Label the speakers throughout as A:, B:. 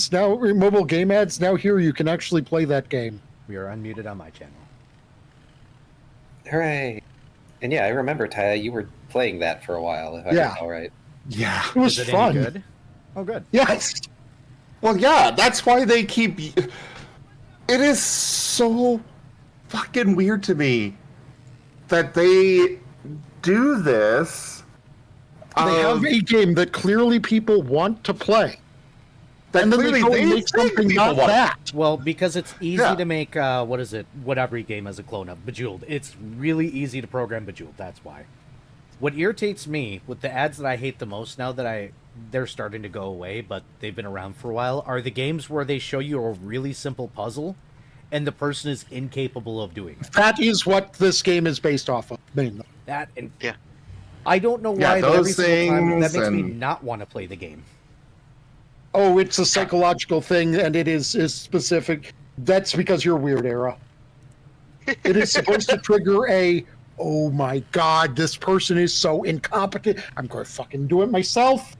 A: ads now, mobile game ads now. Here you can actually play that game.
B: We are unmuted on my channel.
C: Hooray! And yeah, I remember, Taya, you were playing that for a while, if I recall right.
D: Yeah.
A: It was
B: Is it
A: fun.
B: any good? Oh, good.
A: Yes.
D: Well, yeah, that's why they keep... It is so fucking weird to me that they do this.
A: They have a game that clearly people want to play.
D: That
A: And then they
D: clearly
A: go and
D: they
A: make
D: think
A: something
D: people
A: not
D: want.
A: that.
B: Well, because it's easy
D: Yeah.
B: to make, what is it? What every game has a clone of. Bejeweled. It's really easy to program Bejeweled. That's why. What irritates me with the ads that I hate the most now that they're starting to go away, but they've been around for a while, are the games where they show you a really simple puzzle and the person is incapable of doing it.
A: That is what this game is based off of, mainly.
B: That and
E: Yeah.
B: I don't know
D: Yeah,
B: why, but every
D: those
B: single time that
D: things
B: makes me
D: and-
B: not want to play the game.
A: Oh, it's a psychological thing, and it is specific. That's because you're weird, Era. It is supposed to trigger a, oh my god, this person is so incompetent. I'm going to fucking do it myself.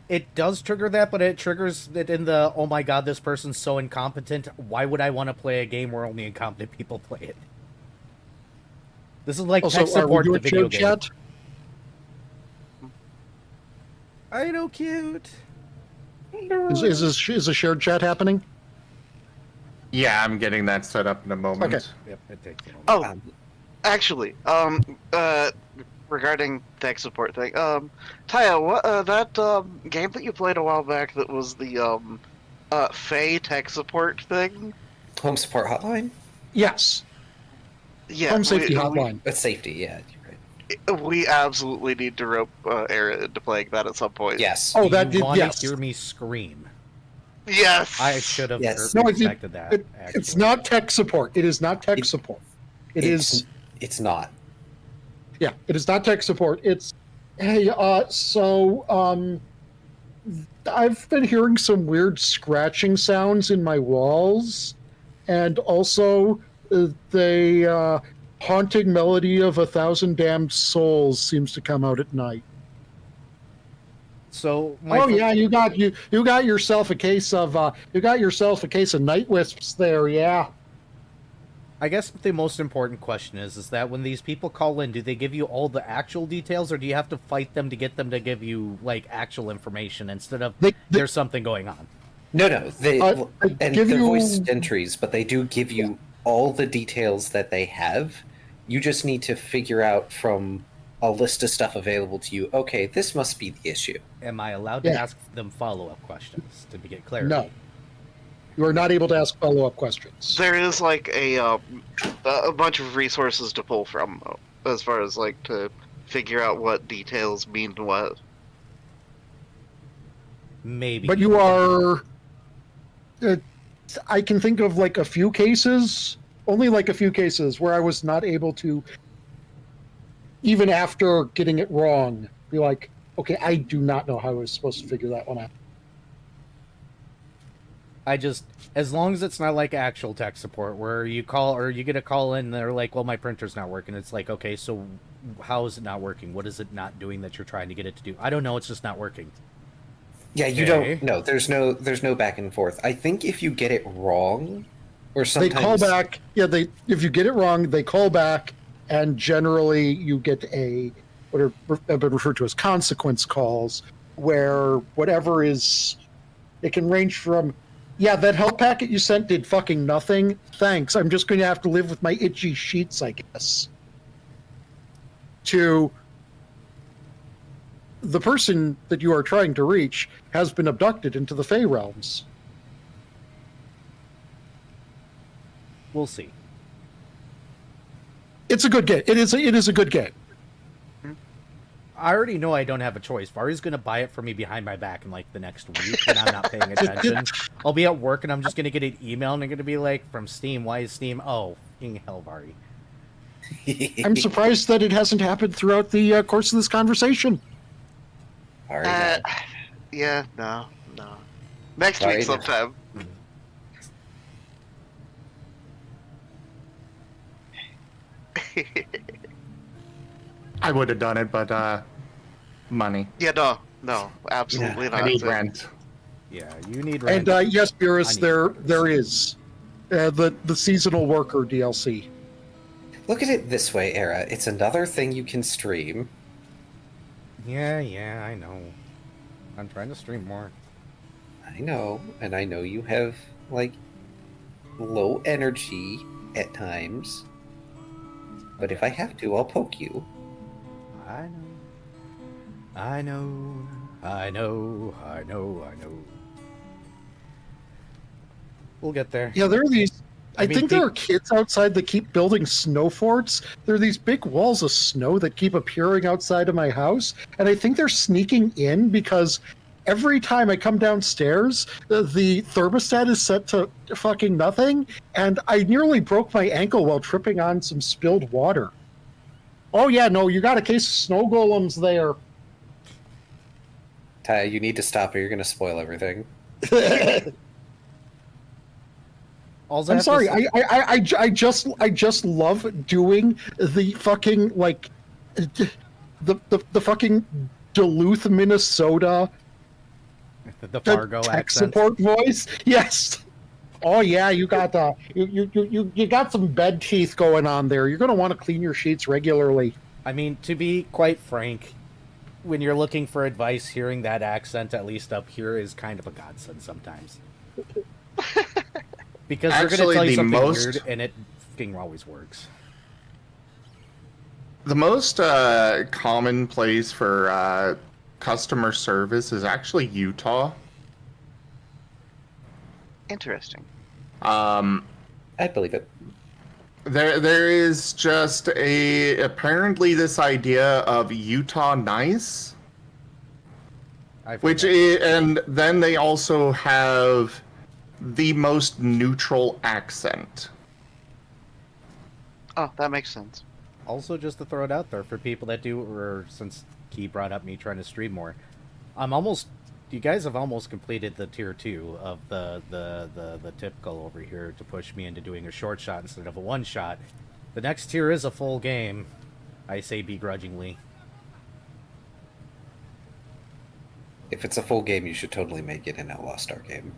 B: It does trigger that, but it triggers it in the, oh my god, this person's so incompetent. Why would I want to play a game where only incompetent people play it? This is like
A: Also,
B: tech
A: are we
B: support the
A: doing
B: video
A: show
B: game.
A: chat?
B: I know, cute.
A: Is a shared chat happening?
D: Yeah, I'm getting that set up in a moment.
A: Okay.
B: Yep, it takes a moment.
E: Oh, actually, regarding tech support thing, Taya, what that game that you played a while back that was the Faye tech support thing?
C: Home support hotline?
A: Yes.
E: Yeah,
A: Home safety hotline.
C: It's safety, yeah, you're right.
E: We absolutely need to rope Era into playing that at some point.
C: Yes.
A: Oh, that
B: You
A: did,
B: want to
A: yes.
B: hear me scream?
E: Yes.
B: I should have
C: Yes.
A: No,
B: expected that.
A: It's
B: actually.
A: not tech support. It is not tech
C: It-
A: support.
C: It's not.
A: Yeah, it is not tech support. It's, hey, I've been hearing some weird scratching sounds in my walls, and also the haunting melody of 1,000 damned souls seems to come out at night.
B: So
A: Yeah, you got yourself a case of night wisps there. Yeah.
B: I guess the most important question is that when these people call in, do they give you all the actual details, or do you have to fight them to get them to give you like actual information instead of there's something going on?
C: No, they and
A: give
C: they're
A: you-
C: voiced entries, but they do give you all the details that they have. You just need to figure out from a list of stuff available to you, okay, this must be the issue.
B: Am I allowed to
A: Yeah.
B: ask them follow-up questions to get clarity?
A: No. You are not able to ask follow-up questions.
E: There is like a bunch of resources to pull from, as far as like to figure out what details mean what.
B: Maybe.
A: But you are... I can think of like a few cases, only like a few cases, where I was not able to, even after getting it wrong, be like, okay, I do not know how I was supposed to figure that one out.
B: I just, as long as it's not like actual tech support where you call or you get a call in and they're like, well, my printer's not working. It's like, okay, so how is it not working? What is it not doing that you're trying to get it to do? I don't know. It's just not working.
C: Yeah, you
B: Okay.
C: don't. No, there's no back and forth. I think if you get it wrong, or sometimes
A: They call back. Yeah, if you get it wrong, they call back, and generally you get what have been referred to as consequence calls, where whatever is, it can range from, yeah, that help packet you sent did fucking nothing. Thanks. I'm just going to have to live with my itchy sheets, I guess. To the person that you are trying to reach has been abducted into the Fey realms.
B: We'll see.
A: It's a good game. It is a good game.
B: I already know I don't have a choice. Vari's going to buy it for me behind my back in like the next week and I'm not paying attention. I'll be at work and I'm just going to get an email and I'm going to be like, from Steam, why is Steam? Oh, fucking hell, Vari.
A: I'm surprised that it hasn't happened throughout the course of this conversation.
C: All right,
E: Yeah, no. Next
C: Sorry,
E: week
C: no.
E: sometime.
D: I would have done it, but money.
E: Yeah, no, absolutely
D: I
E: not.
D: need rent.
B: Yeah, you need
A: And
B: random.
A: yes,
B: I
A: Beerus,
B: need
A: there
B: random.
A: is the seasonal worker DLC.
C: Look at it this way, Era. It's another thing you can stream.
B: Yeah, I know. I'm trying to stream more.
C: I know, and I know you have, like, low energy at times. But if I have to, I'll poke you.
B: I know. I know. I know. I know. I know. We'll get there.
A: Yeah, there are these. I
B: mean,
A: think there are kids outside that keep building snow forts. There are these big walls of snow that keep appearing outside of my house, and I think they're sneaking in because every time I come downstairs, the thermostat is set to fucking nothing, and I nearly broke my ankle while tripping on some spilled water. Oh yeah, no, you got a case of snow golems there.
C: Ty, you need to stop or you're gonna spoil everything.
A: I'm sorry. I just love doing the fucking like the fucking Duluth, Minnesota
B: the Fargo
A: tech
B: accent.
A: support voice. Yes. Oh yeah, you got you got some bed teeth going on there. You're gonna want to clean your sheets regularly.
B: I mean, to be quite frank, when you're looking for advice, hearing that accent, at least up here, is kind of a godsend sometimes. Because they're going to
D: Actually,
B: tell you
D: the
B: something
D: most-
B: weird, and it fucking always works.
D: The most common place for customer service is actually Utah.
E: Interesting.
C: I believe it.
D: There is just apparently this idea of Utah nice,
B: I've heard
D: which
B: that.
D: is, and then they also have the most neutral accent.
E: Oh, that makes sense.
B: Also, just to throw it out there for people that do, or since Key brought up me trying to stream more, you guys have almost completed the tier 2 of the typical over here to push me into doing a short shot instead of a one shot. The next tier is a full game. I say begrudgingly.
C: If it's a full game, you should totally make it an Outlaw Star game.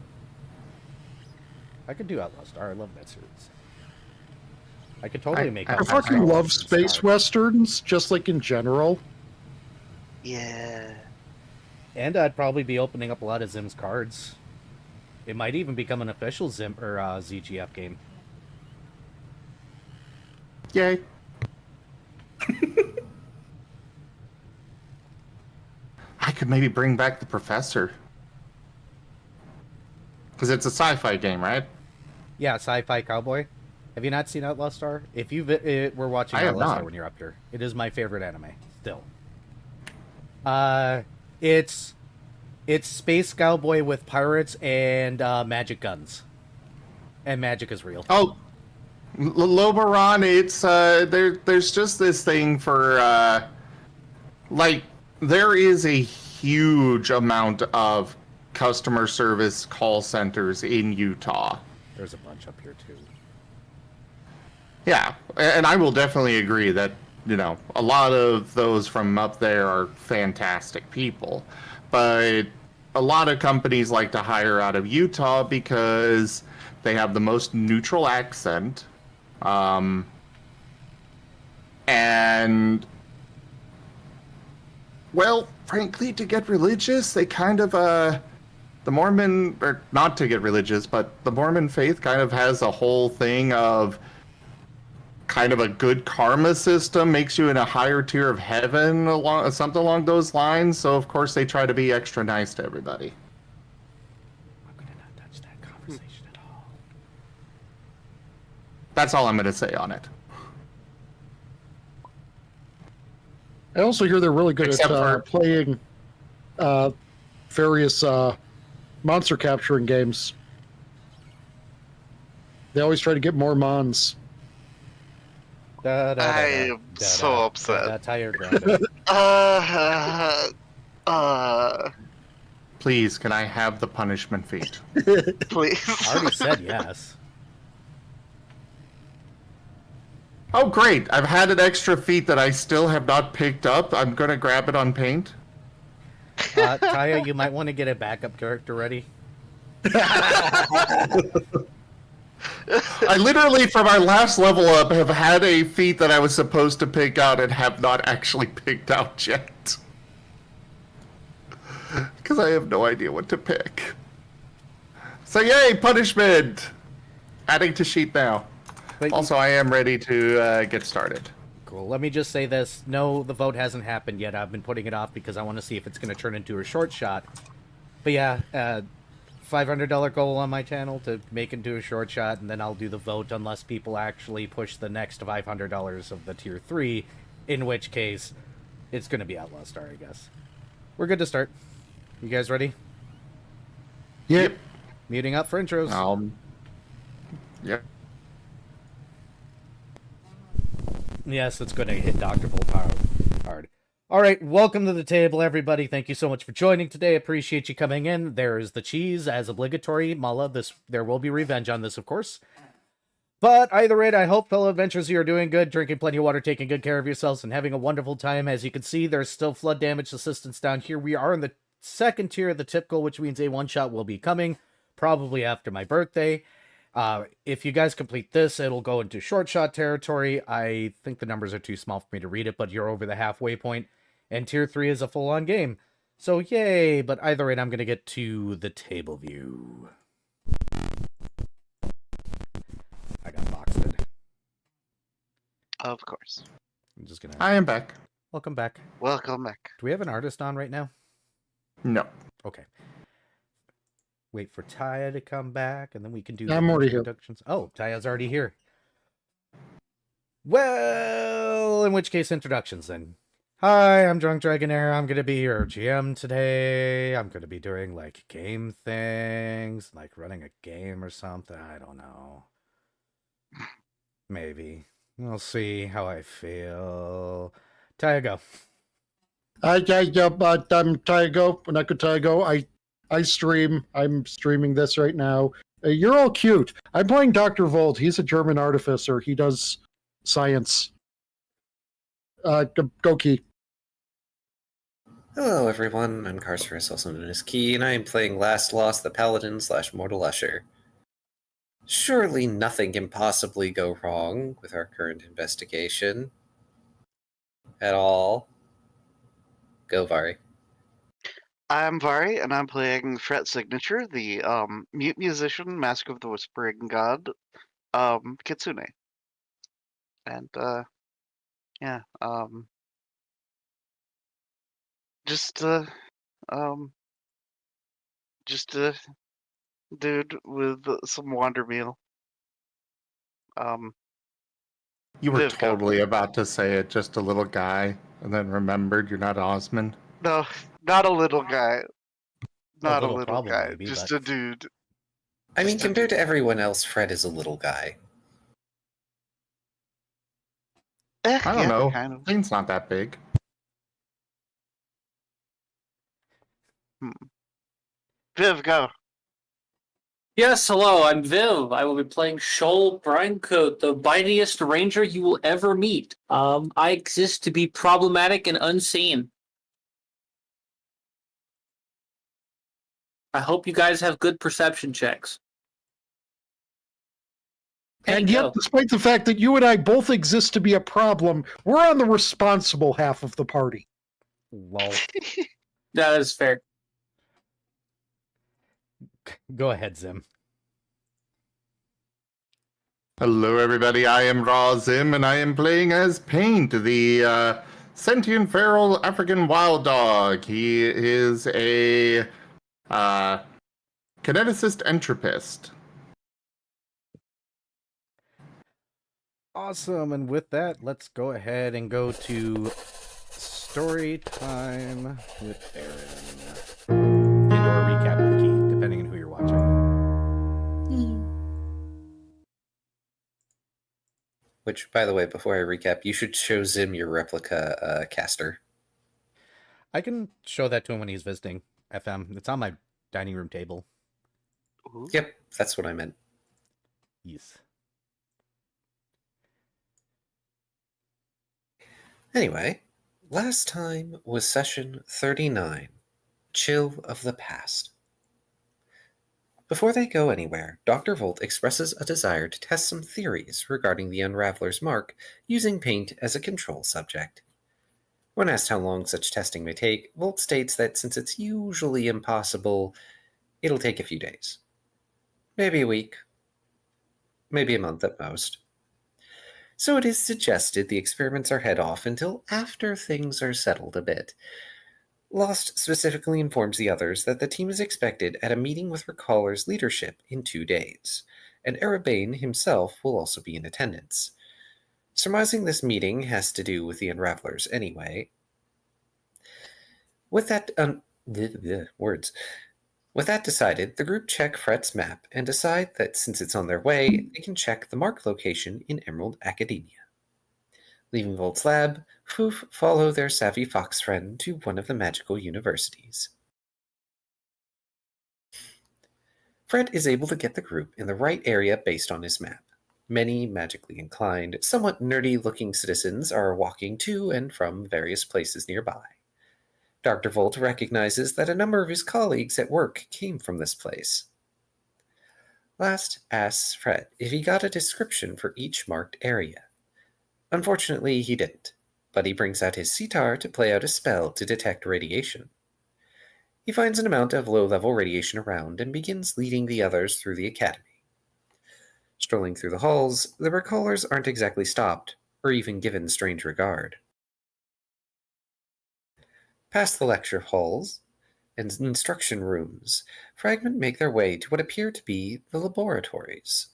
B: I could do Outlaw Star. I love that series. I could totally make
A: I
B: Outlaw
A: fucking
B: Star
A: love
B: and
A: space
B: Star.
A: westerns, just like in general.
E: Yeah.
B: And I'd probably be opening up a lot of Zim's cards. It might even become an official Zim or ZGF game.
D: Yay. I could maybe bring back the professor. Because it's a sci-fi game, right?
B: Yeah, sci-fi cowboy. Have you not seen Outlaw Star? If you were watching
D: I have
B: Outlaw Star
D: not.
B: when you're up here, it is my favorite anime still. It's space cowboy with pirates and magic guns, and magic is real.
D: Oh, Loberon, it's there's just this thing for like there is a huge amount of customer service call centers in Utah.
B: There's a bunch up here too.
D: Yeah, and I will definitely agree that, you know, a lot of those from up there are fantastic people. But a lot of companies like to hire out of Utah because they have the most neutral accent. And, well, frankly, to get religious, they kind of, the Mormon, or not to get religious, but the Mormon faith kind of has a whole thing of kind of a good karma system, makes you in a higher tier of heaven, something along those lines. So of course they try to be extra nice to everybody.
B: I'm gonna not touch that conversation at all.
D: That's all I'm going to say on it.
A: I also hear they're really good
D: Except
A: at
D: for-
A: playing various monster capturing games. They always try to get more mons.
B: Da, da, da,
E: I
B: da,
E: am
B: da,
E: so
B: da,
E: upset.
B: da, tired grandpa.
D: Please, can I have the punishment feat?
E: Please.
B: I already said yes.
D: Oh, great. I've had an extra feat that I still have not picked up. I'm going to grab it on paint.
B: Taya, you might want to get a backup character ready.
D: I literally, from our last level up, have had a feat that I was supposed to pick out and have not actually picked out yet. Because I have no idea what to pick. So yay, punishment! Adding to sheet now.
B: But
D: Also, I am ready to get started.
B: cool. Let me just say this. No, the vote hasn't happened yet. I've been putting it off because I want to see if it's going to turn into a short shot. But yeah, $500 goal on my channel to make into a short shot, and then I'll do the vote unless people actually push the next $500 of the tier 3, in which case it's going to be Outlaw Star, I guess. We're good to start. You guys ready?
A: Yep.
B: Muting up for intros.
D: Yep.
B: Yes, it's going to hit Dr. Volt hard. All right, welcome to the table, everybody. Thank you so much for joining today. Appreciate you coming in. There's the cheese as obligatory. Mala, there will be revenge on this, of course. But either rate, I hope, fellow adventurers, you are doing good, drinking plenty of water, taking good care of yourselves, and having a wonderful time. As you can see, there's still flood damage assistance down here. We are in the second tier of the typical, which means a one-shot will be coming, probably after my birthday. If you guys complete this, it'll go into short shot territory. I think the numbers are too small for me to read it, but you're over the halfway point. And tier 3 is a full-on game. So yay, but either way, I'm going to get to the table view. I got boxed it.
E: Of course.
B: I'm just going to...
D: I am back.
B: Welcome back.
E: Welcome back.
B: Do we have an artist on right now?
D: No.
B: Okay. Wait for Taya to come back, and then we can do
A: I'm already here.
B: introductions. Oh, Taya's already here. Well, in which case, introductions then. Hi, I'm Drunk Dragonair. I'm going to be your GM today. I'm going to be doing, like, game things, like running a game or something. I don't know. Maybe. We'll see how I feel. Taya, go.
A: I'm Tygo, Naku Tygo. I stream. I'm streaming this right now. You're all cute. I'm playing Dr. Volt. He's a German artificer. He does science. Go Key.
C: Hello, everyone. I'm Carcerus, also known as Key, and I am playing Last Lost, the Paladin / Mortal Usher. Surely nothing can possibly go wrong with our current investigation. At all. Go, Vari.
E: I'm Vari, and I'm playing Fret Signature, the mute musician, Mask of the Whispering God, Kitsune. And yeah, just a dude with some wander meal.
D: You were
E: Viv, go.
D: totally about to say it, just a little guy, and then remembered you're not Osmond.
E: No, not a little guy. Not a
B: little
E: little
B: problem,
E: guy.
B: maybe,
E: Just
B: but-
E: a dude.
C: I mean,
E: Just a
C: compared to
E: dude.
C: everyone else, Fred is a little guy.
E: Eh,
D: I don't
E: yeah,
D: know.
E: kind of.
D: Thing's not that big.
E: Viv, go.
F: Yes, hello, I'm Viv. I will be playing Shoal Brinecoat, the biniest ranger you will ever meet. I exist to be problematic and unseen. I hope you guys have good perception checks. There
A: And
F: you
A: yet,
F: go.
A: despite the fact that you and I both exist to be a problem, we're on the responsible half of the party.
B: Lol.
F: That is fair.
B: Go ahead, Zim.
D: Hello, everybody. I am Raw Zim, and I am playing as Paint, the sentient feral African wild dog. He is a kineticist entropist.
B: Awesome, and with that, let's go ahead and go to story time with Aaron. And or a recap with Key, depending on who you're watching.
C: Which, by the way, before I recap, you should show Zim your replica caster.
B: I can show that to him when he's visiting FM. It's on my dining room table.
E: Ooh.
C: Yep, that's what I meant.
B: Yes.
C: Anyway, last time was session 39, Chill of the Past. Before they go anywhere, Dr. Volt expresses a desire to test some theories regarding the Unraveler's mark using paint as a control subject. When asked how long such testing may take, Volt states that since it's usually impossible, it'll take a few days. Maybe a week. Maybe a month at most. So it is suggested the experiments are head off until after things are settled a bit. Lost specifically informs the others that the team is expected at a meeting with Recaller's leadership in 2 days, and Arabane himself will also be in attendance. Surmising this meeting has to do with the Unravelers anyway. With that With that decided, the group check Fret's map and decide that since it's on their way, they can check the mark location in Emerald Academia. Leaving Volt's lab, Foof follow their savvy fox friend to one of the magical universities. Fred is able to get the group in the right area based on his map. Many magically inclined, somewhat nerdy-looking citizens are walking to and from various places nearby. Dr. Volt recognizes that a number of his colleagues at work came from this place. Last asks Fred if he got a description for each marked area. Unfortunately, he didn't, but he brings out his sitar to play out a spell to detect radiation. He finds an amount of low-level radiation around and begins leading the others through the academy. Strolling through the halls, the Recallers aren't exactly stopped, or even given strange regard. Past the lecture halls and instruction rooms, Fragment make their way to what appear to be the laboratories.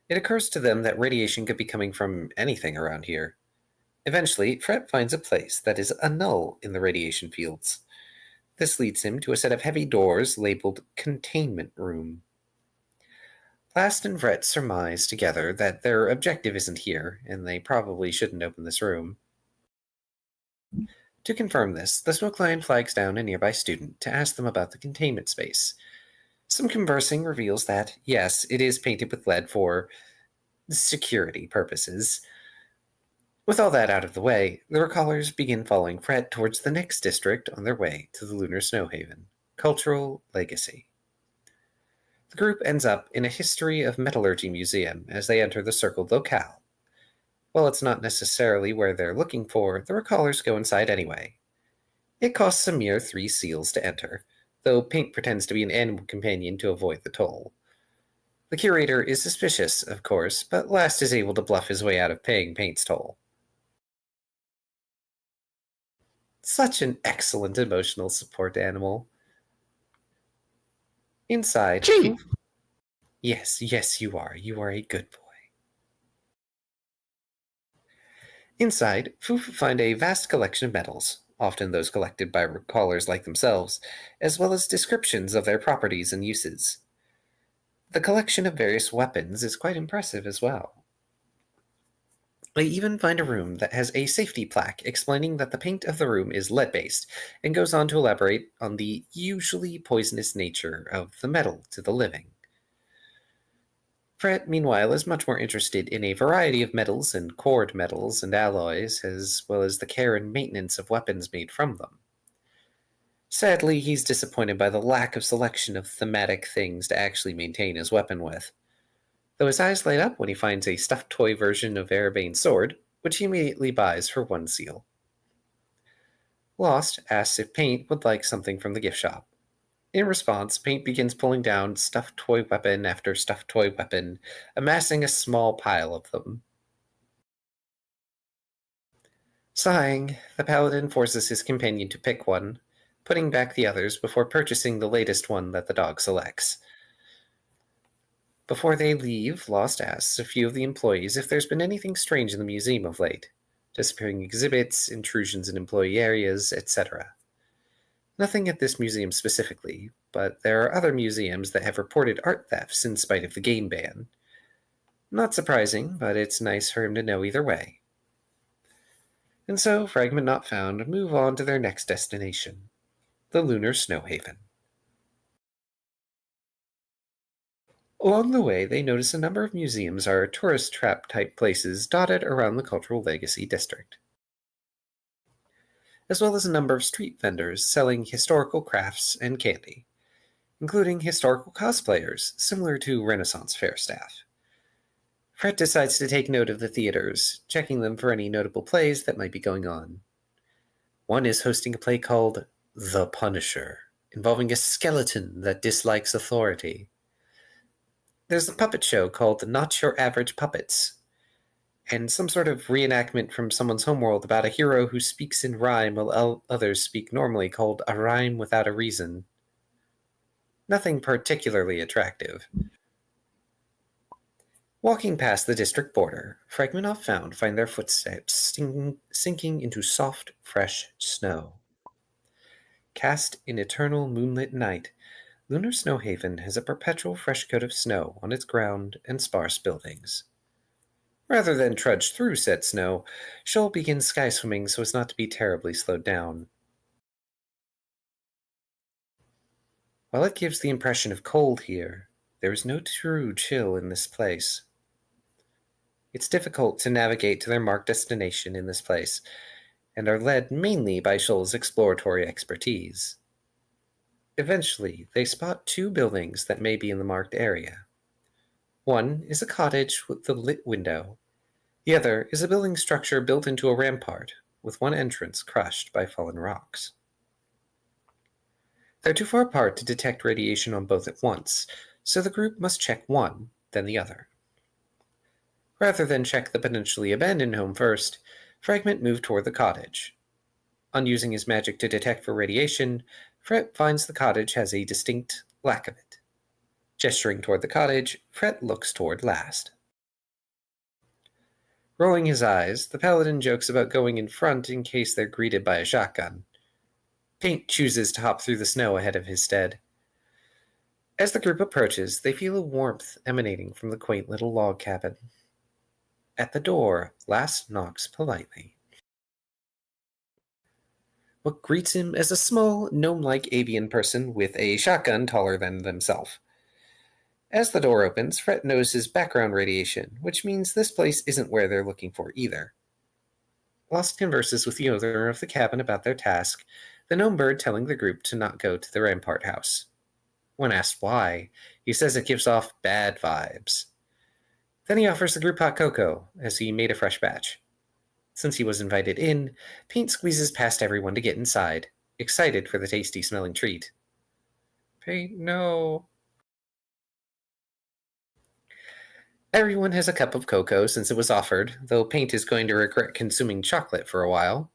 C: It occurs to them that radiation could be coming from anything around here. Eventually, Fred finds a place that is a null in the radiation fields. This leads him to a set of heavy doors labeled Containment Room. Last and Fred surmise together that their objective isn't here, and they probably shouldn't open this room. To confirm this, the Smoke Lion flags down a nearby student to ask them about the containment space. Some conversing reveals that, yes, it is painted with lead for security purposes. With all that out of the way, the Recallers begin following Fred towards the next district on their way to the Lunar Snow Haven, Cultural Legacy. The group ends up in a History of Metallurgy museum as they enter the circled locale. While it's not necessarily where they're looking for, the Recallers go inside anyway. It costs a mere 3 seals to enter, though Paint pretends to be an animal companion to avoid the toll. The curator is suspicious, of course, but Last is able to bluff his way out of paying Paint's toll. Such an excellent emotional support animal. Inside...
A: Gee!
C: Yes, you are. You are a good boy. Inside, Foof find a vast collection of metals, often those collected by Recallers like themselves, as well as descriptions of their properties and uses. The collection of various weapons is quite impressive as well. They even find a room that has a safety plaque explaining that the paint of the room is lead-based, and goes on to elaborate on the usually poisonous nature of the metal to the living. Fred, meanwhile, is much more interested in a variety of metals and cord metals and alloys, as well as the care and maintenance of weapons made from them. Sadly, he's disappointed by the lack of selection of thematic things to actually maintain his weapon with, though his eyes light up when he finds a stuffed toy version of Arabane's sword, which he immediately buys for 1 seal. Lost asks if Paint would like something from the gift shop. In response, Paint begins pulling down stuffed toy weapon after stuffed toy weapon, amassing a small pile of them. Sighing, the paladin forces his companion to pick one, putting back the others before purchasing the latest one that the dog selects. Before they leave, Lost asks a few of the employees if there's been anything strange in the museum of late. Disappearing exhibits, intrusions in employee areas, etc. Nothing at this museum specifically, but there are other museums that have reported art thefts in spite of the game ban. Not surprising, but it's nice for him to know either way. And so, Fragment Not Found move on to their next destination, the Lunar Snow Haven. Along the way, they notice a number of museums are tourist trap-type places dotted around the Cultural Legacy District, as well as a number of street vendors selling historical crafts and candy, including historical cosplayers, similar to Renaissance fair staff. Fred decides to take note of the theaters, checking them for any notable plays that might be going on. One is hosting a play called The Punisher, involving a skeleton that dislikes authority. There's a puppet show called Not Your Average Puppets, and some sort of reenactment from someone's homeworld about a hero who speaks in rhyme while others speak normally, called A Rhyme Without a Reason. Nothing particularly attractive. Walking past the district border, Fragmentoff find their footsteps sinking into soft, fresh snow. Cast in eternal moonlit night, Lunar Snowhaven has a perpetual fresh coat of snow on its ground and sparse buildings. Rather than trudge through said snow, Shoal begins sky swimming so as not to be terribly slowed down. While it gives the impression of cold here, there is no true chill in this place. It's difficult to navigate to their marked destination in this place, and are led mainly by Shoal's exploratory expertise. Eventually, they spot two buildings that may be in the marked area. One is a cottage with a lit window. The other is a building structure built into a rampart, with one entrance crushed by fallen rocks. They're too far apart to detect radiation on both at once, so the group must check one, then the other. Rather than check the potentially abandoned home first, Fragment moved toward the cottage. On using his magic to detect for radiation, Fret finds the cottage has a distinct lack of it. Gesturing toward the cottage, Fret looks toward last. Rolling his eyes, the paladin jokes about going in front in case they're greeted by a shotgun. Paint chooses to hop through the snow ahead of his stead. As the group approaches, they feel a warmth emanating from the quaint little log cabin. At the door, Last knocks politely. What greets him is a small, gnome-like avian person with a shotgun taller than themselves. As the door opens, Fret notices background radiation, which means this place isn't where they're looking for either. Lost converses with the owner of the cabin about their task, the gnome bird telling the group to not go to the Rampart House. When asked why, he says it gives off bad vibes. Then he offers the group hot cocoa, as he made a fresh batch. Since he was invited in, Paint squeezes past everyone to get inside, excited for the tasty-smelling treat. Paint, no. Everyone has a cup of cocoa since it was offered, though Paint is going to regret consuming chocolate for a while.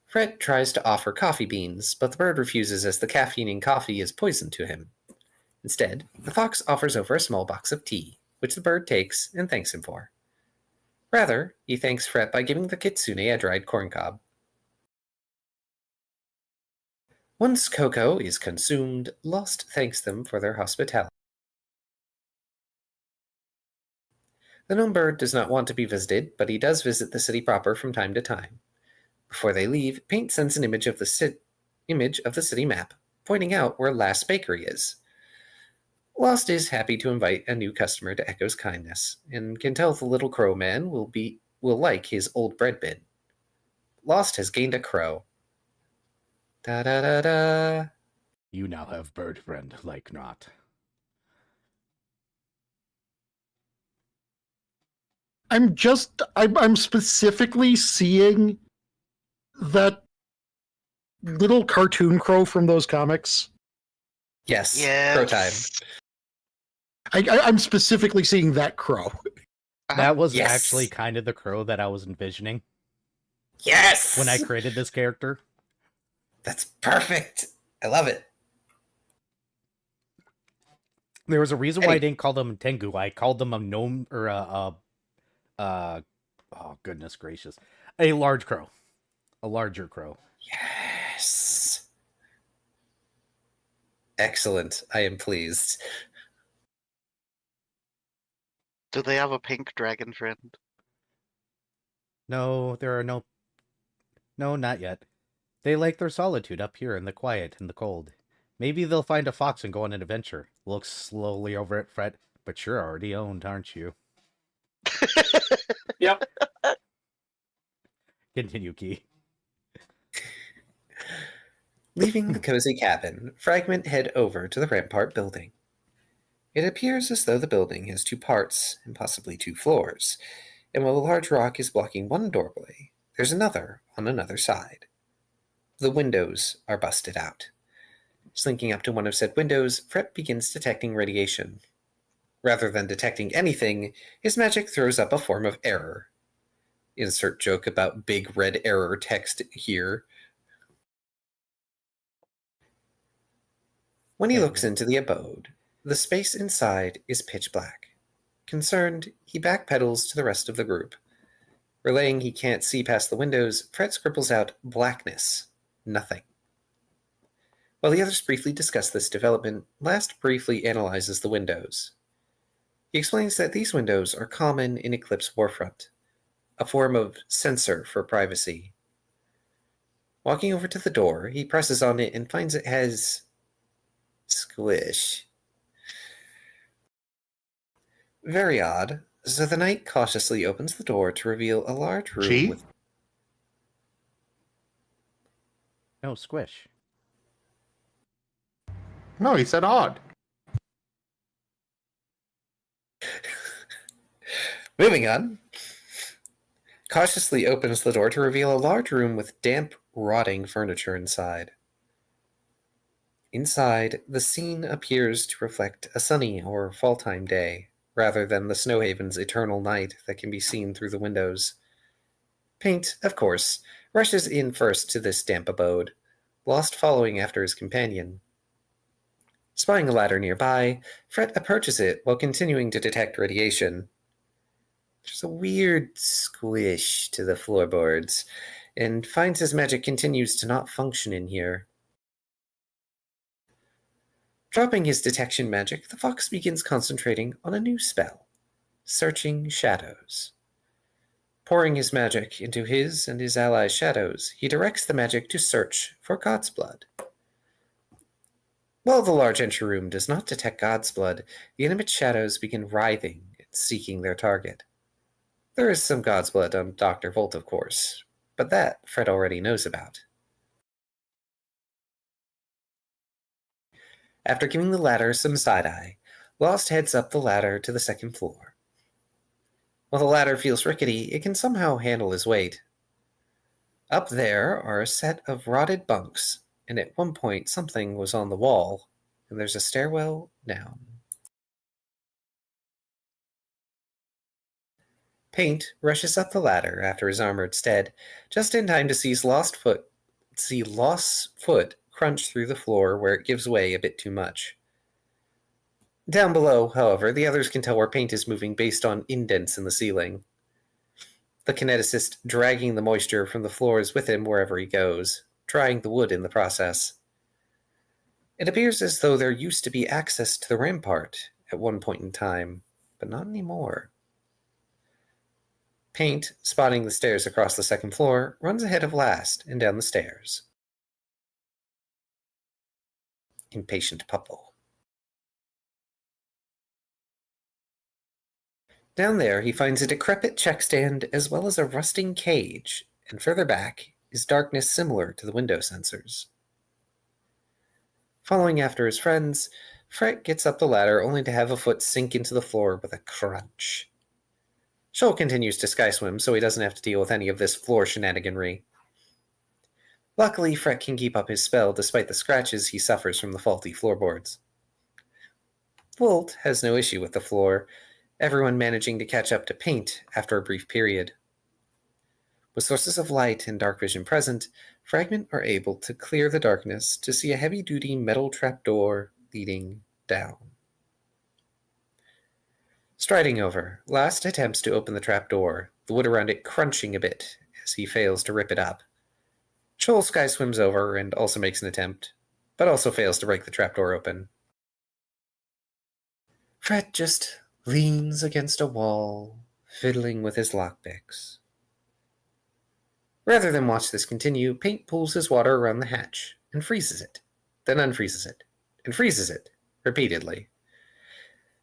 C: Fret tries to offer coffee beans, but the bird refuses as the caffeine in coffee is poison to him. Instead, the fox offers over a small box of tea, which the bird takes and thanks him for. Rather, he thanks Fret by giving the kitsune a dried corncob. Once cocoa is consumed, Lost thanks them for their hospitality. The gnome bird does not want to be visited, but he does visit the city proper from time to time. Before they leave, Paint sends an image of the city map, pointing out where Last Bakery is. Lost is happy to invite a new customer to Echo's kindness, and can tell the little crow man will like his old bread bin. Lost has gained a crow. Da-da-da-da.
B: You now have bird friend, like not.
A: I'm specifically seeing that little cartoon crow from those comics.
C: Yes, crow time.
A: I'm specifically seeing that crow.
B: That was
C: Yes.
B: actually kind of the crow that I was envisioning
C: Yes!
B: when I created this character.
C: That's perfect. I love it.
B: There was a reason why I didn't call them Tengu. I called them a gnome or oh goodness gracious, a large crow, a larger crow.
C: Yes. Excellent. I am pleased.
E: Do they have a pink dragon friend?
B: No, there are no, not yet. They like their solitude up here in the quiet and the cold. Maybe they'll find a fox and go on an adventure. Looks slowly over at Fret, but you're already owned, aren't you?
F: Yep.
B: Continue, Key.
C: Leaving the cozy cabin, Fragment head over to the Rampart building. It appears as though the building has two parts and possibly two floors, and while a large rock is blocking one doorway, there's another on another side. The windows are busted out. Slinking up to one of said windows, Fret begins detecting radiation. Rather than detecting anything, his magic throws up a form of error. Insert joke about big red error text here. When he looks into the abode, the space inside is pitch black. Concerned, he backpedals to the rest of the group. Relaying he can't see past the windows, Fret scribbles out blackness, nothing. While the others briefly discuss this development, Last briefly analyzes the windows. He explains that these windows are common in Eclipse Warfront, a form of censor for privacy. Walking over to the door, he presses on it and finds it has squish. Very odd, so the knight cautiously opens the door to reveal a large room
D: G?
C: with...
B: No, squish.
D: No, he said odd.
C: Moving on. Cautiously opens the door to reveal a large room with damp, rotting furniture inside. Inside, the scene appears to reflect a sunny or fall-time day, rather than the Snowhaven's eternal night that can be seen through the windows. Paint, of course, rushes in first to this damp abode, Lost following after his companion. Spying a ladder nearby, Fret approaches it while continuing to detect radiation. There's a weird squish to the floorboards, and finds his magic continues to not function in here. Dropping his detection magic, the fox begins concentrating on a new spell, Searching Shadows. Pouring his magic into his and his allies' shadows, he directs the magic to search for God's blood. While the large entry room does not detect God's blood, the intimate shadows begin writhing and seeking their target. There is some God's blood on Dr. Volt, of course, but that Fred already knows about. After giving the ladder some side-eye, Lost heads up the ladder to the second floor. While the ladder feels rickety, it can somehow handle his weight. Up there are a set of rotted bunks, and at one point something was on the wall, and there's a stairwell down. Paint rushes up the ladder after his armored stead, just in time to see Lost's foot crunch through the floor where it gives way a bit too much. Down below, however, the others can tell where Paint is moving based on indents in the ceiling. The kineticist dragging the moisture from the floors with him wherever he goes, drying the wood in the process. It appears as though there used to be access to the rampart at one point in time, but not anymore. Paint, spotting the stairs across the second floor, runs ahead of Last and down the stairs. Impatient Pupple. Down there, he finds a decrepit checkstand as well as a rusting cage, and further back is darkness similar to the window sensors. Following after his friends, Fret gets up the ladder only to have a foot sink into the floor with a crunch. Shoal continues to sky swim, so he doesn't have to deal with any of this floor shenaniganry. Luckily, Fret can keep up his spell despite the scratches he suffers from the faulty floorboards. Volt has no issue with the floor, everyone managing to catch up to Paint after a brief period. With sources of light and dark vision present, Fragment are able to clear the darkness to see a heavy-duty metal trapdoor leading down. Striding over, Last attempts to open the trapdoor, the wood around it crunching a bit as he fails to rip it up. Shoal sky swims over and also makes an attempt, but also fails to break the trapdoor open. Fret just leans against a wall, fiddling with his lockpicks. Rather than watch this continue, Paint pulls his water around the hatch and freezes it, then unfreezes it, and freezes it, repeatedly.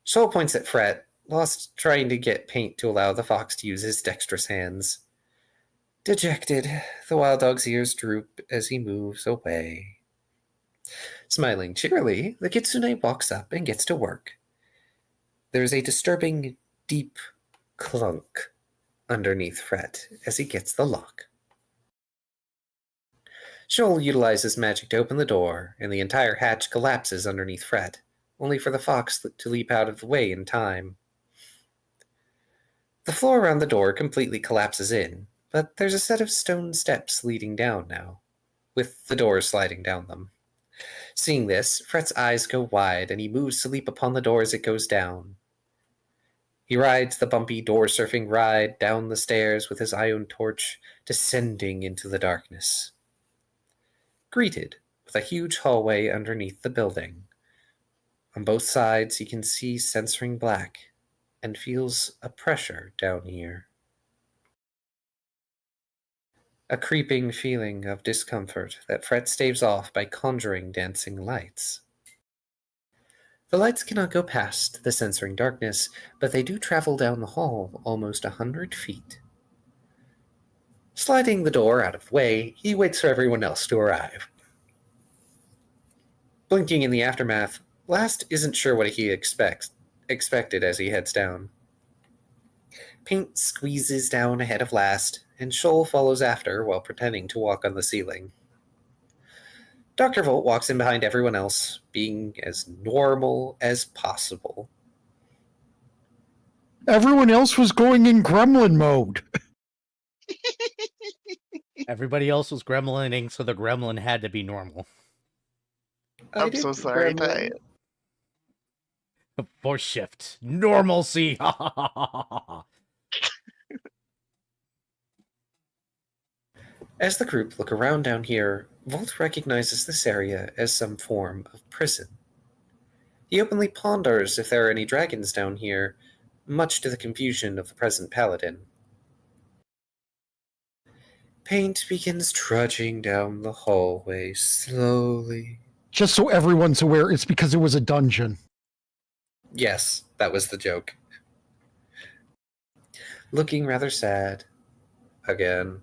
C: Shoal points at Fret, Lost trying to get Paint to allow the fox to use his dexterous hands. Dejected, the wild dog's ears droop as he moves away. Smiling cheerily, the kitsune walks up and gets to work. There is a disturbing, deep clunk underneath Fret as he gets the lock. Shoal utilizes magic to open the door, and the entire hatch collapses underneath Fret, only for the fox to leap out of the way in time. The floor around the door completely collapses in, but there's a set of stone steps leading down now, with the door sliding down them. Seeing this, Fret's eyes go wide, and he moves to leap upon the door as it goes down. He rides the bumpy door-surfing ride down the stairs with his iron torch, descending into the darkness. Greeted with a huge hallway underneath the building. On both sides, he can see censoring black, and feels a pressure down here. A creeping feeling of discomfort that Fret staves off by conjuring dancing lights. The lights cannot go past the censoring darkness, but they do travel down the hall almost 100 feet. Sliding the door out of the way, he waits for everyone else to arrive. Blinking in the aftermath, Last isn't sure what he expected as he heads down. Paint squeezes down ahead of Last, and Shoal follows after while pretending to walk on the ceiling. Dr. Volt walks in behind everyone else, being as normal as possible.
A: Everyone else was going in gremlin mode.
B: Everybody else was gremlining, so the gremlin had to be normal.
E: I'm so sorry, Ty.
B: For shift. Normalcy.
C: As the group look around down here, Volt recognizes this area as some form of prison. He openly ponders if there are any dragons down here, much to the confusion of the present paladin. Paint begins trudging down the hallway slowly.
A: Just so everyone's aware, it's because it was a dungeon.
C: Yes, that was the joke. Looking rather sad. Again.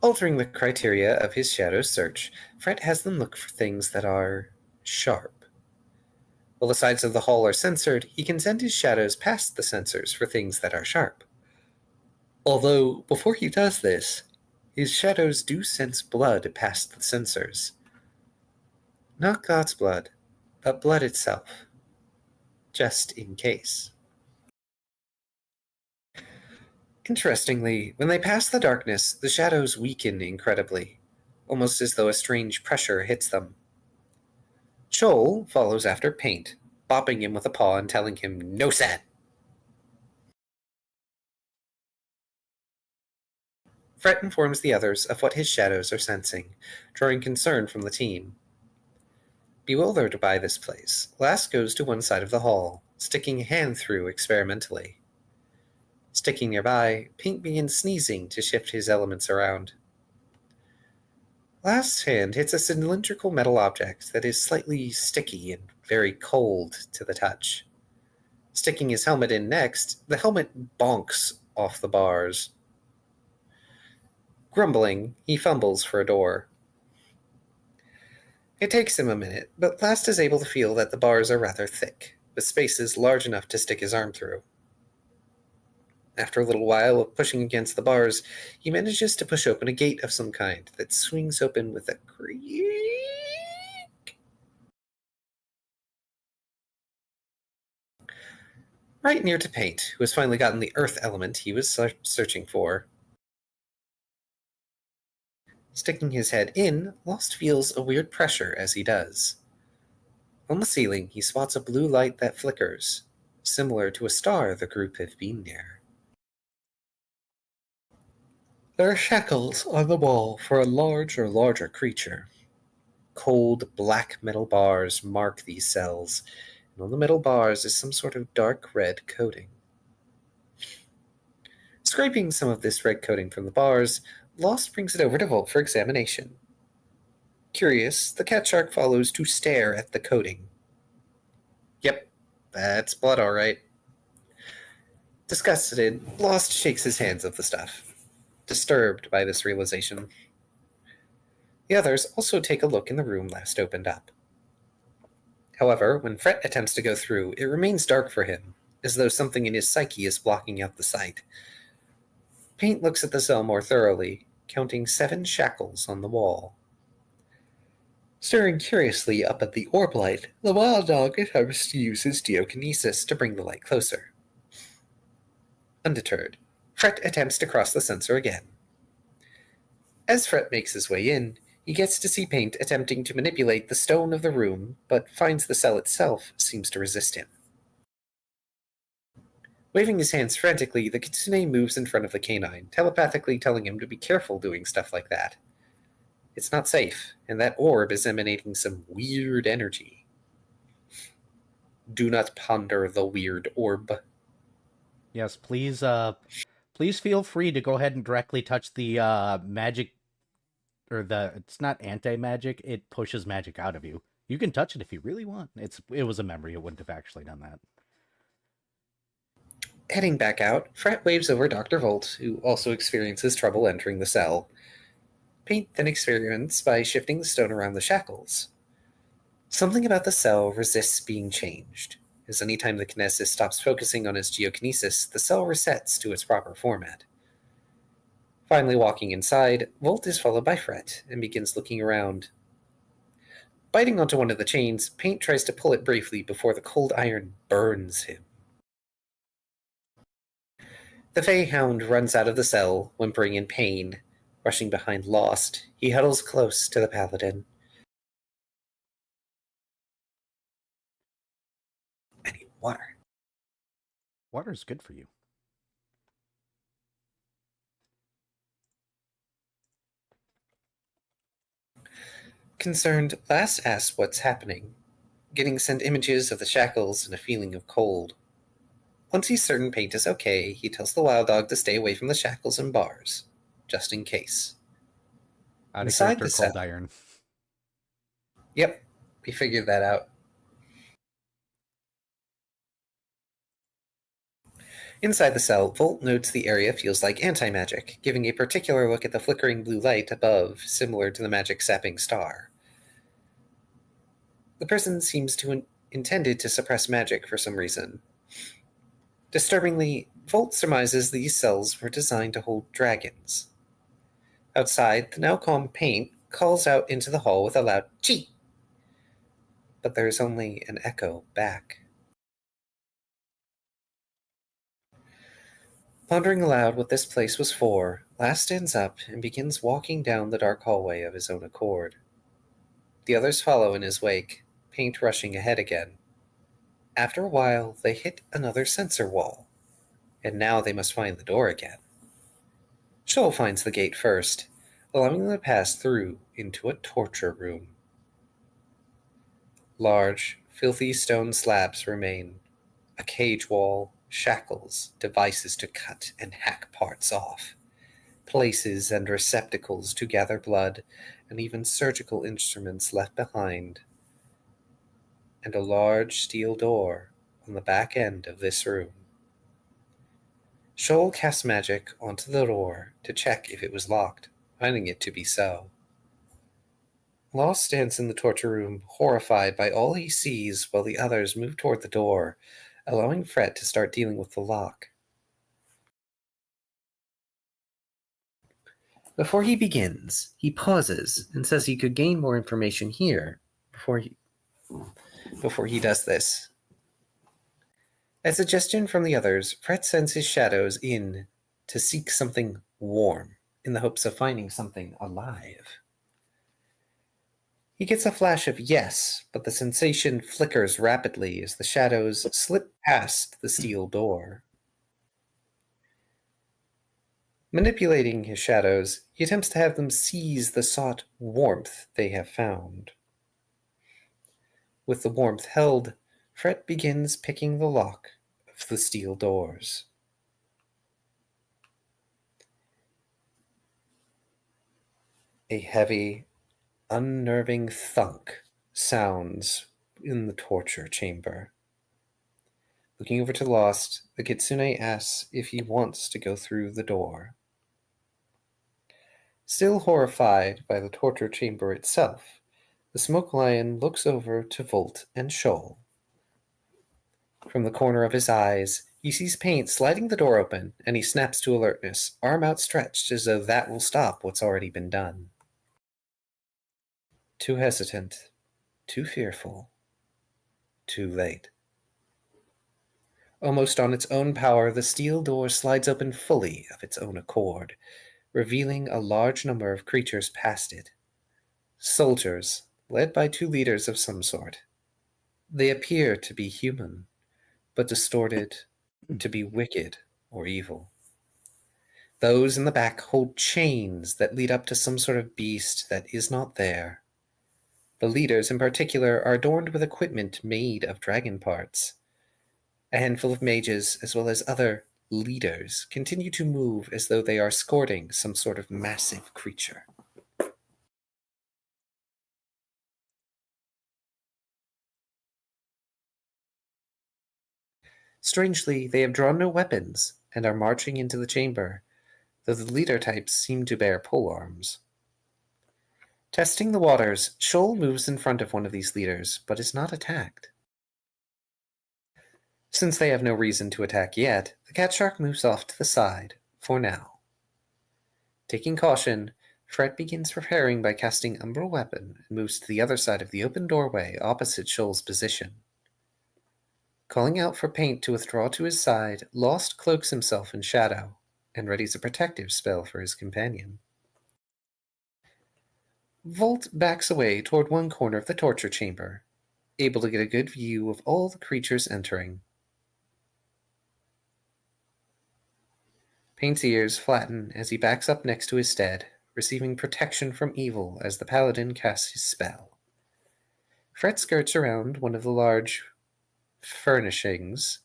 C: Altering the criteria of his shadow search, Fret has them look for things that are sharp. While the sides of the hall are censored, he can send his shadows past the sensors for things that are sharp. Although, before he does this, his shadows do sense blood past the sensors. Not God's blood, but blood itself. Just in case. Interestingly, when they pass the darkness, the shadows weaken incredibly, almost as though a strange pressure hits them. Shoal follows after Paint, bopping him with a paw and telling him, "No sad." Fret informs the others of what his shadows are sensing, drawing concern from the team. Bewildered by this place, Last goes to one side of the hall, sticking a hand through experimentally. Sticking nearby, Paint begins sneezing to shift his elements around. Last's hand hits a cylindrical metal object that is slightly sticky and very cold to the touch. Sticking his helmet in next, the helmet bonks off the bars. Grumbling, he fumbles for a door. It takes him a minute, but Last is able to feel that the bars are rather thick, with spaces large enough to stick his arm through. After a little while of pushing against the bars, he manages to push open a gate of some kind that swings open with a creak. Right near to Paint, who has finally gotten the earth element he was searching for. Sticking his head in, Lost feels a weird pressure as he does. On the ceiling, he spots a blue light that flickers, similar to a star the group have been near. There are shackles on the wall for a larger creature. Cold, black metal bars mark these cells, and on the metal bars is some sort of dark red coating. Scraping some of this red coating from the bars, Lost brings it over to Volt for examination. Curious, the cat shark follows to stare at the coating. Yep, that's blood all right. Disgusted, Lost shakes his hands of the stuff, disturbed by this realization. The others also take a look in the room last opened up. However, when Fret attempts to go through, it remains dark for him, as though something in his psyche is blocking out the sight. Paint looks at the cell more thoroughly, counting 7 shackles on the wall. Staring curiously up at the orb light, the wild dog attempts to use his geokinesis to bring the light closer. Undeterred, Fret attempts to cross the sensor again. As Fret makes his way in, he gets to see Paint attempting to manipulate the stone of the room, but finds the cell itself seems to resist him. Waving his hands frantically, the kitsune moves in front of the canine, telepathically telling him to be careful doing stuff like that. It's not safe, and that orb is emanating some weird energy. Do not ponder the weird orb.
B: Yes, please feel free to go ahead and directly touch the magic, or it's not anti-magic, it pushes magic out of you. You can touch it if you really want. It was a memory, it wouldn't have actually done that.
C: Heading back out, Fret waves over Dr. Volt, who also experiences trouble entering the cell. Paint then experiments by shifting the stone around the shackles. Something about the cell resists being changed, as any time the kinesis stops focusing on his geokinesis, the cell resets to its proper format. Finally walking inside, Volt is followed by Fret and begins looking around. Biting onto one of the chains, Paint tries to pull it briefly before the cold iron burns him. The Fey Hound runs out of the cell, whimpering in pain. Rushing behind Lost, he huddles close to the Paladin. I need water.
B: Water's good for you.
C: Concerned, Last asks what's happening, getting sent images of the shackles and a feeling of cold. Once he's certain Paint is okay, he tells the wild dog to stay away from the shackles and bars, just in case.
B: Out of
C: Inside
B: character,
C: the
B: cold
C: cell.
B: iron.
C: Yep, we figured that out. Inside the cell, Volt notes the area feels like anti-magic, giving a particular look at the flickering blue light above, similar to the magic sapping star. The person seems to intended to suppress magic for some reason. Disturbingly, Volt surmises these cells were designed to hold dragons. Outside, the now calm Paint calls out into the hall with a loud "Chee!" But there is only an echo back. Pondering aloud what this place was for, Last stands up and begins walking down the dark hallway of his own accord. The others follow in his wake, Paint rushing ahead again. After a while, they hit another sensor wall, and now they must find the door again. Shoal finds the gate first, allowing them to pass through into a torture room. Large, filthy stone slabs remain, a cage wall, shackles, devices to cut and hack parts off, places and receptacles to gather blood, and even surgical instruments left behind, and a large steel door on the back end of this room. Shoal casts magic onto the door to check if it was locked, finding it to be so. Lost stands in the torture room, horrified by all he sees, while the others move toward the door, allowing Fret to start dealing with the lock. Before he begins, he pauses and says he could gain more information here before he does this. At suggestion from the others, Fret sends his shadows in to seek something warm, in the hopes of finding something alive. He gets a flash of yes, but the sensation flickers rapidly as the shadows slip past the steel door. Manipulating his shadows, he attempts to have them seize the sought warmth they have found. With the warmth held, Fret begins picking the lock of the steel doors. A heavy, unnerving thunk sounds in the torture chamber. Looking over to Lost, the kitsune asks if he wants to go through the door. Still horrified by the torture chamber itself, the Smoke Lion looks over to Volt and Shoal. From the corner of his eyes, he sees Paint sliding the door open, and he snaps to alertness, arm outstretched as though that will stop what's already been done. Too hesitant, too fearful, too late. Almost on its own power, the steel door slides open fully of its own accord, revealing a large number of creatures past it. Soldiers, led by 2 leaders of some sort. They appear to be human, but distorted to be wicked or evil. Those in the back hold chains that lead up to some sort of beast that is not there. The leaders in particular are adorned with equipment made of dragon parts. A handful of mages, as well as other leaders, continue to move as though they are escorting some sort of massive creature. Strangely, they have drawn no weapons and are marching into the chamber, though the leader types seem to bear polearms. Testing the waters, Shoal moves in front of one of these leaders, but is not attacked. Since they have no reason to attack yet, the cat shark moves off to the side, for now. Taking caution, Fred begins preparing by casting Umbral Weapon and moves to the other side of the open doorway opposite Shoal's position. Calling out for Paint to withdraw to his side, Lost cloaks himself in shadow and readies a protective spell for his companion. Volt backs away toward one corner of the torture chamber, able to get a good view of all the creatures entering. Paint's ears flatten as he backs up next to his stead, receiving protection from evil as the paladin casts his spell. Fred skirts around one of the large furnishings,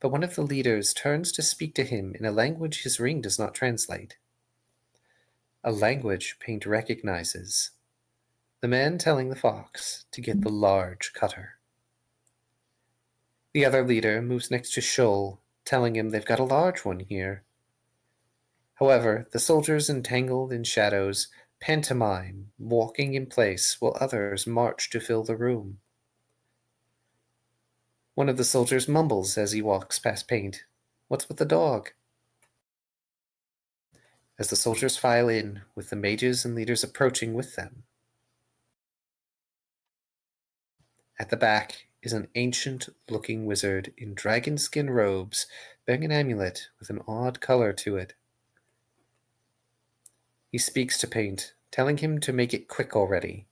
C: but one of the leaders turns to speak to him in a language his ring does not translate. A language Paint recognizes. The man telling the fox to get the large cutter. The other leader moves next to Shoal, telling him they've got a large one here. However, the soldiers entangled in shadows pantomime, walking in place while others march to fill the room. One of the soldiers mumbles as he walks past Paint. "What's with the dog?" As the soldiers file in, with the mages and leaders approaching with them. At the back is an ancient-looking wizard in dragon-skin robes, bearing an amulet with an odd color to it. He speaks to Paint, telling him to make it quick already,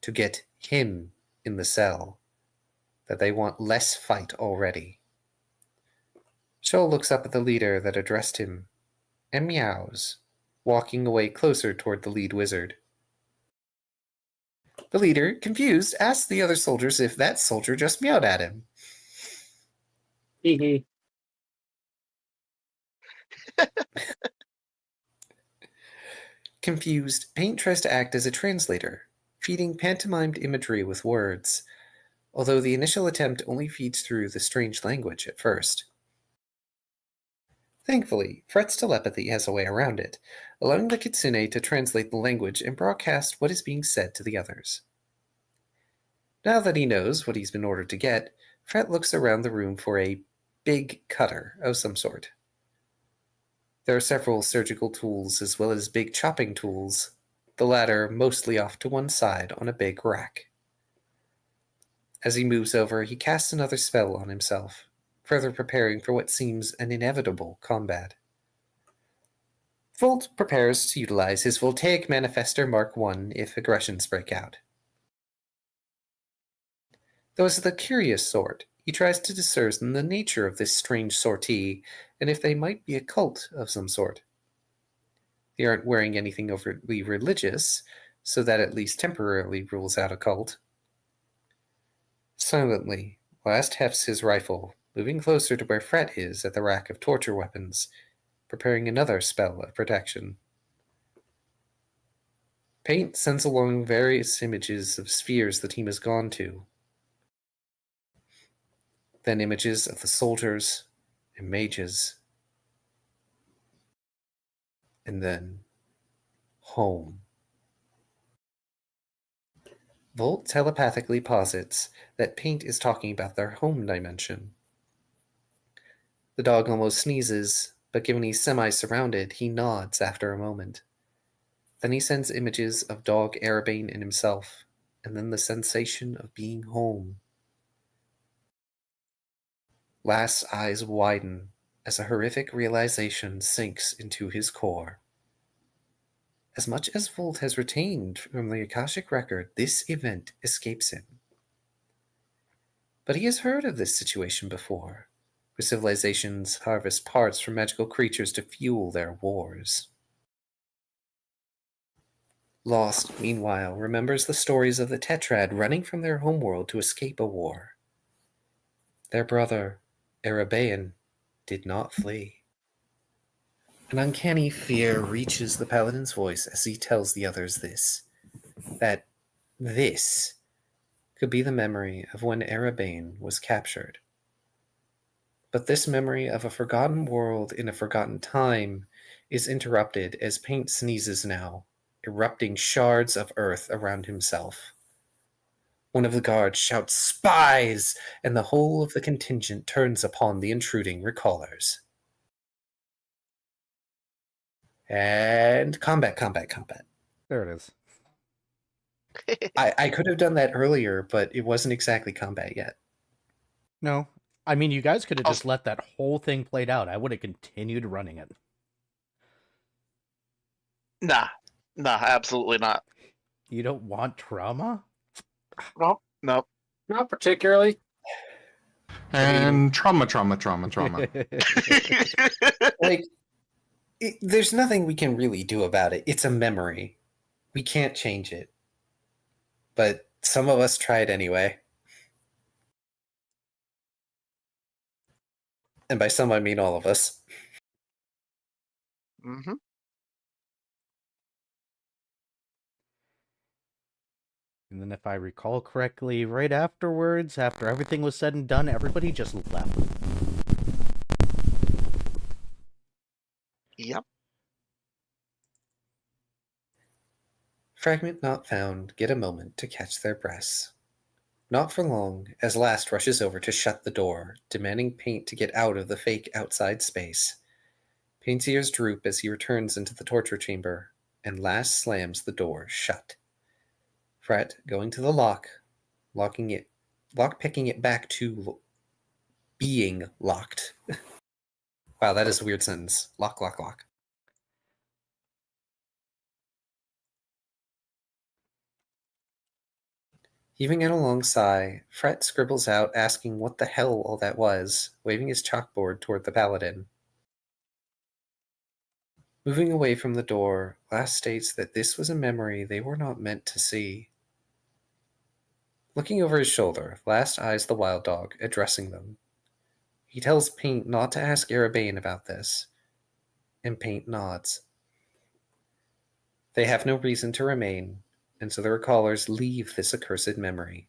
C: to get him in the cell, that they want less fight already. Shoal looks up at the leader that addressed him, and meows, walking away closer toward the lead wizard. The leader, confused, asks the other soldiers if that soldier just meowed at him.
F: Hee.
C: Confused, Paint tries to act as a translator, feeding pantomimed imagery with words, although the initial attempt only feeds through the strange language at first. Thankfully, Fret's telepathy has a way around it, allowing the kitsune to translate the language and broadcast what is being said to the others. Now that he knows what he's been ordered to get, Fret looks around the room for a big cutter of some sort. There are several surgical tools as well as big chopping tools, the latter mostly off to one side on a big rack. As he moves over, he casts another spell on himself, further preparing for what seems an inevitable combat. Volt prepares to utilize his Voltaic Manifester Mark I if aggressions break out. Though as the curious sort, he tries to discern the nature of this strange sortie and if they might be a cult of some sort. They aren't wearing anything overtly religious, so that at least temporarily rules out a cult. Silently, Last hefts his rifle, moving closer to where Fret is at the rack of torture weapons, preparing another spell of protection. Paint sends along various images of spheres the team has gone to, then images of the soldiers and mages, and then home. Volt telepathically posits that Paint is talking about their home dimension. The dog almost sneezes, but given he's semi-surrounded, he nods after a moment. Then he sends images of dog Erebane and himself, and then the sensation of being home. Last's eyes widen as a horrific realization sinks into his core. As much as Volt has retained from the Akashic record, this event escapes him. But he has heard of this situation before, where civilizations harvest parts from magical creatures to fuel their wars. Lost, meanwhile, remembers the stories of the Tetrad running from their homeworld to escape a war. Their brother, Erebane, did not flee. An uncanny fear reaches the Paladin's voice as he tells the others that this could be the memory of when Erebane was captured. But this memory of a forgotten world in a forgotten time is interrupted as Paint sneezes now, erupting shards of earth around himself. One of the guards shouts, "Spies!" and the whole of the contingent turns upon the intruding recallers. And combat.
B: There it is.
C: I could have done that earlier, but it wasn't exactly combat yet.
B: No. I mean, you guys could have just let that whole thing played out. I would have continued running it.
E: Nah, absolutely not.
B: You don't want trauma?
E: Nope.
F: Not particularly.
D: And trauma.
C: Like, there's nothing we can really do about it. It's a memory. We can't change it. But some of us tried anyway. And by some, I mean all of us.
E: Mm-hmm.
B: And then if I recall correctly, right afterwards, after everything was said and done, everybody just left.
E: Yep.
C: Fragment not found get a moment to catch their breaths. Not for long, as Last rushes over to shut the door, demanding Paint to get out of the fake outside space. Paint's ears droop as he returns into the torture chamber, and Last slams the door shut. Fret going to the lockpicking it back to being locked. Wow, that is a weird sentence. Lock. Heaving in a long sigh, Fret scribbles out asking what the hell all that was, waving his chalkboard toward the Paladin. Moving away from the door, Last states that this was a memory they were not meant to see. Looking over his shoulder, Last eyes the wild dog, addressing them. He tells Paint not to ask Erebane about this, and Paint nods. They have no reason to remain, and so the recallers leave this accursed memory.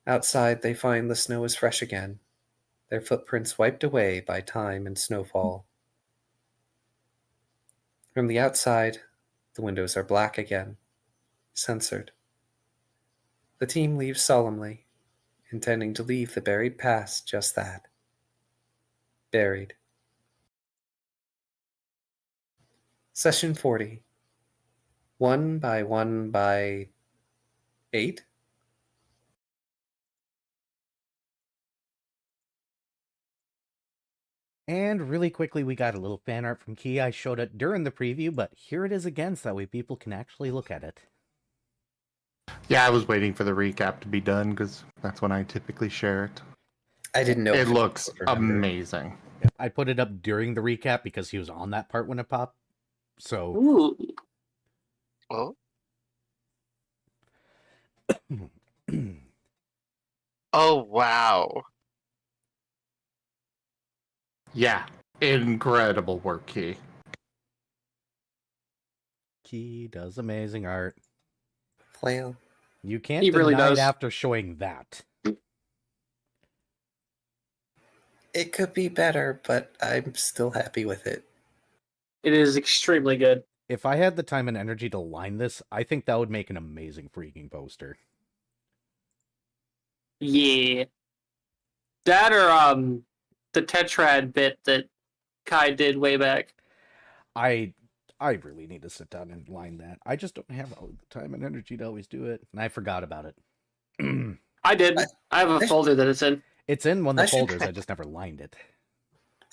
C: Outside, they find the snow is fresh again, their footprints wiped away by time and snowfall. From the outside, the windows are black again, censored. The team leaves solemnly, intending to leave the buried past just that. Buried. Session 40. 1 by 1 by 8?
B: And really quickly, we got a little fan art from Key. I showed it during the preview, but here it is again, so that way people can actually look at it.
D: Yeah, I was waiting for the recap to be done because that's when I typically share it.
C: I didn't know.
D: It looks amazing.
B: I put it up during the recap because he was on that part when it popped. So.
F: Ooh.
E: Oh. Oh, wow.
D: Yeah, incredible work, Key.
B: Key does amazing art.
C: Flail.
B: You can't
F: He
B: deny
F: really
B: it
F: does.
B: after showing that.
C: It could be better, but I'm still happy with it.
F: It is extremely good.
B: If I had the time and energy to line this, I think that would make an amazing freaking poster.
F: Yeah. That or the Tetrad bit that Kai did way back.
B: I really need to sit down and line that. I just don't have all the time and energy to always do it, and I forgot about it.
F: I did. I have a folder that it's in.
B: It's in one of the
C: I should-
B: folders. I just never lined it.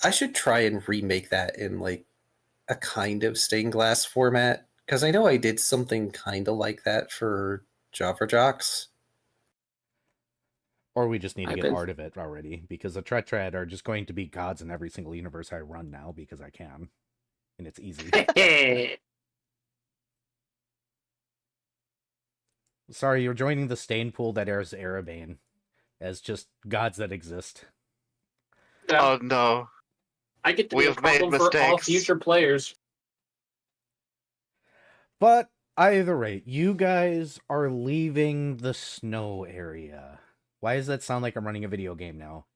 C: I should try and remake that in like a kind of stained glass format because I know I did something kind of like that for Java Jocks.
B: Or we just need to
F: I
B: get
F: bet.
B: art of it already, because the Tetrad are just going to be gods in every single universe I run now, because I can. And it's easy. Sorry, you're joining the stain pool that airs Erebane as just gods that exist.
E: Oh no.
F: I get to
E: We
F: be a
E: have made
F: problem for all
E: mistakes.
F: future players.
B: But either way, you guys are leaving the snow area. Why does that sound like I'm running a video game now?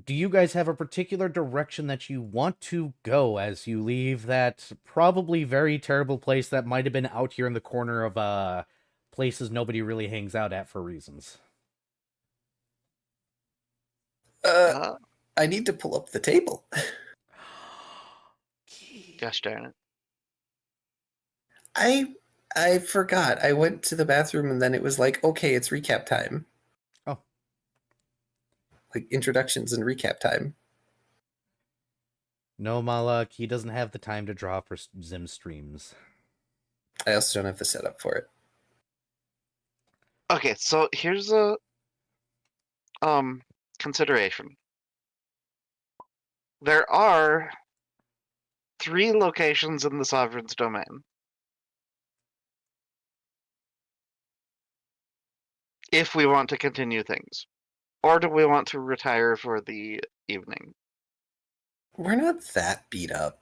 B: Do you guys have a particular direction that you want to go as you leave that probably very terrible place that might have been out here in the corner of places nobody really hangs out at for reasons?
C: I need to pull up the table.
E: Gosh darn it.
C: I forgot. I went to the bathroom and then it was like, okay, it's recap time.
B: Oh.
C: Like introductions and recap time.
B: No, Malak, he doesn't have the time to draw for Zim streams.
C: I also don't have the setup for it.
E: Okay, so here's a consideration. There are 3 locations in the Sovereign's domain. If we want to continue things. Or do we want to retire for the evening?
C: We're not that beat up.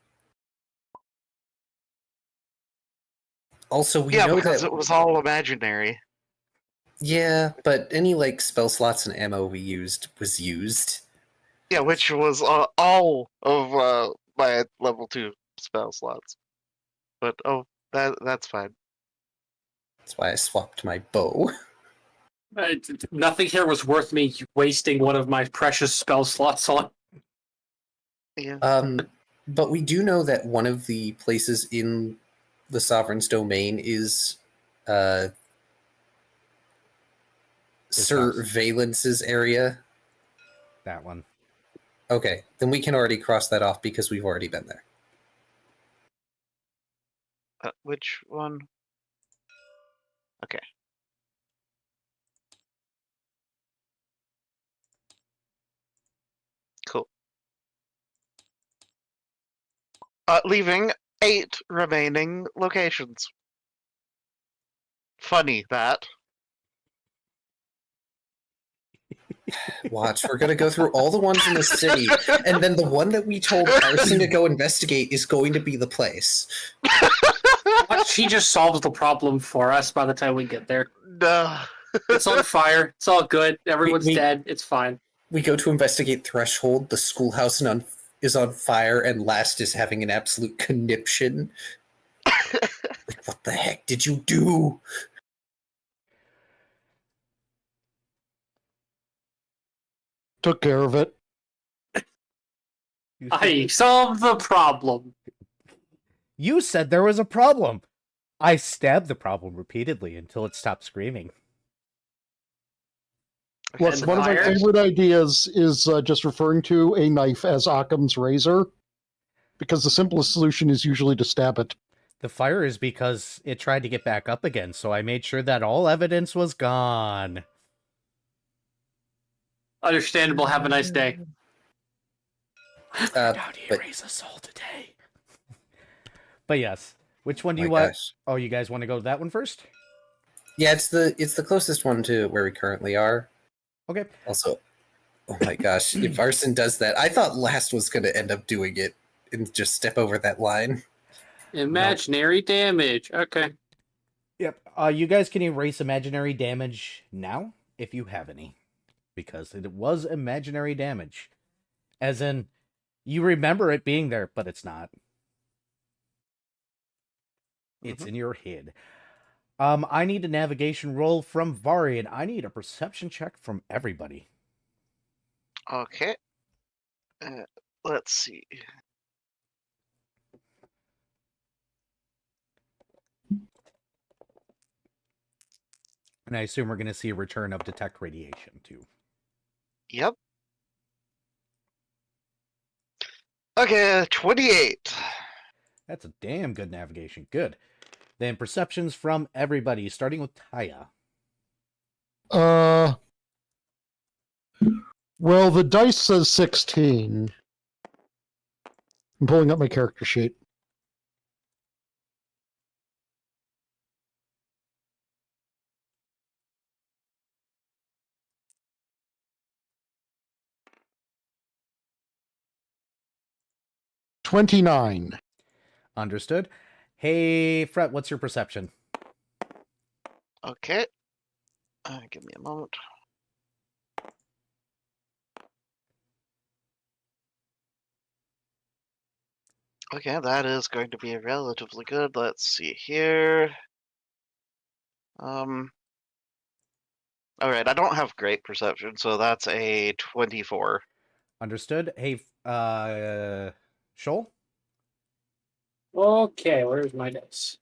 C: Also, we
E: Yeah,
C: know
E: because
C: that
E: it was all imaginary.
C: yeah, but any like spell slots and ammo we used was used.
E: Yeah, which was all of my level 2 spell slots. But that's fine.
C: That's why I swapped my bow.
F: Nothing here was worth me wasting one of my precious spell slots on.
E: Yeah.
C: But we do know that one of the places in the Sovereign's domain is Surveillance's area.
B: That one.
C: Okay, then we can already cross that off because we've already been there.
E: Which one? Okay. Cool. Leaving 8 remaining locations. Funny that.
C: Watch, we're gonna go through all the ones in the city, and then the one that we told Carson to go investigate is going to be the place.
F: She just solves the problem for us by the time we get there.
E: Duh.
F: It's on fire. It's all good. Everyone's
C: We-
F: dead. It's fine.
C: We go to investigate Threshold, the schoolhouse is on fire, and Last is having an absolute conniption. Like, what the heck did you do?
A: Took care of it.
F: I solved the problem.
B: You said there was a problem. I stabbed the problem repeatedly until it stopped screaming.
A: Look,
F: And
A: one of my
F: fire?
A: favorite ideas is just referring to a knife as Occam's razor, because the simplest solution is usually to stab it.
B: The fire is because it tried to get back up again, so I made sure that all evidence was gone.
F: Understandable. Have a nice day.
B: How do you
C: but-
B: raise a soul today? But yes, which one do
C: My
B: you want?
C: gosh.
B: Oh, you guys want to go to that one first?
C: Yeah, it's the closest one to where we currently are.
B: Okay.
C: Also, oh my gosh, if Arson does that, I thought Last was going to end up doing it and just step over that line.
F: Imaginary damage. Okay.
B: Yep. You guys can erase imaginary damage now, if you have any. Because it was imaginary damage. As in, you remember it being there, but it's not. It's in your head. I need a navigation roll from Vari, and I need a perception check from everybody.
E: Okay. Let's see.
B: And I assume we're going to see a return of detect radiation, too.
E: Yep. Okay, 28.
B: That's a damn good navigation. Good. Then perceptions from everybody, starting with Taya.
A: Well, the dice says 16. I'm pulling up my character sheet. $29.
B: Understood. Hey, Fret, what's your perception?
E: Okay. Give me a moment. Okay, that is going to be relatively good. Let's see here. All right, I don't have great perception, so that's a 24.
B: Understood. Hey, Shoal?
F: Okay, where's my dice?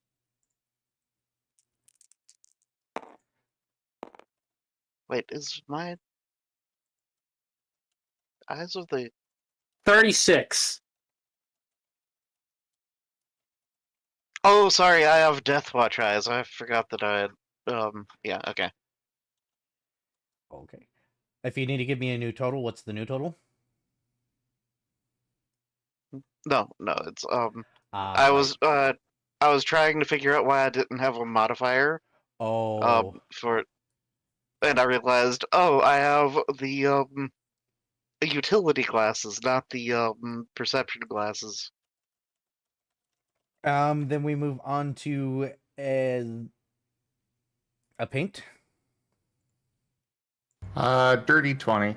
E: Wait, is my eyes of the
F: 36.
E: Oh, sorry, I have Death Watch eyes. I forgot that I had yeah, okay.
B: Okay. If you need to give me a new total, what's the new total?
E: No, it's
B: Right.
E: I was trying to figure out why I didn't have a modifier
B: Oh,
E: for and I realized, oh, I have the utility glasses, not the perception glasses.
B: then we move on to a paint.
D: Dirty 20.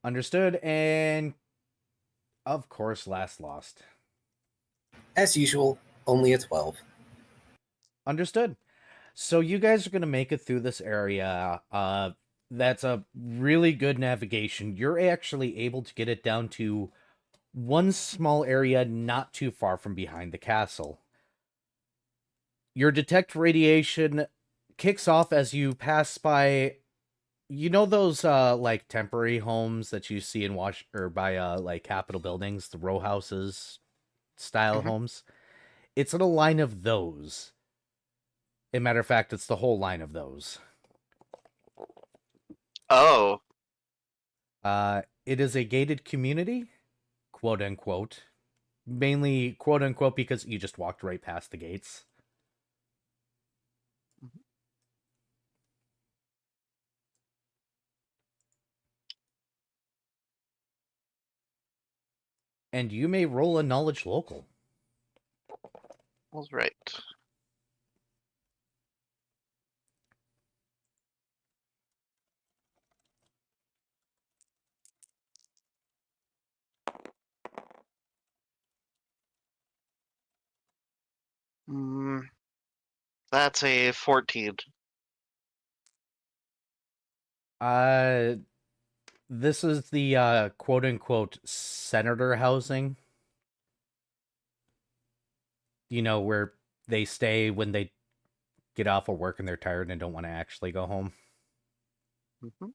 B: Understood. And of course, last lost.
C: As usual, only a 12.
B: Understood. So you guys are going to make it through this area. That's a really good navigation. You're actually able to get it down to one small area not too far from behind the castle. Your detect radiation kicks off as you pass by, you know, those like temporary homes that you see in like Capitol buildings, the row houses style
E: Mhm.
B: homes. It's in a line of those. As a matter of fact, it's the whole line of those.
E: Oh,
B: It is a gated community, quote unquote. Mainly quote unquote because you just walked right past the gates. And you may roll a knowledge local.
E: all right. Mm, that's a 14.
B: Uh, this is the quote unquote senator housing. You know, where they stay when they get off of work and they're tired and don't want to actually go home.
E: Mm-hmm.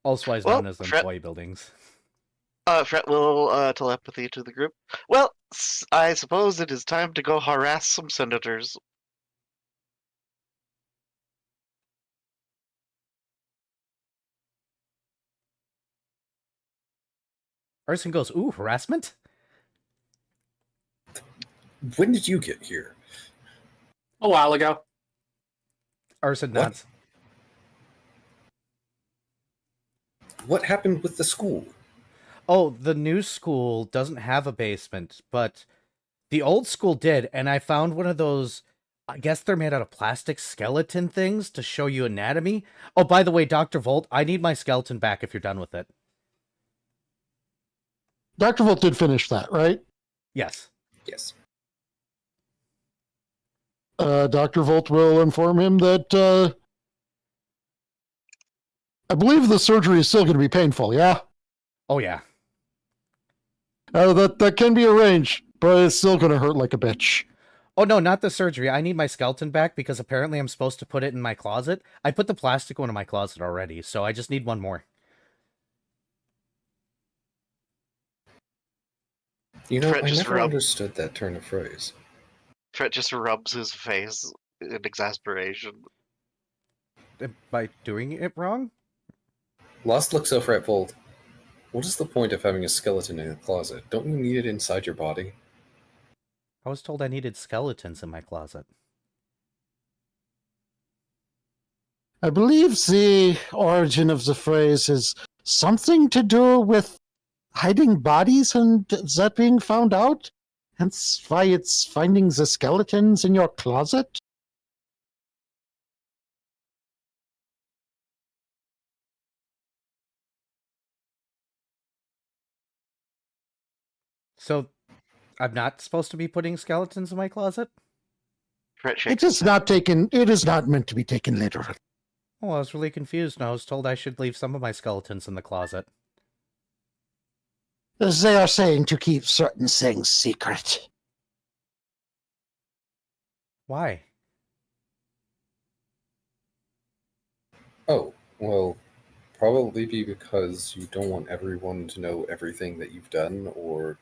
B: Also
E: Well,
B: known as
E: Fret,
B: employee buildings.
E: Fret will telepathy to the group. Well, I suppose it is time to go harass some senators.
B: Arson goes, ooh, harassment?
C: When did you get here?
F: A while ago.
B: Arson
C: What?
B: nods.
C: What happened with the school?
B: Oh, the new school doesn't have a basement, but the old school did, and I found one of those, I guess they're made out of plastic skeleton things to show you anatomy. Oh, by the way, Dr. Volt, I need my skeleton back if you're done with it.
A: Dr. Volt did finish that, right?
B: Yes.
C: Yes.
A: Dr. Volt will inform him that I believe the surgery is still going to be painful, yeah?
B: Oh yeah.
A: That can be arranged, but it's still going to hurt like a bitch.
B: Oh no, not the surgery. I need my skeleton back because apparently I'm supposed to put it in my closet. I put the plastic one in my closet already, so I just need one more.
C: You know,
E: Fred
C: I
E: just
C: never
E: rubbed-
C: understood that turn of phrase.
E: Fred just rubs his face in exasperation.
B: By doing it wrong?
C: Lost looks over at Volt. What is the point of having a skeleton in a closet? Don't you need it inside your body?
B: I was told I needed skeletons in my closet.
A: I believe the origin of the phrase is something to do with hiding bodies and that being found out. Hence why it's finding the skeletons in your closet.
B: So, I'm not supposed to be putting skeletons in my closet?
E: Fred shakes
A: It
E: his
A: is
E: head.
A: not taken. It is not meant to be taken literally.
B: Oh, I was really confused, and I was told I should leave some of my skeletons in the closet.
A: As they are saying to keep certain things secret.
B: Why?
C: Oh, well, probably be because you don't want everyone to know everything that you've done or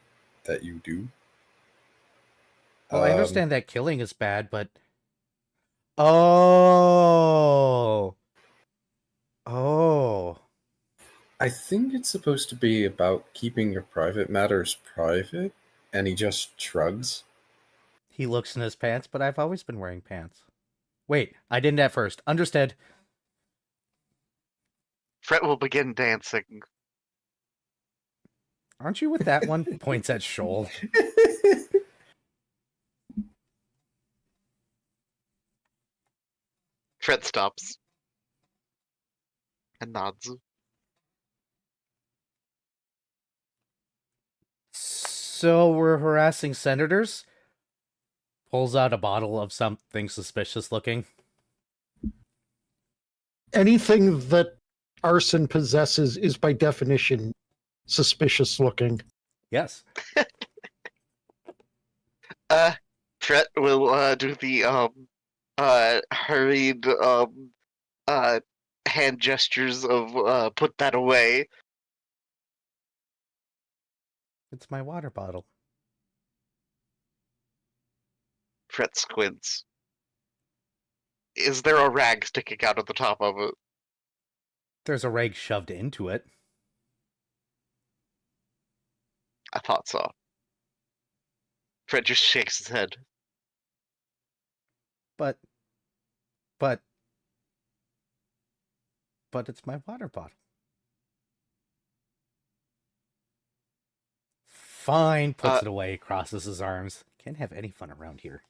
C: that you do.
B: Well, I understand that killing is bad, but... Oh! Oh.
C: I think it's supposed to be about keeping your private matters private, and he just shrugs.
B: He looks in his pants, but I've always been wearing pants. Wait, I didn't at first. Understood.
E: Fred will begin dancing.
B: Aren't you with that one? Points at Shoal.
E: Fred stops and nods.
B: So we're harassing senators? Pulls out a bottle of something suspicious looking.
A: Anything that arson possesses is by definition suspicious looking.
B: Yes.
E: Fred will do the hurried hand gestures of put that away.
B: It's my water bottle.
E: Fred squints. Is there a rag sticking out of the top of it?
B: There's a rag shoved into it.
E: I thought so. Fred just shakes his head.
B: But it's my water bottle. Fine, puts it away, crosses his arms. Can't have any fun around here.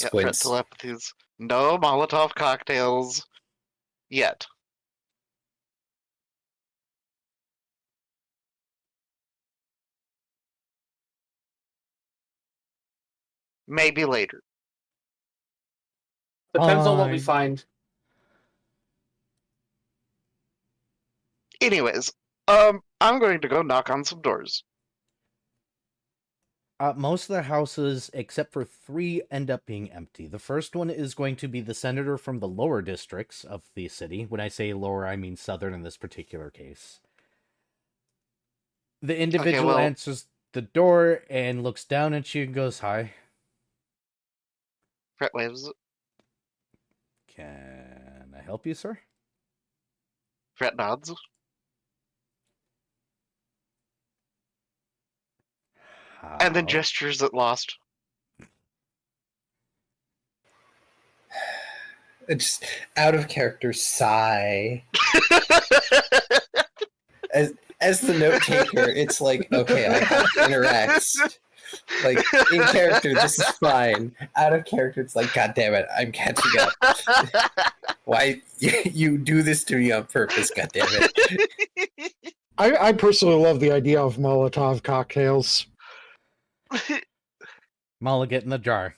E: Yeah, Fred
C: Squints.
E: telepathies. No Molotov cocktails. Yet. Maybe later.
F: Depends on what we
B: Fine.
F: find.
E: Anyways, I'm going to go knock on some doors.
B: Most of the houses, except for 3, end up being empty. The first one is going to be the senator from the lower districts of the city. When I say lower, I mean southern in this particular case. The individual
E: well-
B: answers the door and looks down at you and goes, "Hi.
E: Fred waves.
B: Can I help you, sir?"
E: Fred nods. And then
B: How-
E: gestures at Lost.
C: It's out of character sigh. As the note taker, it's like, okay, I have to interact. Like, in character, this is fine. Out of character, it's like, God damn it, I'm catching up. Why you do this to me on purpose, God damn it.
A: I personally love the idea of Molotov cocktails.
B: Mulligan in the jar.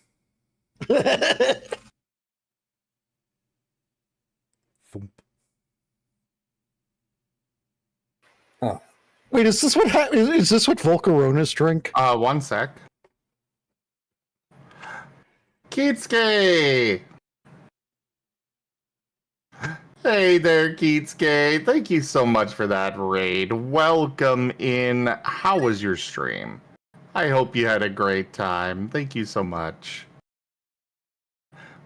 B: Thump.
C: Oh,
A: Wait, is this what is this what Volcaronas drink?
D: 1 sec. Kitsuke! Hey there, Kitsuke. Thank you so much for that raid. Welcome in. How was your stream? I hope you had a great time. Thank you so much.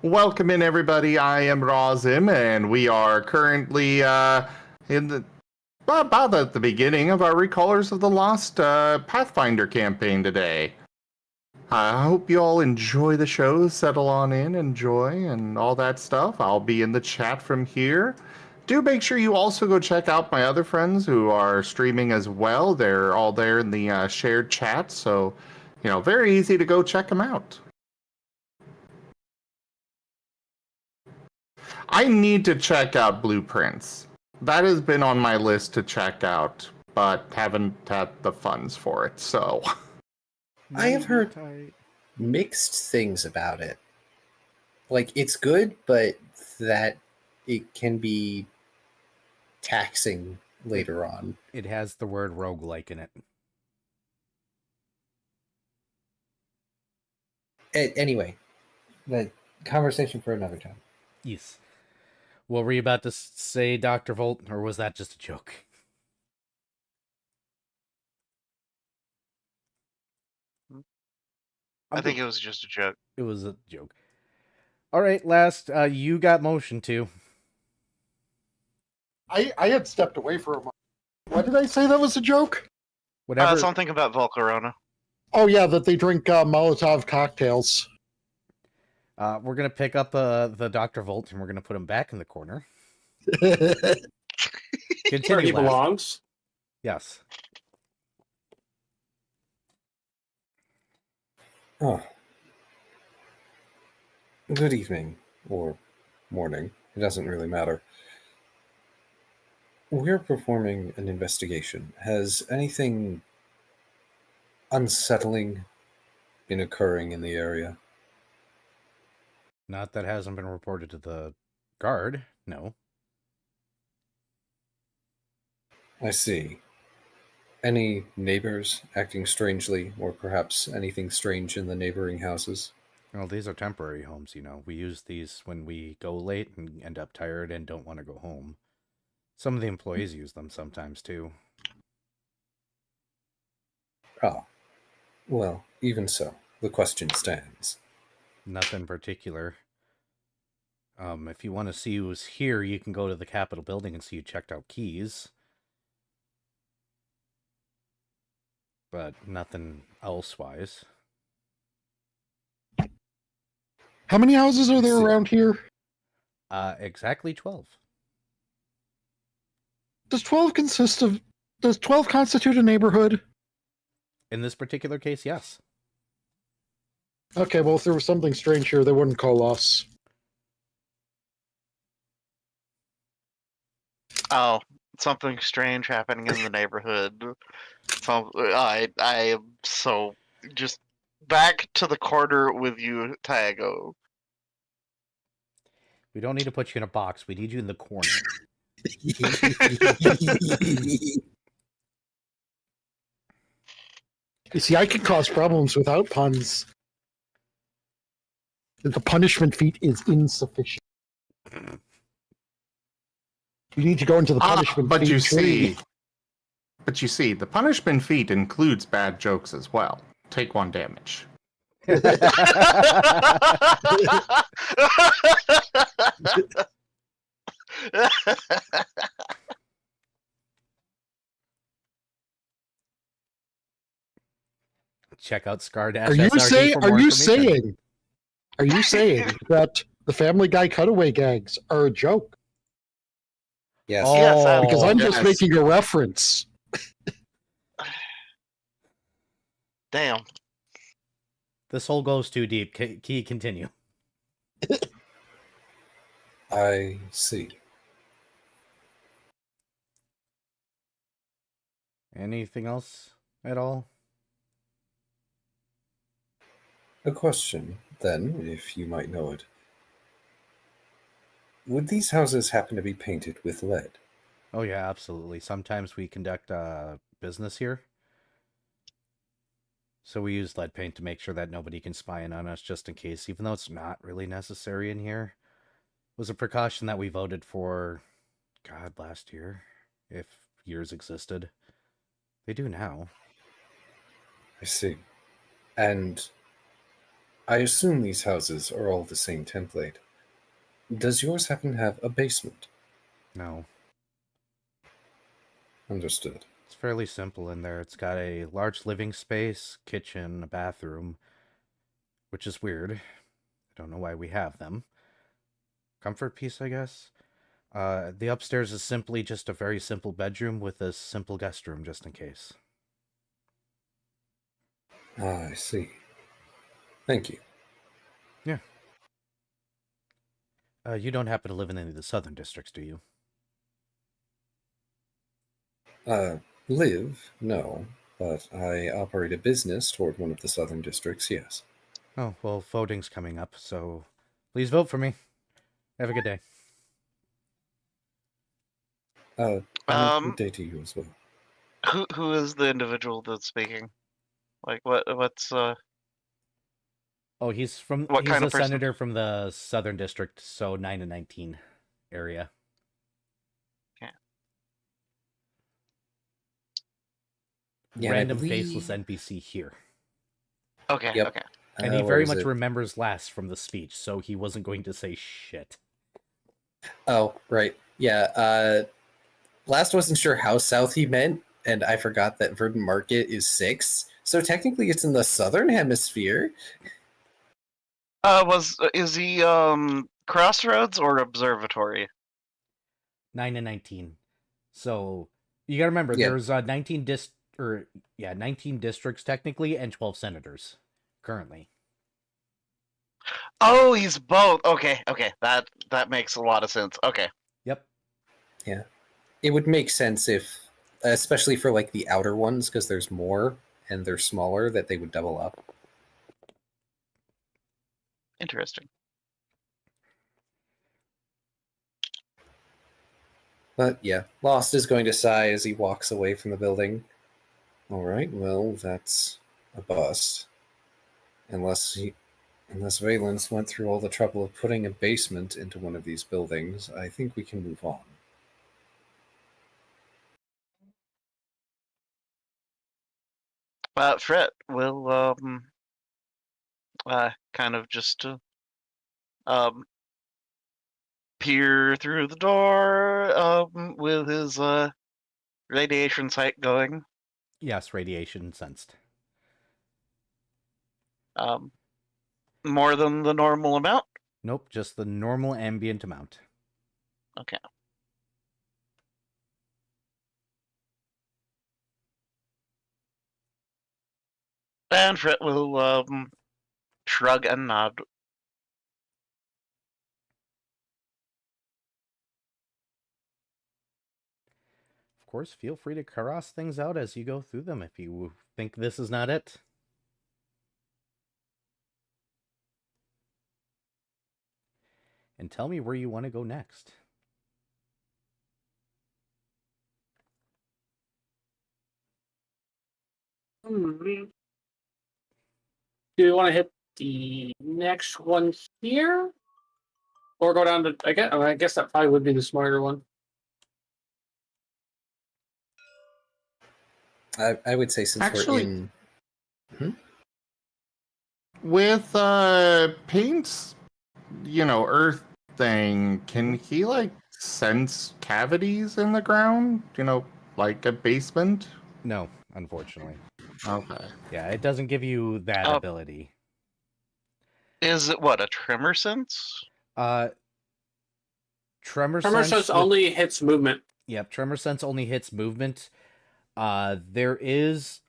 D: Welcome in, everybody. I am Razim, and we are currently in the about at the beginning of our Recallers of the Lost Pathfinder campaign today. I hope you all enjoy the show, settle on in, enjoy, and all that stuff. I'll be in the chat from here. Do make sure you also go check out my other friends who are streaming as well. They're all there in the shared chat, so, very easy to go check them out. I need to check out Blueprints. That has been on my list to check out, but haven't had the funds for it, so...
C: I have heard mixed things about it. Like, it's good, but that it can be taxing later on.
B: It has the word roguelike in it.
C: Anyway, the conversation for another time.
B: Yes. What were you about to say, Dr. Volt, or was that just a joke?
E: I think it was just a joke.
B: It was a joke. All right, last, you got motion to.
A: I had stepped away for a moment. What did I say that was a joke?
B: Whatever.
E: Something about Volcarona.
A: Oh yeah, that they drink Molotov cocktails.
B: We're gonna pick up the Dr. Volt and we're gonna put him back in the corner.
F: Where
B: Continue.
F: he
B: last.
F: belongs.
B: Yes.
C: Oh. Good evening, or morning. It doesn't really matter. We're performing an investigation. Has anything unsettling been occurring in the area?
B: Not that hasn't been reported to the guard. No.
C: I see. Any neighbors acting strangely, or perhaps anything strange in the neighboring houses?
B: Well, these are temporary homes, We use these when we go late and end up tired and don't want to go home. Some of the employees use them sometimes, too.
C: Ah, well, even so, the question stands.
B: Nothing particular. If you want to see who's here, you can go to the Capitol building and see who checked out keys. But nothing else-wise.
A: How many houses are there around here?
B: Exactly 12.
A: Does 12 constitute a neighborhood?
B: In this particular case, yes.
A: Okay, well, if there was something strange here, they wouldn't call us.
E: Oh, something strange happening in the neighborhood. I am so just back to the corner with you, Tago.
B: We don't need to put you in a box. We need you in the corner.
A: You see, I can cause problems without puns. The punishment feat is insufficient. You need to go into the punishment
D: but
A: feat
D: you
A: tree.
D: see, the punishment feat includes bad jokes as well. Take 1 damage.
B: Check out Scar
A: Are you saying that the Family Guy cutaway gags are a joke?
C: Yes.
B: Oh,
E: Yes,
A: Because I'm
D: yes.
A: just making a reference.
E: Damn.
B: this hole goes too deep. Key, continue.
C: I see.
B: Anything else at all?
C: A question, then, if you might know it. Would these houses happen to be painted with lead?
B: Oh yeah, absolutely. Sometimes we conduct business here, so we use lead paint to make sure that nobody can spy in on us, just in case. Even though it's not really necessary in here, it was a precaution that we voted for. God, last year, if years existed, they do now.
C: I see. And I assume these houses are all the same template. Does yours happen to have a basement?
B: No,
C: Understood.
B: it's fairly simple in there. It's got a large living space, kitchen, a bathroom, which is weird. I don't know why we have them. Comfort piece, I guess. The upstairs is simply just a very simple bedroom with a simple guest room, just in case.
C: Ah, I see. Thank you.
B: Yeah. You don't happen to live in any of the southern districts, do you?
C: Live? No. But I operate a business toward one of the southern districts, yes.
B: Oh, well, voting's coming up, so please vote for me. Have a good day.
C: Have a
E: Um,
C: good day to you as well.
E: who is the individual that's speaking? Like, what's
B: Oh, he's
E: what kind
B: a
E: of person?
B: senator from the southern district, so 9 and 19 area.
C: Yeah, and I
B: Random
C: believe...
B: faceless NPC here.
E: Okay,
C: Yep.
E: okay.
B: And he
C: where
B: very
C: is
B: much
C: it?
B: remembers last from the speech, so he wasn't going to say shit.
C: Oh, right. Yeah, last wasn't sure how south he meant, and I forgot that Verdant Market is 6, so technically it's in the southern hemisphere.
E: Is he Crossroads or Observatory?
B: 9 and 19. So you got to remember,
C: Yeah.
B: there's 19 19 districts technically, and 12 senators currently.
E: Oh, he's both. Okay, okay. That makes a lot of sense. Okay.
B: Yep.
C: Yeah. It would make sense if, especially for like the outer ones, because there's more and they're smaller, that they would double up.
E: Interesting.
C: But yeah, Lost is going to sigh as he walks away from the building. All right, well, that's a bust. Unless Valence went through all the trouble of putting a basement into one of these buildings, I think we can move on.
E: Fret will kind of just peer through the door with his radiation sight going.
B: Yes, radiation sensed.
E: More than the normal amount.
B: Nope, just the normal ambient amount.
E: Okay. And Fret will shrug and nod.
B: Of course, feel free to cross things out as you go through them if you think this is not it. And tell me where you want to go next.
F: Do you want to hit the next one here? Or go down to, I guess that probably would be the smarter one.
C: I would say since
D: Actually-
C: we're in...
D: With Paint's, earth thing, can he like sense cavities in the ground? Like a basement?
B: No, unfortunately.
D: Okay.
B: Yeah, it doesn't give you that ability.
E: Is it what, a tremor sense?
B: Tremor
F: Tremor sense only hits movement.
B: Yep, tremor sense only hits movement. There is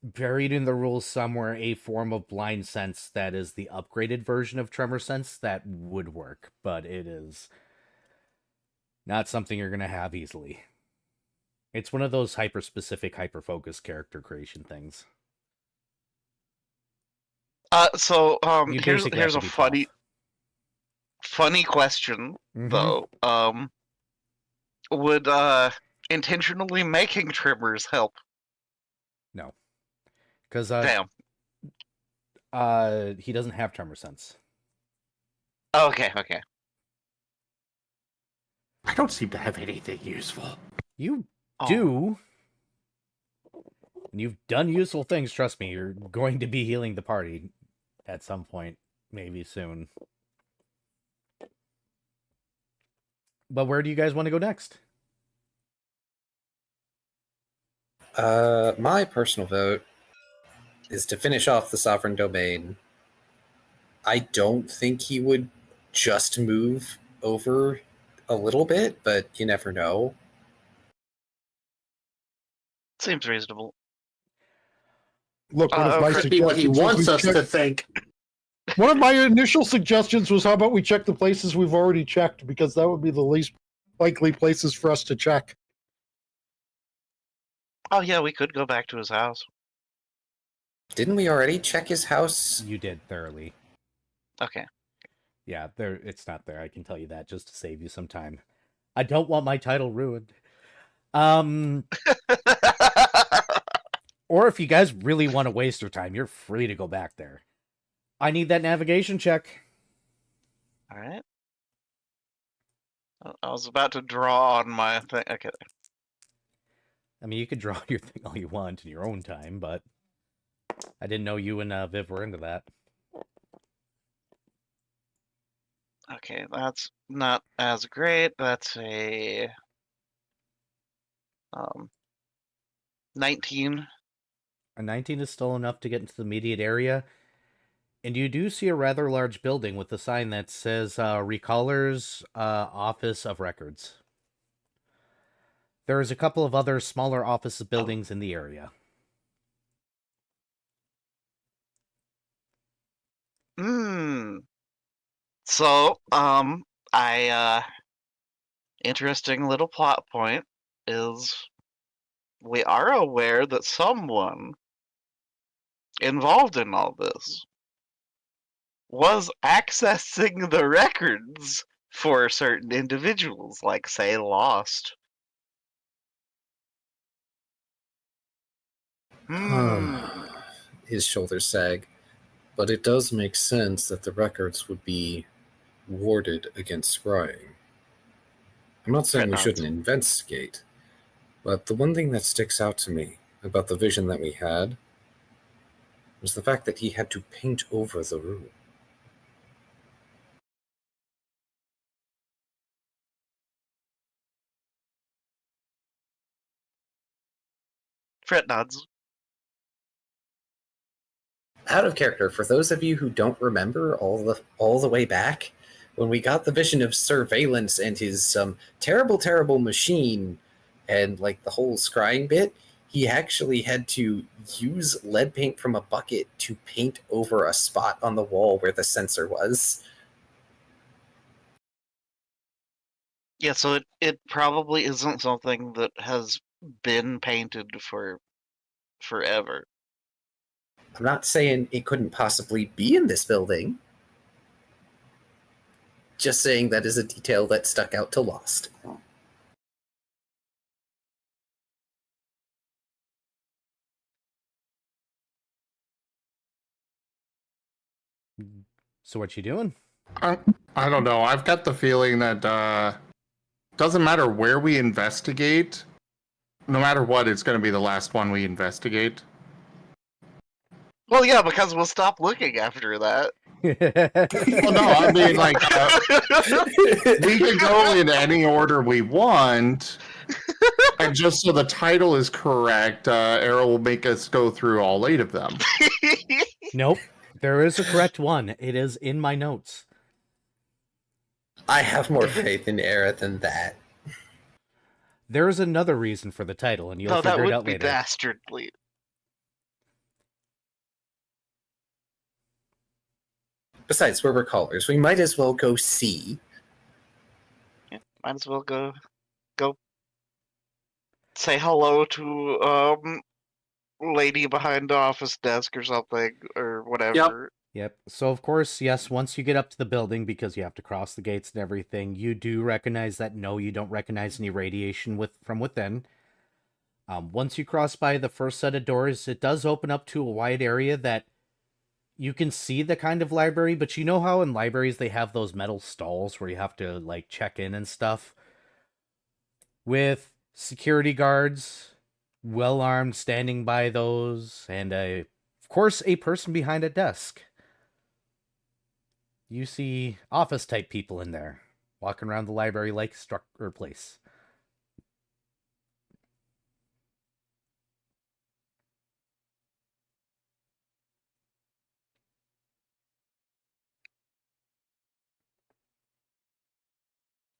B: buried in the rules somewhere a form of blind sense that is the upgraded version of tremor sense that would work, but it is not something you're going to have easily. It's one of those hyper-specific, hyper-focused character creation things. You basically
E: here's
B: have
E: a
B: to be tough.
E: funny question
B: Mhm.
E: though. Would intentionally making trimmers help?
B: No, because
E: Damn.
B: he doesn't have tremor sense.
E: Okay.
D: I don't seem to have anything useful.
B: You
E: Oh.
B: do. And you've done useful things, trust me. You're going to be healing the party at some point, maybe soon. But where do you guys want to go next?
C: My personal vote is to finish off the sovereign domain. I don't think he would just move over a little bit, but you never know.
E: Seems reasonable.
A: Look, one of my
F: Could be what he
A: suggestions was
F: wants
A: we
F: us
A: check-
F: to think.
A: One of my initial suggestions was, how about we check the places we've already checked, because that would be the least likely places for us to check.
E: Oh yeah, we could go back to his house.
C: Didn't we already check his house?
B: You did thoroughly.
E: Okay.
B: Yeah, there. It's not there. I can tell you that just to save you some time. I don't want my title ruined. Or if you guys really want to waste your time, you're free to go back there. I need that navigation check.
E: All right. I was about to draw on my thing. Okay.
B: I mean, you could draw your thing all you want in your own time, but I didn't know you and Viv were into that.
E: Okay, that's not as great. That's a 19.
B: A 19 is still enough to get into the immediate area. And you do see a rather large building with a sign that says Recaller's Office of Records. There is a couple of other smaller office buildings in the area.
E: So, interesting little plot point is we are aware that someone involved in all this was accessing the records for certain individuals, like, say, Lost.
C: His shoulders sag. But it does make sense that the records would be warded against scrying. I'm not saying we shouldn't investigate, but the one thing that sticks out to me about the vision that we had was the fact that he had to paint over the room.
E: Fret nods.
C: Out of character, for those of you who don't remember all the way back, when we got the vision of surveillance and his terrible machine and like the whole scrying bit, he actually had to use lead paint from a bucket to paint over a spot on the wall where the sensor was.
E: Yeah, so it probably isn't something that has been painted for forever.
C: I'm not saying it couldn't possibly be in this building. Just saying that is a detail that stuck out to Lost.
B: So what you doing?
D: I don't know. I've got the feeling that doesn't matter where we investigate, no matter what, it's going to be the last one we investigate.
E: Well, yeah, because we'll stop looking after that.
D: Well, no, I mean, like, we can go in any order we want, and just so the title is correct, Arrow will make us go through all 8 of them.
B: Nope. There is a correct one. It is in my notes.
C: I have more faith in Era than that.
B: There is another reason for the title, and you'll
E: No, that
B: figure it
E: would
B: out
E: be
B: later.
E: dastardly.
C: Besides, we're recallers. We might as well go see.
E: Yeah, might as well go. say hello to lady behind the office desk or something or whatever.
B: Yep. So of course, yes, once you get up to the building, because you have to cross the gates and everything, you do recognize that no, you don't recognize any radiation from within. Once you cross by the first set of doors, it does open up to a wide area that you can see the kind of library, but you know how in libraries they have those metal stalls where you have to like check in and stuff? With security guards, well armed, standing by those, and of course, a person behind a desk. You see office type people in there, walking around the library like structure place.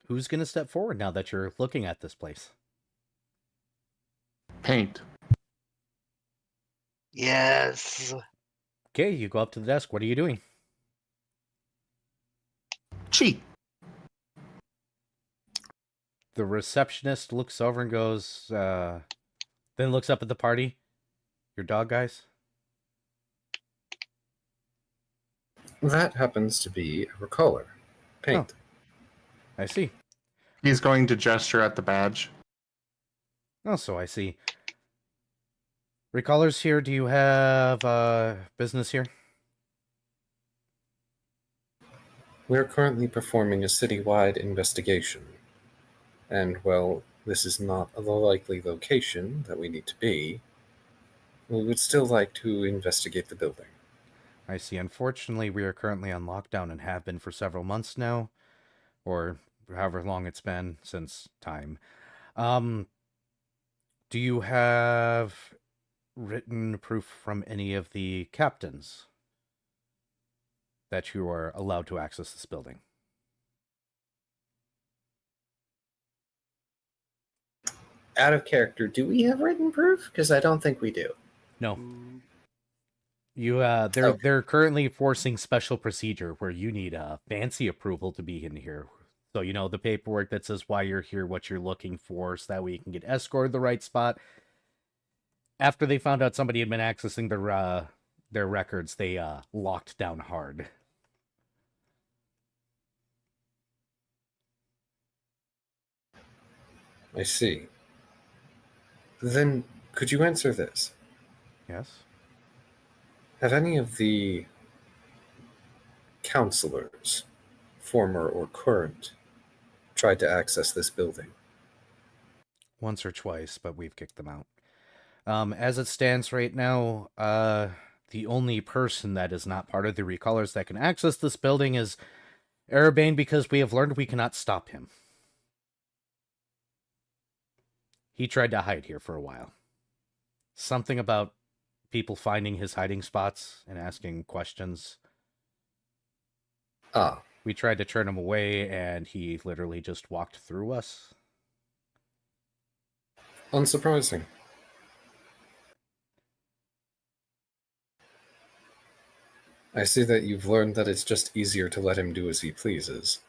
B: Who's gonna step forward now that you're looking at this place?
D: Paint.
E: Yes.
B: Okay, you go up to the desk. What are you doing?
D: Cheat.
B: The receptionist looks over and goes, then looks up at the party. Your dog, guys?
C: That happens to be a recaller. Paint.
B: I see.
D: He's going to gesture at the badge.
B: Oh, so I see. Recallers here, do you have business here?
C: We're currently performing a citywide investigation. And, well, this is not the likely location that we need to be. We would still like to investigate the building.
B: I see. Unfortunately, we are currently on lockdown and have been for several months now, or however long it's been since time. Do you have written proof from any of the captains that you are allowed to access this building?
C: Out of character, do we have written proof? Because I don't think we do.
B: No.
E: Mm,
B: They're currently forcing special procedure where you need a fancy approval to be in here. So, you know, the paperwork that says why you're here, what you're looking for, so that way you can get escorted to the right spot. After they found out somebody had been accessing their records, they locked down hard.
C: I see. Then, could you answer this?
B: Yes?
C: Have any of the counselors, former or current, tried to access this building?
B: Once or twice, but we've kicked them out. As it stands right now, the only person that is not part of the recallers that can access this building is Erebane, because we have learned we cannot stop him. He tried to hide here for a while. Something about people finding his hiding spots and asking questions.
C: Ah,
B: We tried to turn him away, and he literally just walked through us.
C: unsurprising. I see that you've learned that it's just easier to let him do as he pleases.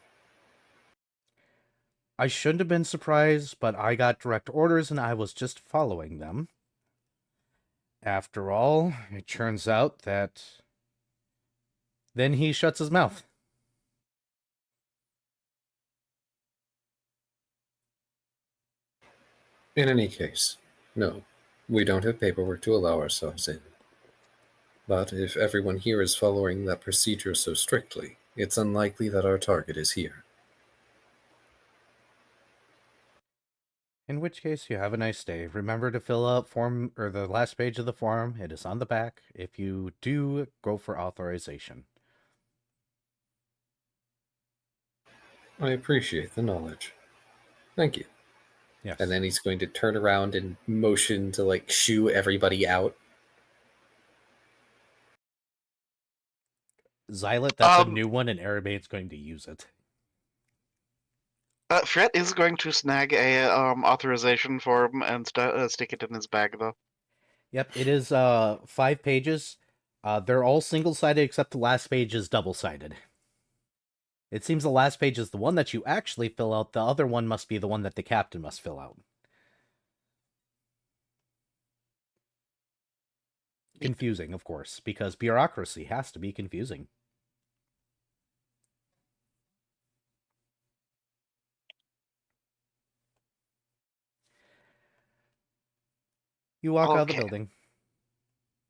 B: I shouldn't have been surprised, but I got direct orders and I was just following them. After all, it turns out that then he shuts his mouth.
C: In any case, no, we don't have paperwork to allow ourselves in. But if everyone here is following that procedure so strictly, it's unlikely that our target is here.
B: In which case, you have a nice day. Remember to fill out form or the last page of the form. It is on the back. If you do, go for authorization.
C: I appreciate the knowledge. Thank you.
B: Yes.
C: And then he's going to turn around and motion to, like, shoo everybody out.
B: Xylet, that's a new one, and Arabane's going to use it.
E: Fret is going to snag a authorization form and stick it in his bag, though.
B: Yep, it is 5 pages. They're all single-sided except the last page is double-sided. It seems the last page is the one that you actually fill out. The other one must be the one that the captain must fill out. confusing, of course, because bureaucracy has to be confusing. You walk out of the
E: Okay.
B: building.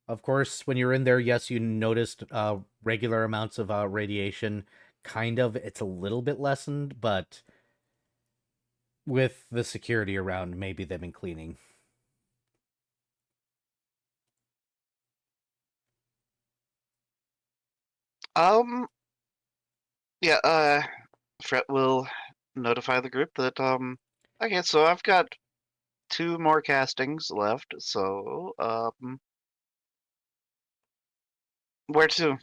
B: Of course, when you're in there, yes, you noticed regular amounts of radiation. Kind of, it's a little bit lessened, but with the security around, maybe they've been cleaning.
E: Yeah, Fret will notify the group that, okay, so I've got 2 more castings left, so, where to?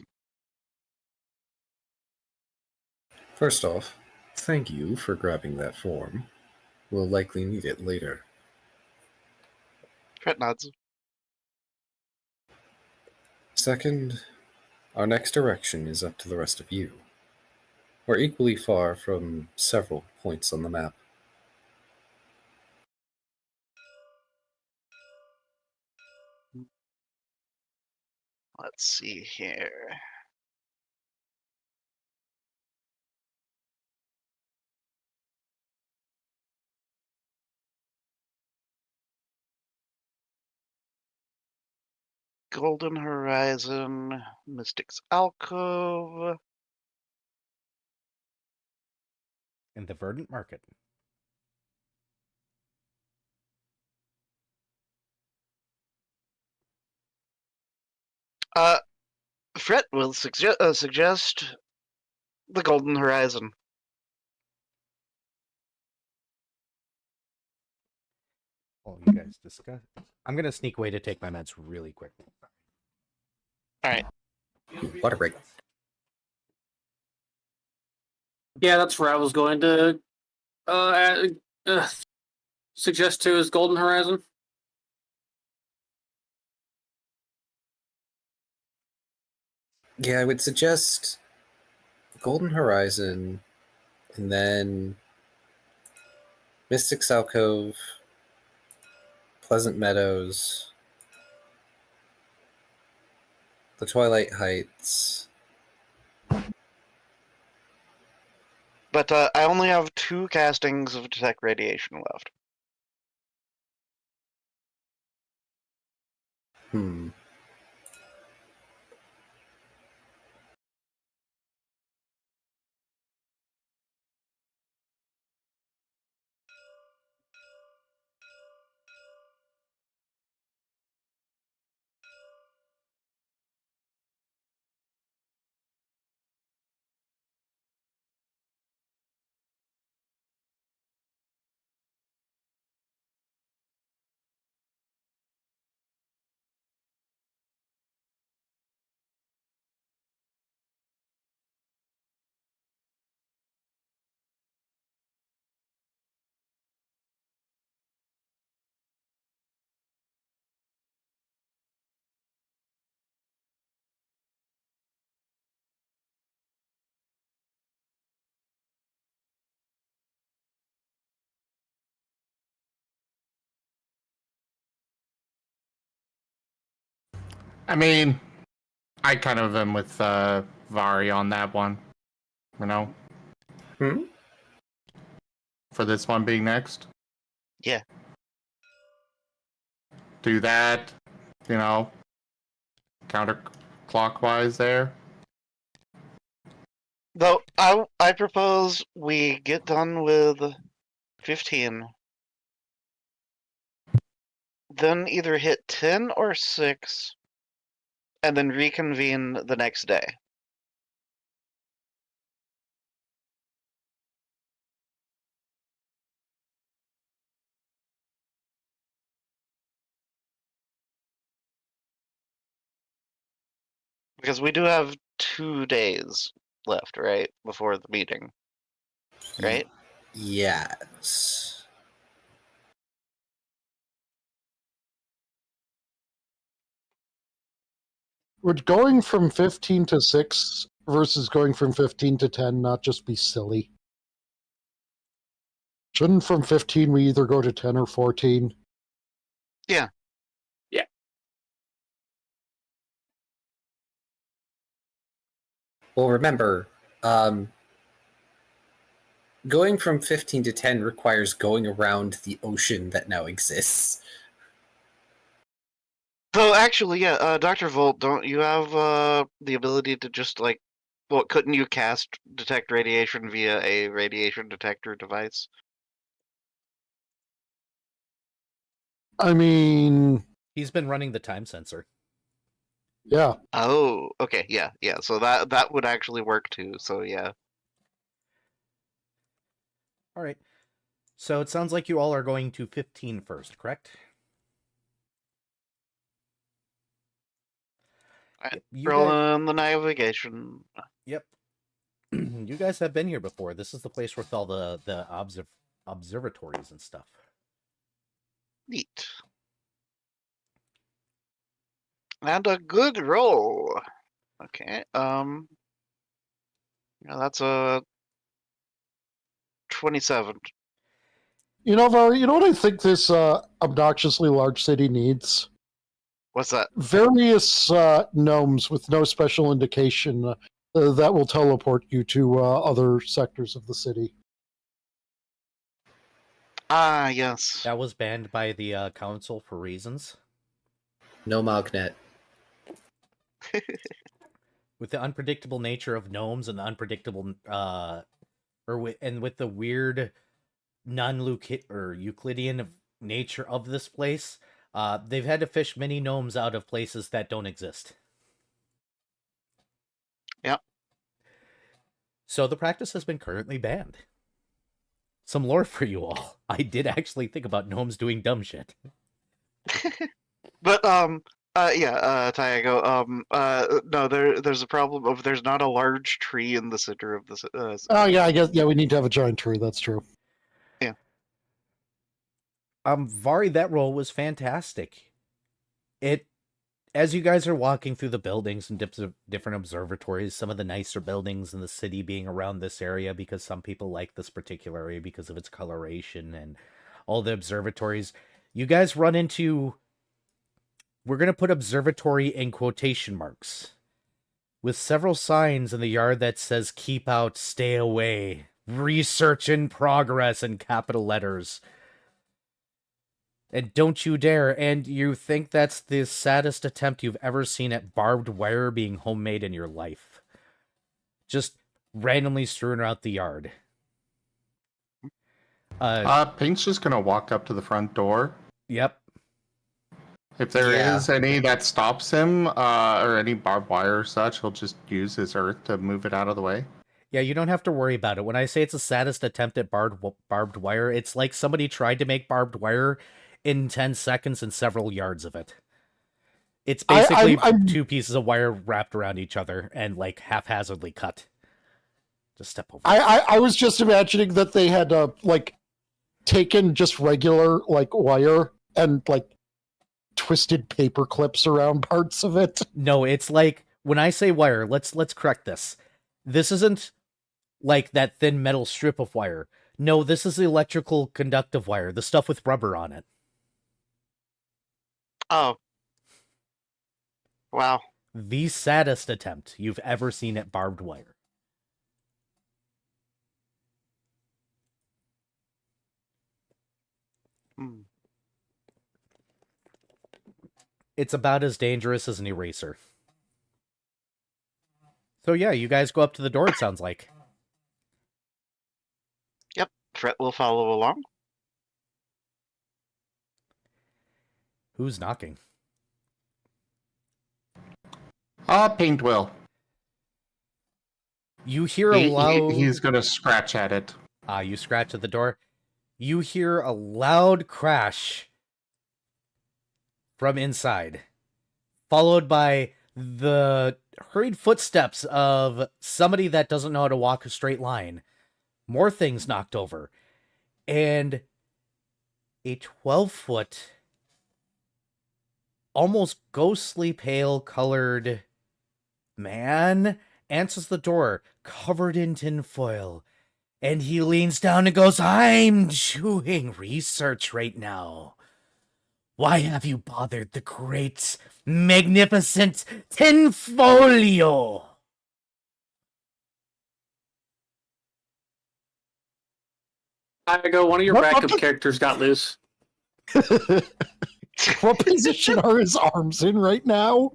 C: First off, thank you for grabbing that form. We'll likely need it later.
E: Fret nods.
C: Second, our next direction is up to the rest of you. We're equally far from several points on the map.
E: Let's see here. Golden Horizon, Mystic's Alcove.
B: In the Verdant Market.
E: Fret will suggest the Golden Horizon.
B: Well, you guys discuss. I'm gonna sneak away to take my meds really quick.
E: All right.
C: Water break.
F: Yeah, that's where I was going to suggest to is Golden Horizon.
C: Yeah, I would suggest Golden Horizon, and then Mystic's Alcove, Pleasant Meadows, the Twilight Heights.
E: But I only have 2 castings of Detect Radiation left.
C: Hmm.
D: I mean, I kind of am with Vari on that one. You know,
C: Hmm?
D: for this one being next.
E: Yeah.
D: Do that, you know, counterclockwise there.
E: Though I propose we get done with 15, then either hit 10 or 6, and then reconvene the next day. Because we do have 2 days left, right? Before the meeting, right?
C: Yes.
A: Would going from 15 to 6 versus going from 15 to 10 not just be silly? Shouldn't from 15 we either go to 10 or 14?
E: Yeah.
F: Yeah.
C: Well, remember, going from 15 to 10 requires going around the ocean that now exists.
E: So actually, yeah, Dr. Volt, don't you have the ability to just like, well, couldn't you cast detect radiation via a radiation detector device?
A: I mean,
B: He's been running the time sensor.
A: yeah.
E: Oh, okay, yeah, yeah. So that would actually work too. So yeah.
B: All right. So it sounds like you all are going to 15 first, correct? Yep. You guys,
E: Rolling the navigation.
B: yep. You guys have been here before. This is the place with all the observatories and stuff.
E: Neat. And a good roll. Okay. Yeah, that's a 27.
A: You know, Vari, you know what I think this obnoxiously large city needs?
E: What's that?
A: Various gnomes with no special indication that will teleport you to other sectors of the city.
E: Ah, yes.
B: That was banned by the council for reasons.
C: No magnet.
B: With the unpredictable nature of gnomes and the unpredictable and with the weird Euclidean nature of this place, they've had to fish many gnomes out of places that don't exist.
E: Yep.
B: So the practice has been currently banned. Some lore for you all. I did actually think about gnomes doing dumb shit.
E: But yeah, Tiago, no, there's a problem of there's not a large tree in the center of the
A: Oh yeah, I guess we need to have a giant tree. That's true.
B: Vari, that roll was fantastic. As you guys are walking through the buildings and different observatories, some of the nicer buildings in the city being around this area because some people like this particular area because of its coloration and all the observatories, you guys run into, we're going to put observatory in quotation marks, with several signs in the yard that says keep out, stay away, research in progress in capital letters. And don't you dare. And you think that's the saddest attempt you've ever seen at barbed wire being homemade in your life. Just randomly strewn around the yard.
D: Pink's just gonna walk up to the front door.
B: Yep.
D: If there is
C: Yeah.
D: any that stops him, or any barbed wire or such, he'll just use his earth to move it out of the way.
B: Yeah, you don't have to worry about it. When I say it's the saddest attempt at barbed wire, it's like somebody tried to make barbed wire in 10 seconds and several yards of it. It's basically two pieces of wire wrapped around each other and like haphazardly cut. Just step over.
A: I was just imagining that they had like taken just regular like wire and like twisted paper clips around parts of it.
B: No, it's like when I say wire, let's correct this. This isn't like that thin metal strip of wire. No, this is the electrical conductive wire, the stuff with rubber on it.
E: Oh. Wow.
B: The saddest attempt you've ever seen at barbed wire.
E: Hmm.
B: It's about as dangerous as an eraser. So yeah, you guys go up to the door, it sounds like.
E: Yep. Fret will follow along.
B: Who's knocking?
D: Paint will.
B: You hear a loud...
D: He's gonna scratch at it.
B: You scratch at the door. You hear a loud crash from inside, followed by the hurried footsteps of somebody that doesn't know how to walk a straight line. More things knocked over. And a 12-foot, almost ghostly pale colored man answers the door, covered in tinfoil. And he leans down and goes, I'm doing research right now. Why have you bothered the great, magnificent Tinfolio?
F: I go, one of your
A: What-
F: backup
A: what-
F: characters got loose.
A: What position are his arms in right now?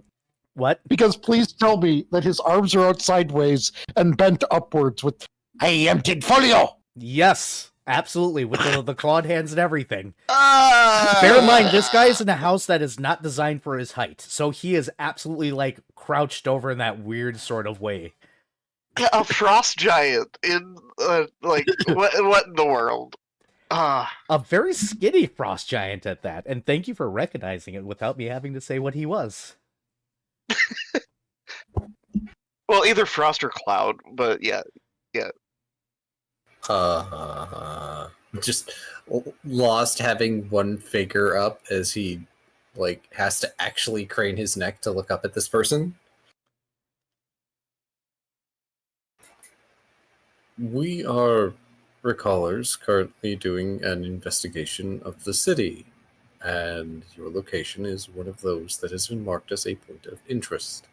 B: What?
A: Because please tell me that his arms are out sideways and bent upwards with I am Tinfolio!
B: Yes, absolutely, with the clawed hands and everything. Bear in mind, this guy is in a house that is not designed for his height, so he is absolutely like crouched over in that weird sort of way.
E: A frost giant in like what in the world? Ah,
B: A very skinny frost giant at that, and thank you for recognizing it without me having to say what he was.
E: well, either frost or cloud, but yeah.
C: Just lost having one figure up as he like has to actually crane his neck to look up at this person. We are recallers currently doing an investigation of the city, and your location is one of those that has been marked as a point of interest.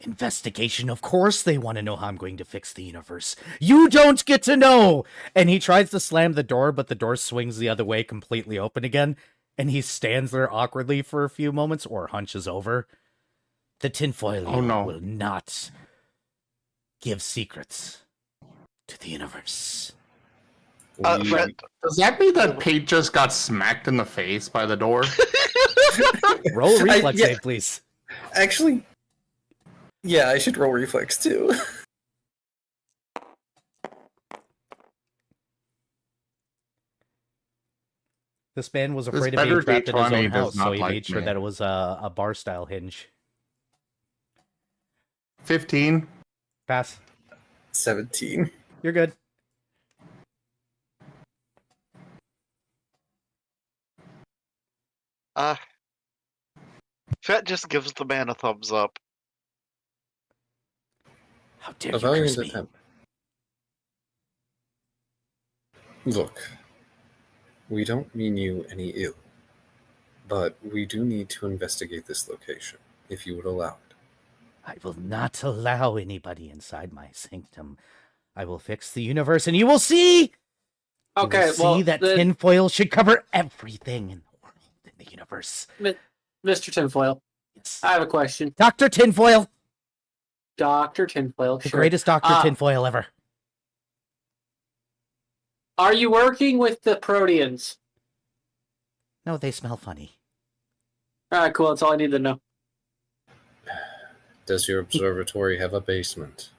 B: Investigation, of course they want to know how I'm going to fix the universe. You don't get to know! And he tries to slam the door, but the door swings the other way, completely open again, and he stands there awkwardly for a few moments, or hunches over. The tinfoil will not give secrets to the universe.
E: Fred,
D: Does that mean that Pete just got smacked in the face by the door?
B: Roll a reflex
C: yeah.
B: save, please.
C: Actually, yeah, I should roll reflex too.
B: This man was
D: This
B: afraid of being
D: better
B: trapped in his
D: D20
B: own
D: does
B: house, so
D: not
B: he
D: like
B: made sure
D: me.
B: that it was a bar-style hinge.
D: 15.
B: Pass.
C: 17.
B: You're good.
E: Fett just gives the man a thumbs up.
B: How dare
C: A
B: you
C: valiant
B: curse me?
C: attempt. Look, we don't mean you any ill, but we do need to investigate this location, if you would allow it.
B: I will not allow anybody inside my sanctum. I will fix the universe, and you will see! You
F: Okay,
B: will see
F: well,
B: that tinfoil should cover everything in the world, in the universe.
F: Mr. Tinfoil,
B: Yes.
F: I have a question.
B: Dr. Tinfoil!
F: Dr. Tinfoil,
B: The
F: sure.
B: greatest Dr. Tinfoil ever.
F: Are you working with the Proteans?
B: No, they smell funny.
F: Alright, cool. That's all I need to know.
C: Does your observatory have a basement?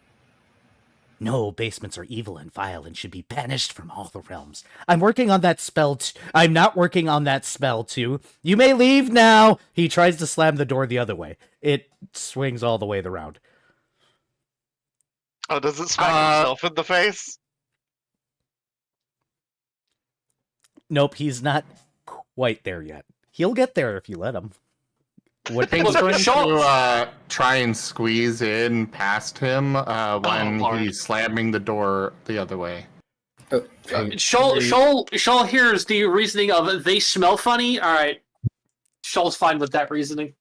B: No, basements are evil and vile and should be banished from all the realms. I'm working on that spell. I'm not working on that spell, too. You may leave now. He tries to slam the door the other way. It swings all the way around.
E: Oh, does it smack himself in the face?
B: Nope, he's not quite there yet. He'll get there if you let him. What?
D: Pink's going to try and squeeze in past him when
E: Lord.
D: he's slamming the door the other way.
F: Shoal hears the reasoning of they smell funny. Alright. Shoal's fine with that reasoning.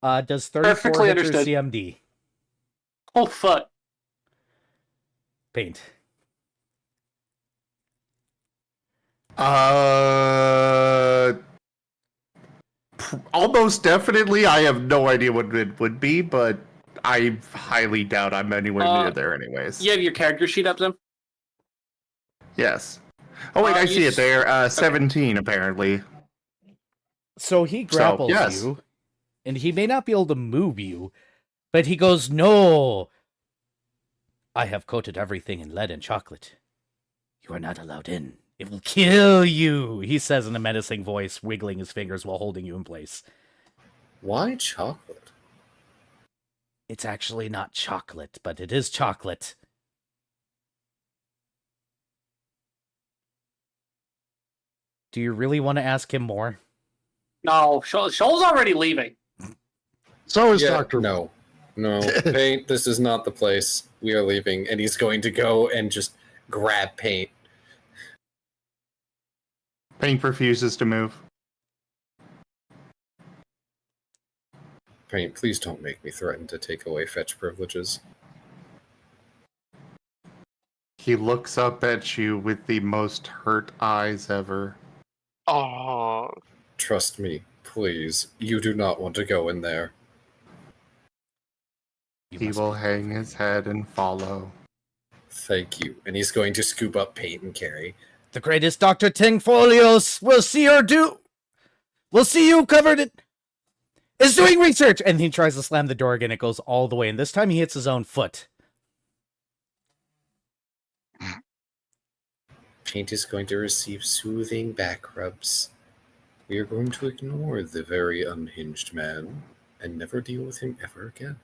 B: Does 34
F: Perfectly
B: hit your
F: understood.
B: CMD?
F: Oh, fuck.
B: Paint.
D: Almost definitely. I have no idea what it would be, but I highly doubt I'm anywhere near there anyways.
F: You have your character sheet up, then?
D: Yes. Oh, wait, I
F: you
D: see it
F: s-
D: there. 17, apparently.
B: So he grapples
D: yes.
B: you, and he may not be able to move you, but he goes, "No, I have coated everything in lead and chocolate. You are not allowed in. It will kill you," he says in a menacing voice, wiggling his fingers while holding you in place.
C: Why chocolate?
B: It's actually not chocolate, but it is chocolate. Do you really want to ask him more?
F: No, Shoal's already leaving.
A: So is
C: Yeah,
A: Dr.
C: No, Paint, this is not the place. We are leaving, and he's going to go and just grab Paint.
D: Pink refuses to move.
C: Paint, please don't make me threaten to take away fetch privileges.
D: He looks up at you with the most hurt eyes ever.
E: Oh,
C: Trust me, please. You do not want to go in there.
B: You
D: He
B: must
D: will
B: be
D: hang
B: joking.
D: his head and follow.
C: Thank you. And he's going to scoop up paint and carry.
B: The greatest Dr. Tingfolios will see her do. We'll see you covered in. Is doing research! And he tries to slam the door again. It goes all the way. And this time he hits his own foot.
C: Paint is going to receive soothing back rubs. We are going to ignore the very unhinged man and never deal with him ever again.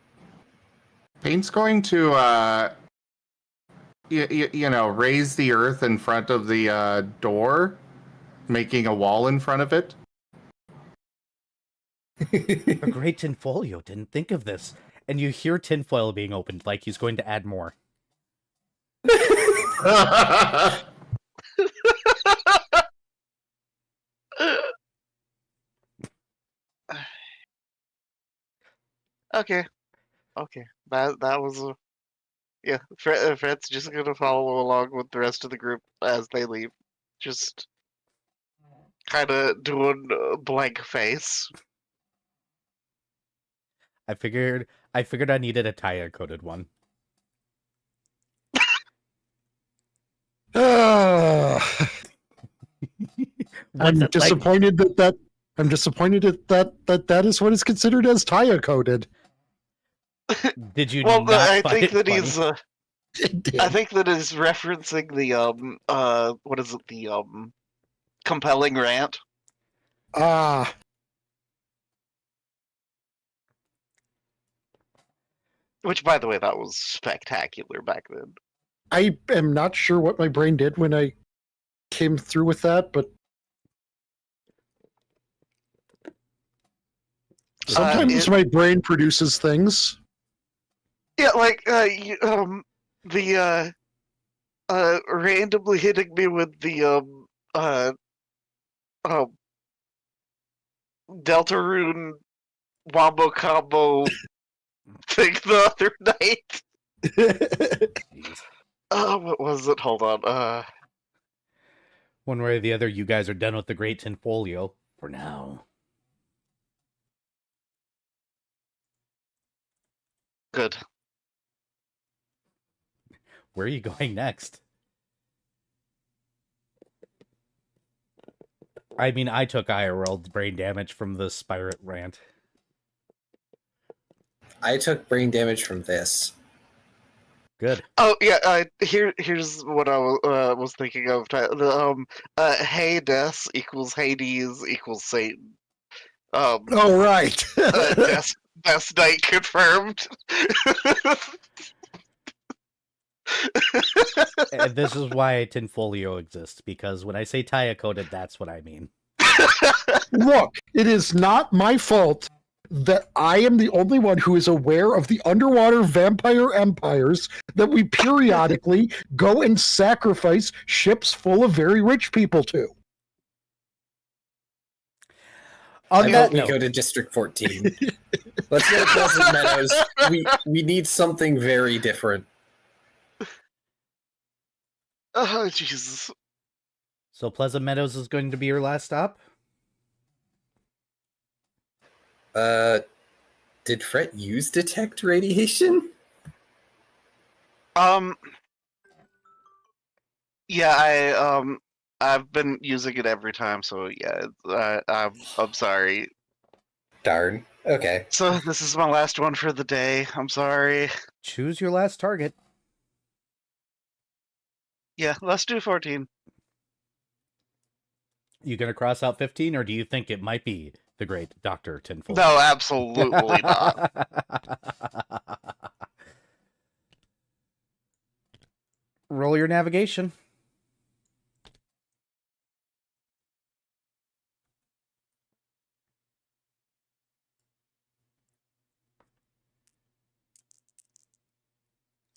D: Paint's going to, raise the earth in front of the door, making a wall in front of it.
B: A great tinfolio didn't think of this. And you hear tinfoil being opened like he's going to add more.
E: okay. That was yeah. Fred's just gonna follow along with the rest of the group as they leave, just kind of doing a blank face.
B: I figured I needed a tire coated one.
A: I'm
B: What's it like?
A: disappointed that is what is considered as Taya coded.
B: Did you
E: Well,
B: not
E: I
B: find
E: think
B: it
E: that he's.
B: funny?
E: I think that is referencing the what is it, the compelling rant.
A: Ah,
E: Which, by the way, that was spectacular back then.
A: I am not sure what my brain did when I came through with that, but sometimes my brain produces things.
E: Yeah, like the randomly hitting me with the Deltarune Wombo Combo thing the other night.
B: Jeez.
E: What was it? Hold on.
B: One way or the other, you guys are done with the great tinfolio for now.
E: Good.
B: Where are you going next? I mean, I took IRL brain damage from the Spirit rant.
C: I took brain damage from this.
B: Good.
E: Oh yeah. Here's what I was thinking of. Hades equals Hades equals Satan.
A: Oh, right.
E: Best night confirmed.
B: And this is why tinfolio exists, because when I say Taya coded, that's what I mean.
A: Look, it is not my fault that I am the only one who is aware of the underwater vampire empires that we periodically go and sacrifice ships full of very rich people to.
B: On
C: I
B: that
C: vote we
B: note,
C: go to District 14. Let's go to Pleasant Meadows. We need something very different.
E: Oh Jesus.
B: so Pleasant Meadows is going to be your last stop?
C: Did Fret use detect radiation?
E: Yeah, I've been using it every time, so yeah, I'm sorry.
C: Darn. Okay.
E: So this is my last one for the day. I'm sorry.
B: Choose your last target.
E: Yeah, let's do 14.
B: You gonna cross out 15, or do you think it might be the great Dr. Tinfolio?
E: No, absolutely not.
B: Roll your navigation.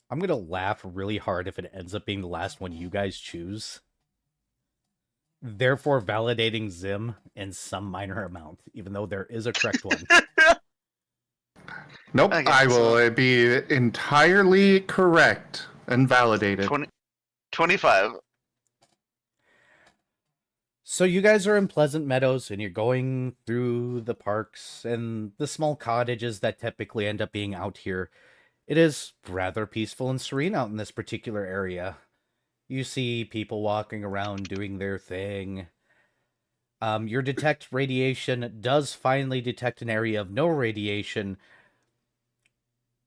B: I'm gonna laugh really hard if it ends up being the last one you guys choose. Therefore validating Zim in some minor amount, even though there is a correct one.
D: Nope,
E: Okay,
D: I
E: so-
D: will be entirely correct and validated.
E: 20, 25.
B: So you guys are in Pleasant Meadows and you're going through the parks and the small cottages that typically end up being out here. It is rather peaceful and serene out in this particular area. You see people walking around doing their thing. Your detect radiation does finally detect an area of no radiation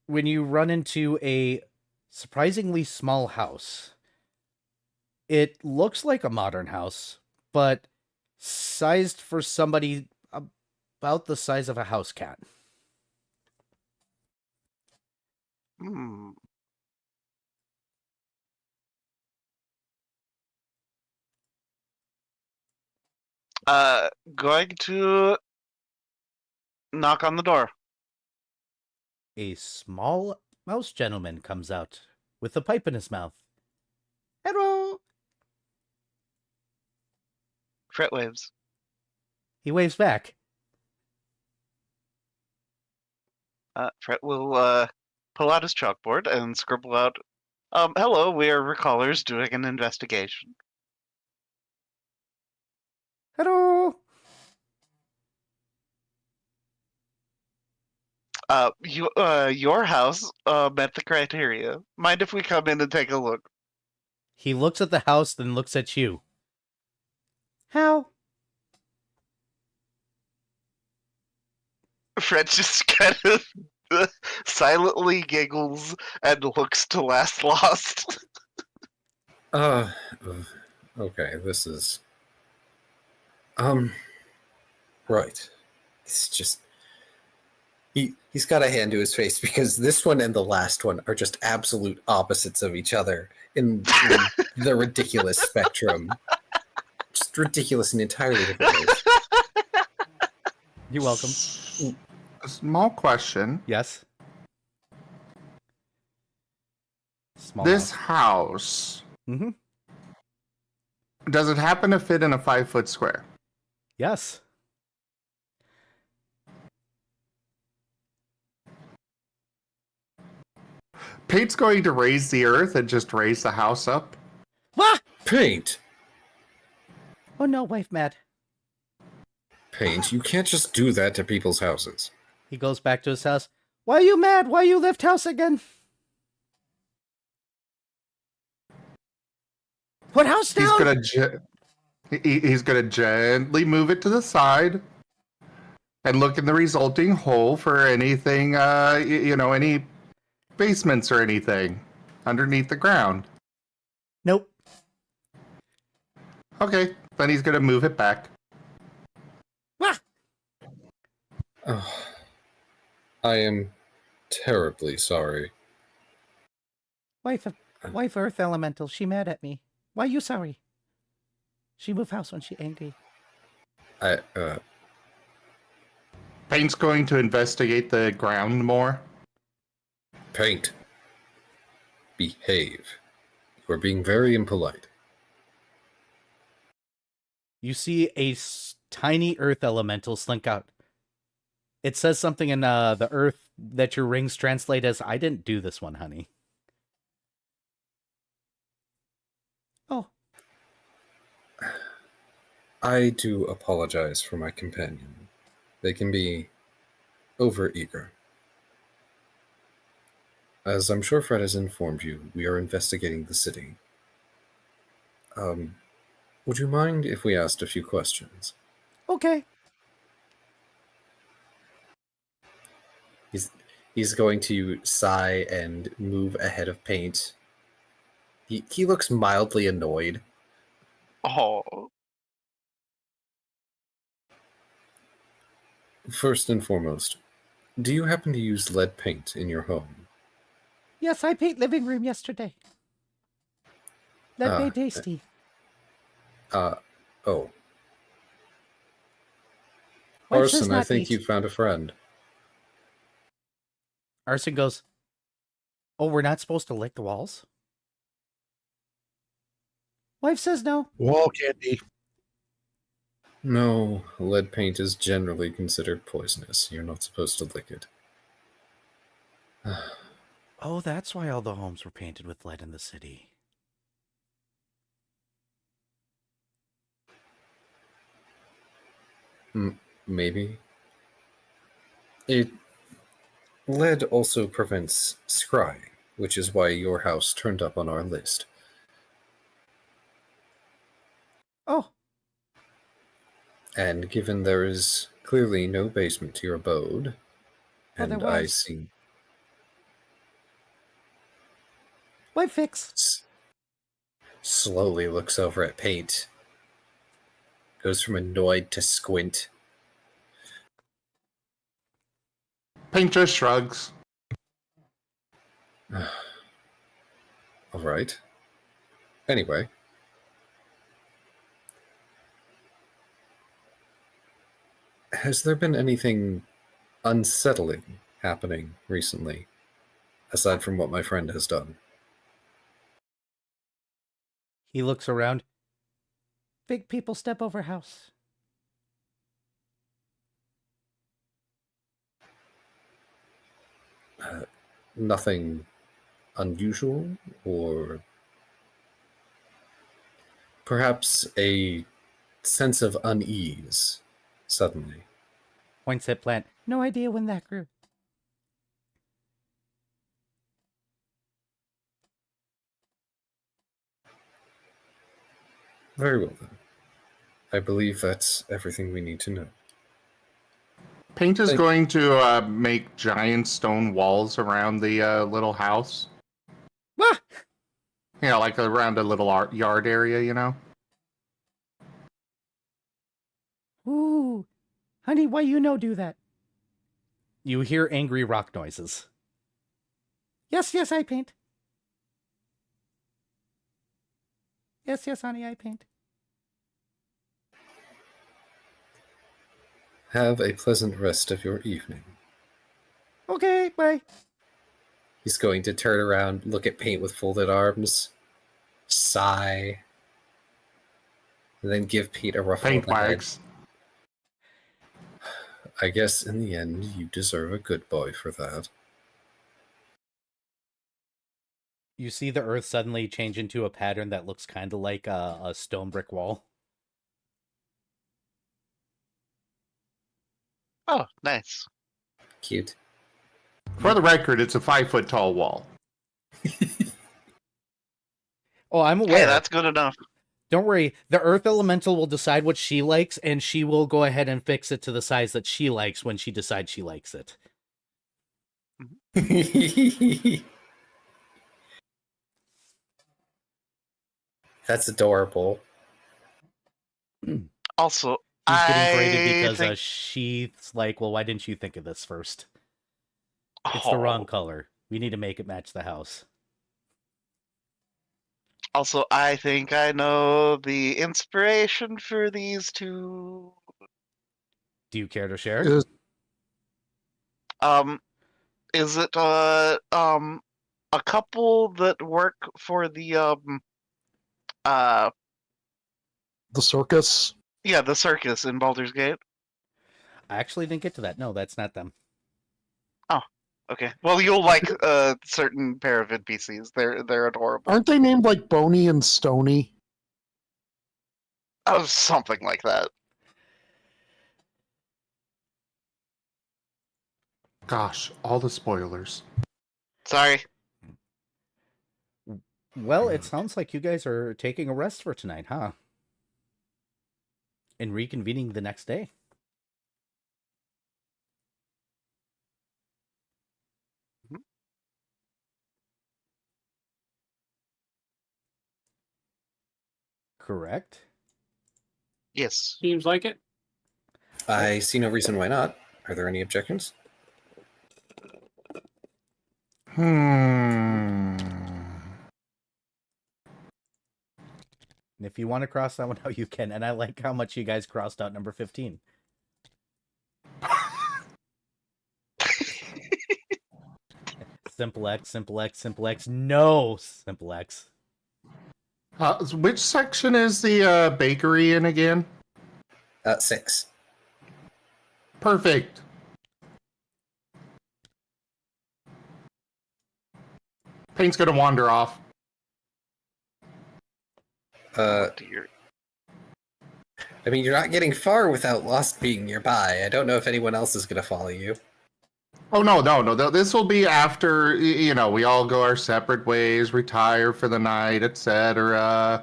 B: when you run into a surprisingly small house. It looks like a modern house, but sized for somebody about the size of a house cat.
E: Hmm. Going to knock on the door.
B: A small mouse gentleman comes out with a pipe in his mouth. Hello!
E: Fret waves.
B: He waves back.
E: Fret will pull out his chalkboard and scribble out, hello, we are recallers doing an investigation.
B: Hello!
E: Your house met the criteria. Mind if we come in and take a look?
B: He looks at the house, then looks at you. How?
E: Fred just kind of silently giggles and looks to Last Lost.
C: Okay, this is... Right. It's just... He's got a hand to his face because this one and the last one are just absolute opposites of each other in the ridiculous spectrum. Just ridiculous in entirely different ways.
B: You're welcome.
D: A small question.
B: Yes. Small
D: This
B: house.
D: house,
B: Mm-hmm.
D: does it happen to fit in a 5-foot square?
B: Yes.
D: Pate's going to raise the earth and just raise the house up.
B: Ah!
C: Paint!
B: Oh no, wife mad.
C: Paint, you can't just do that to people's houses.
B: He goes back to his house. Why you mad? Why you lift house again? Put house down!
D: He's gonna gently move it to the side and look in the resulting hole for anything, any basements or anything underneath the ground.
B: Nope.
D: Okay, then he's gonna move it back.
B: Ah!
C: Oh, I am terribly sorry.
B: Wife Earth Elemental, she mad at me. Why you sorry? She move house when she angry.
D: Paint's going to investigate the ground more.
C: Paint. Behave. You are being very impolite.
B: You see a tiny Earth Elemental slink out. It says something in the Earth that your rings translate as, I didn't do this one, honey. Oh.
C: I do apologize for my companion. They can be overeager. As I'm sure Fred has informed you, we are investigating the city. Would you mind if we asked a few questions?
B: Okay.
C: He's going to sigh and move ahead of Paint. He looks mildly annoyed.
E: Oh.
C: First and foremost, do you happen to use lead paint in your home?
B: Yes, I paint living room yesterday. That made tasty.
C: Oh.
B: Wife says
C: Arson, I
B: not
C: think
B: eat.
C: you found a friend.
B: Arson goes, oh, we're not supposed to lick the walls? Wife says no.
A: Wall candy.
C: No, lead paint is generally considered poisonous. You're not supposed to lick it.
B: Oh, that's why all the homes were painted with lead in the city.
C: Maybe. Lead also prevents scrying, which is why your house turned up on our list.
B: Oh,
C: And given there is clearly no basement to your abode,
B: well, there
C: and I
B: was.
C: see
B: Why fix?
C: slowly looks over at Paint, goes from annoyed to squint.
D: Paint just shrugs.
C: All right. Anyway. Has there been anything unsettling happening recently, aside from what my friend has done?
B: He looks around. Big people step over house.
C: Nothing unusual, or perhaps a sense of unease suddenly?
B: Points at plant. No idea when that grew.
C: Very well then. I believe that's everything we need to know.
D: Paint is
C: Thank-
D: going to make giant stone walls around the little house.
B: Ah!
D: You know, like around a little yard area, you know?
B: Ooh, honey, why you no do that? You hear angry rock noises. Yes, yes, I paint. Yes, yes, honey, I paint.
C: Have a pleasant rest of your evening.
B: Okay, bye.
C: He's going to turn around, look at Paint with folded arms, sigh, and then give Pete a ruffle
D: Paint
C: on the head.
D: wags.
C: I guess in the end, you deserve a good boy for that.
B: You see the earth suddenly change into a pattern that looks kind of like a stone brick wall.
E: Oh, nice.
C: Cute.
D: For the record, it's a 5-foot tall wall.
B: Oh, I'm aware.
E: Hey, that's good enough.
B: Don't worry. The earth elemental will decide what she likes, and she will go ahead and fix it to the size that she likes when she decides she likes it.
C: That's adorable.
E: Also,
B: He's getting braided
E: I
B: because
E: think
B: she's like, well, why didn't you think of this first? It's the wrong color. We need to make it match the house.
E: Also, I think I know the inspiration for these two.
B: Do you care to share?
A: Is-
E: Is it a couple that work for the uh
A: the circus?
E: yeah, the circus in Baldur's Gate?
B: I actually didn't get to that. No, that's not them.
E: Okay. Well, you'll like a certain pair of NPCs. They're adorable.
A: Aren't they named like Boney and Stony?
E: Oh, something like that.
D: Gosh, all the spoilers.
E: Sorry.
B: Well, it sounds like you guys are taking a rest for tonight, huh? And reconvening the next day. Correct?
E: Yes.
F: Seems like it.
C: I see no reason why not. Are there any objections?
B: And if you want to cross that one out, you can. And I like how much you guys crossed out number 15. Simple X, Simple X, Simple X. No, Simple X.
D: Which section is the bakery in again?
C: 6.
D: Perfect. Paint's gonna wander off.
E: Oh, dear.
C: I mean, you're not getting far without Lost being nearby. I don't know if anyone else is going to follow you.
D: Oh, no. This will be after, we all go our separate ways, retire for the night, etc.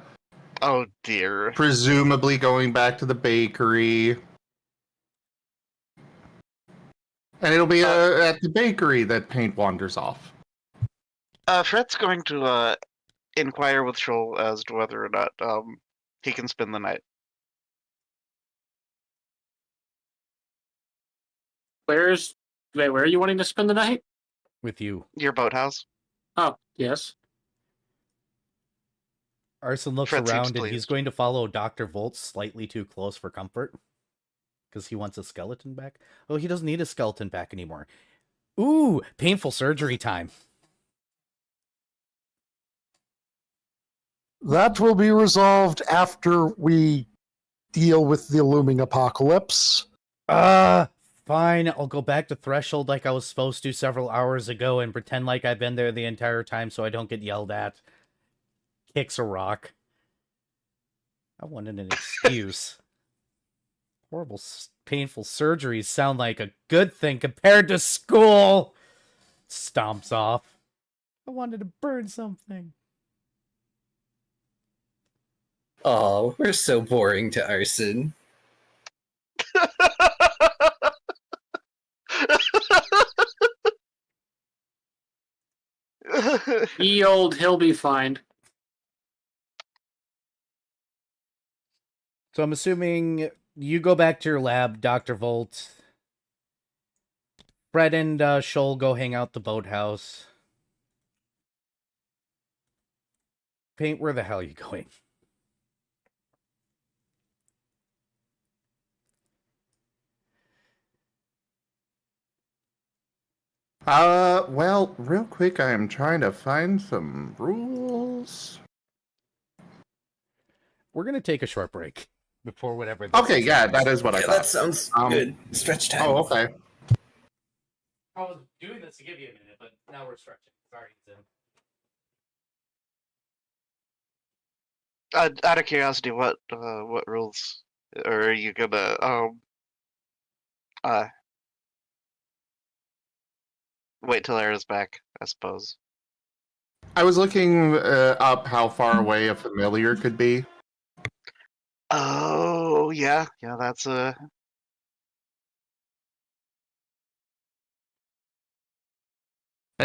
E: Oh dear.
D: Presumably going back to the bakery. And it'll be at the bakery that Paint wanders off.
E: Fred's going to inquire with Shoal as to whether or not he can spend the night.
F: Where are you wanting to spend the night?
B: With you.
E: Your boathouse.
F: Oh, yes.
B: Arson looks
E: Fred seems
B: around and he's
E: pleased.
B: going to follow Dr. Volt slightly too close for comfort. Because he wants a skeleton back. Oh, he doesn't need a skeleton back anymore. Ooh, painful surgery time.
A: That will be resolved after we deal with the looming apocalypse.
B: Fine. I'll go back to Threshold like I was supposed to several hours ago and pretend like I've been there the entire time so I don't get yelled at. Kicks a rock. I wanted an excuse. Horrible, painful surgeries sound like a good thing compared to school. Stomps off. I wanted to burn something.
C: Oh, we're so boring to Arson.
F: He'll be fine.
B: So I'm assuming you go back to your lab, Dr. Volt. Fred and Shoal go hang out the boathouse. Paint, where the hell are you going?
D: Well, real quick, I am trying to find some rules.
B: We're going to take a short break before whatever this
D: Okay,
B: is.
D: yeah, that is what I
C: Yeah,
D: thought.
C: that sounds good. Stretch time.
D: Oh, okay.
B: I was doing this to give you a minute, but now we're stretching. Sorry, Tim.
E: Out of curiosity, what rules are you gonna wait till Era's back? I suppose.
D: I was looking up how far away a familiar could be.
E: Oh yeah, that's
D: And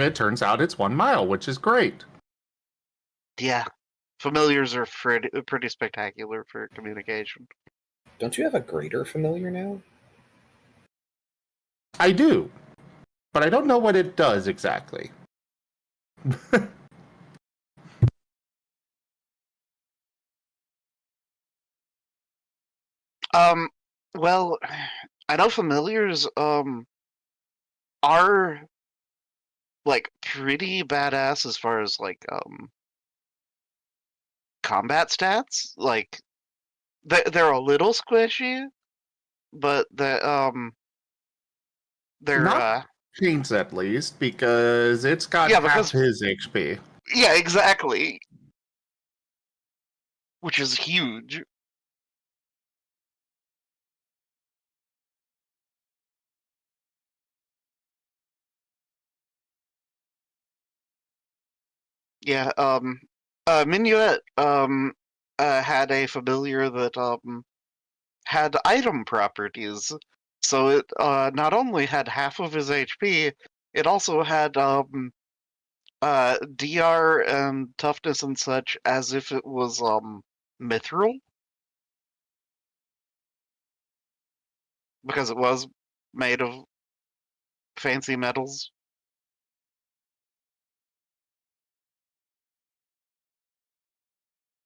D: it turns out it's 1 mile, which is great.
E: yeah. Familiars are pretty spectacular for communication.
C: Don't you have a greater familiar now?
D: I do, but I don't know what it does exactly.
E: Well, I know familiars are like pretty badass as far as like combat stats. Like they're a little squishy, but they're
D: Not Chains, at least, because it's got
E: Yeah,
D: half
E: because-
D: his HP.
E: yeah, exactly. Which is huge. Yeah, Minuet had a familiar that had item properties. So it not only had half of his HP, it also had DR and toughness and such as if it was mithril. Because it was made of fancy metals.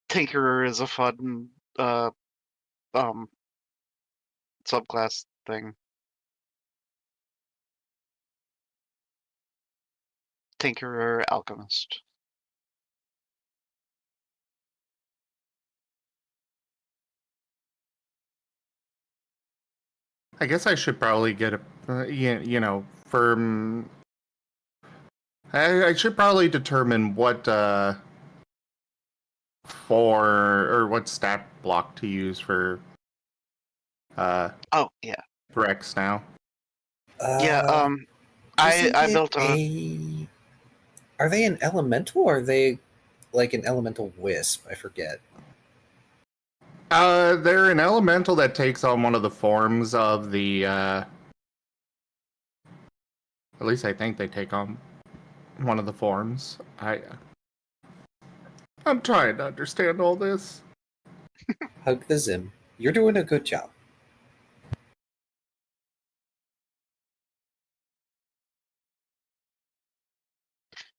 E: Tinkerer is a fun subclass thing. Tinkerer Alchemist.
D: I guess I should probably get a, firm. I should probably determine what what stat block to use for
E: Oh yeah,
D: Rex now.
E: yeah. I
C: Isn't
E: built
C: it
E: a.
C: Are they an elemental or are they like an elemental wisp? I forget.
D: They're an elemental that takes on one of the forms of the. At least I think they take on one of the forms. I'm trying to understand all this.
C: Hug the Zim. You're doing a good job.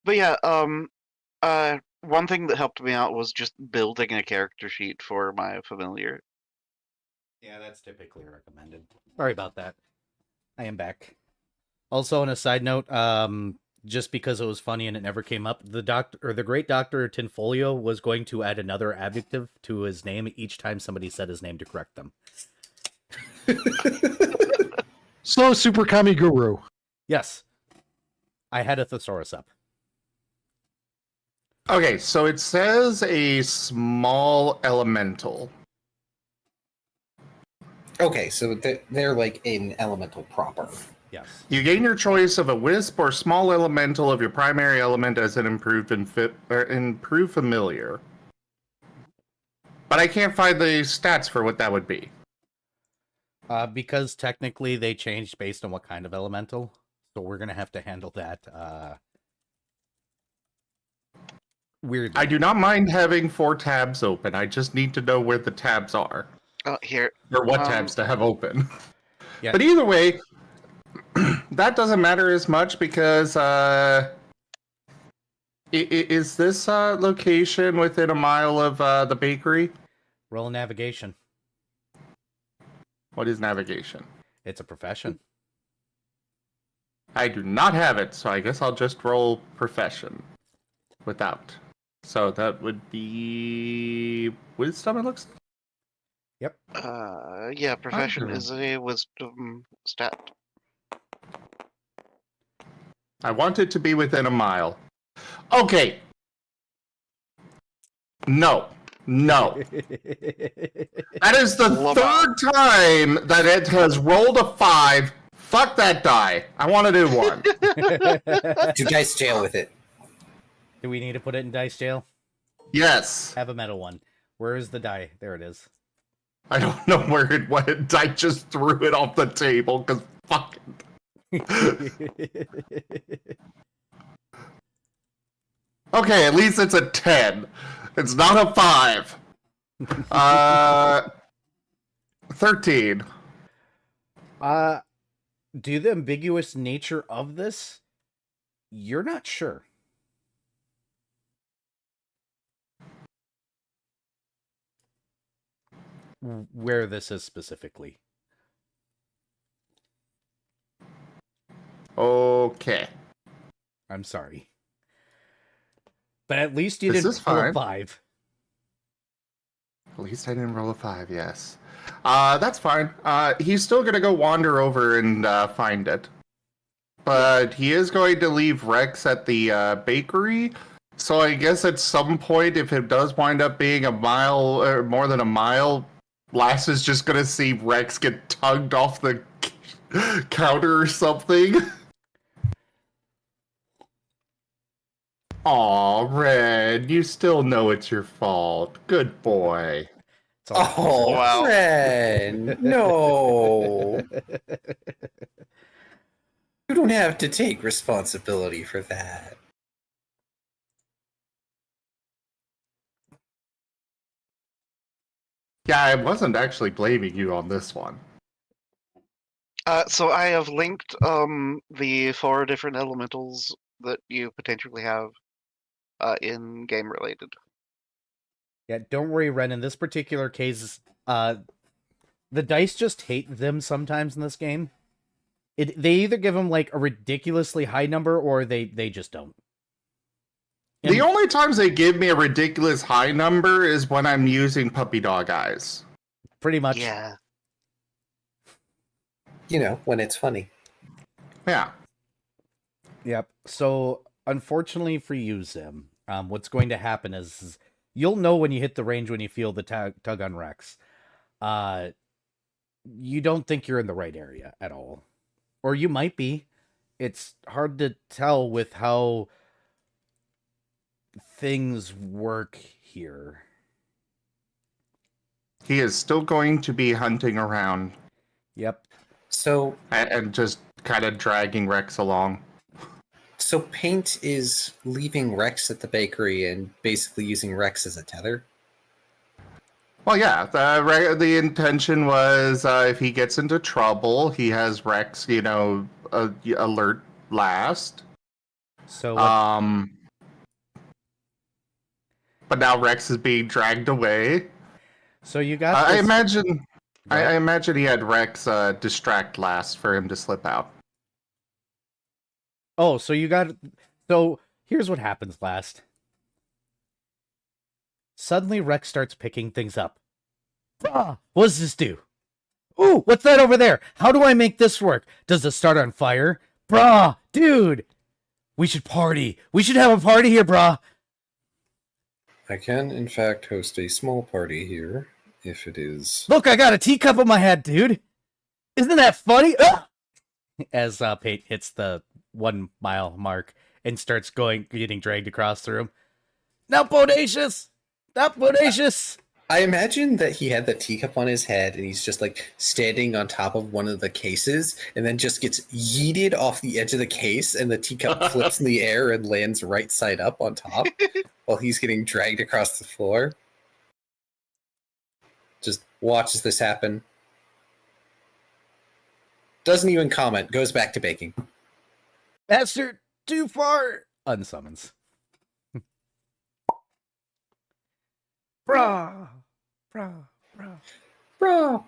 E: But yeah, one thing that helped me out was just building a character sheet for my familiar.
B: Yeah, that's typically recommended. Sorry about that. I am back. Also, on a side note, just because it was funny and it never came up, the great Dr. Tinfolio was going to add another adjective to his name each time somebody said his name to correct them.
A: So, Super Kami Guru.
B: Yes. I had a thesaurus up.
D: Okay, so it says a small elemental.
C: Okay, so they're like an elemental proper.
B: Yes.
D: You gain your choice of a wisp or small elemental of your primary element as an improved familiar. But I can't find the stats for what that would be.
B: Because technically they changed based on what kind of elemental, so we're gonna have to handle that weirdly.
D: I do not mind having 4 tabs open. I just need to know where the tabs are.
E: Oh, here.
D: Or what tabs to have open.
B: Yeah.
D: But either way, that doesn't matter as much because is this location within a mile of the bakery?
B: Roll navigation.
D: What is navigation?
B: It's a profession.
D: I do not have it, so I guess I'll just roll profession without. So that would be wisdom, it looks like.
B: Yep.
E: Yeah, profession
D: Okay.
E: is a wisdom stat.
D: I want it to be within a mile. Okay. No. No. That is the third time that it has rolled a 5. Fuck that die. I want to do one.
C: Do dice jail with it.
B: Do we need to put it in dice jail?
D: Yes.
B: Have a metal one. Where is the die? There it is.
D: I don't know where it went. I just threw it off the table because fuck it. Okay, at least it's a 10. It's not a 5. 13.
B: Due to the ambiguous nature of this, you're not sure. Where this is specifically.
D: Okay.
B: I'm sorry. But at least you
D: This
B: didn't
D: is
B: roll a
D: fine.
B: 5.
D: At least I didn't roll a 5, yes. That's fine. He's still gonna go wander over and find it. But he is going to leave Rex at the bakery. So I guess at some point, if it does wind up being a mile or more than a mile, Lass is just gonna see Rex get tugged off the counter or something. Aw, Red, you still know it's your fault. Good boy.
B: It's all
C: Oh,
E: Wow.
C: Ren, no. You don't have to take responsibility for that.
D: Yeah, I wasn't actually blaming you on this one.
E: So I have linked the 4 different elementals that you potentially have in game related.
B: Yeah, don't worry, Ren. In this particular case, the dice just hate them sometimes in this game. They either give them like a ridiculously high number or they just don't.
D: The only times they give me a ridiculous high number is when I'm using puppy dog eyes.
B: Pretty much.
E: Yeah.
C: You know, when it's funny.
D: Yeah.
B: Yep. So unfortunately for you, Zim, what's going to happen is you'll know when you hit the range when you feel the tug on Rex. you don't think you're in the right area at all. Or you might be. It's hard to tell with how things work here.
D: He is still going to be hunting around
B: Yep.
C: So,
D: and just kind of dragging Rex along.
C: so Paint is leaving Rex at the bakery and basically using Rex as a tether.
D: Well, yeah, the intention was if he gets into trouble, he has Rex, alert last.
B: So
D: But now Rex is being dragged away.
B: so you got
D: I
B: this.
D: imagine.
B: Right?
D: I imagine he had Rex distract last for him to slip out.
B: Oh, so you got. So here's what happens last. Suddenly, Rex starts picking things up. Bruh, what does this do? Ooh, what's that over there? How do I make this work? Does it start on fire? Bruh, dude, we should party. We should have a party here, bruh.
C: I can, in fact, host a small party here, if it is.
B: Look, I got a teacup on my head, dude. Isn't that funny? Ah! As Pate hits the 1 mile mark and starts getting dragged across the room. Not bodacious! Not bodacious!
C: I imagine that he had the teacup on his head and he's just like standing on top of one of the cases and then just gets yeeted off the edge of the case and the teacup flips in the air and lands right side up on top while he's getting dragged across the floor. Just watches this happen. Doesn't even comment, goes back to baking.
B: Master, too far! Unsummons. Bruh! Bruh! Bruh!
C: Bro.